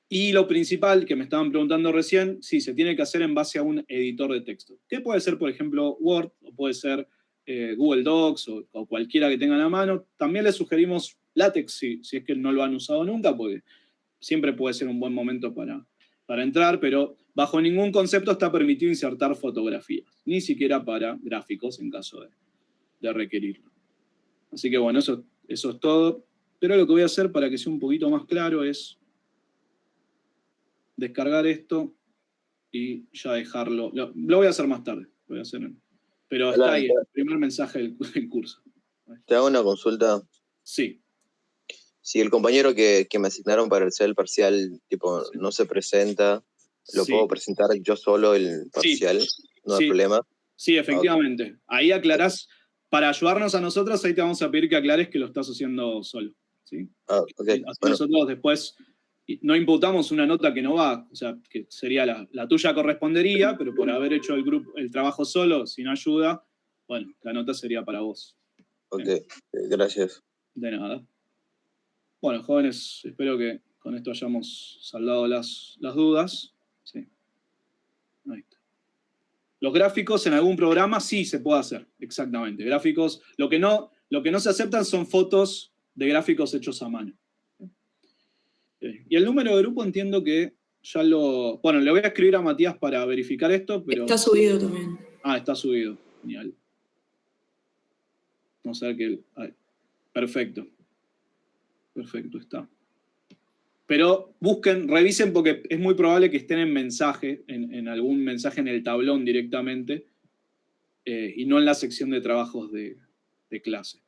y lo principal que me estaban preguntando recién, sí, se tiene que hacer en base a un editor de texto, que puede ser, por ejemplo, Word, o puede ser Google Docs, o cualquiera que tengan a mano. También les sugerimos LaTeX, si es que no lo han usado nunca, porque siempre puede ser un buen momento para entrar, pero bajo ningún concepto está permitido insertar fotografías, ni siquiera para gráficos en caso de requerirlo. Así que bueno, eso es todo. Pero lo que voy a hacer para que sea un poquito más claro es descargar esto y ya dejarlo. Lo voy a hacer más tarde, pero está ahí, el primer mensaje del curso. ¿Te hago una consulta? Sí. Si el compañero que me asignaron para hacer el parcial no se presenta, ¿lo puedo presentar yo solo el parcial? ¿No hay problema? Sí, efectivamente. Ahí aclarás, para ayudarnos a nosotros, ahí te vamos a pedir que aclares que lo estás haciendo solo. ¿Sí? Okay. Así nosotros después no imputamos una nota que no va, o sea, que sería la tuya correspondería, pero por haber hecho el trabajo solo, sin ayuda, bueno, la nota sería para vos. Ok, gracias. De nada. Bueno, jóvenes, espero que con esto hayamos saldado las dudas. Sí. Ahí está. Los gráficos en algún programa sí se puede hacer, exactamente. Gráficos, lo que no se aceptan son fotos de gráficos hechos a mano. Y el número de grupo entiendo que ya lo... Bueno, le voy a escribir a Matías para verificar esto, pero... Está subido también. Ah, está subido. Genial. Vamos a ver que... Perfecto. Perfecto, está. Pero busquen, revisen porque es muy probable que estén en mensaje, en algún mensaje en el tablón directamente, y no en la sección de trabajos de clase.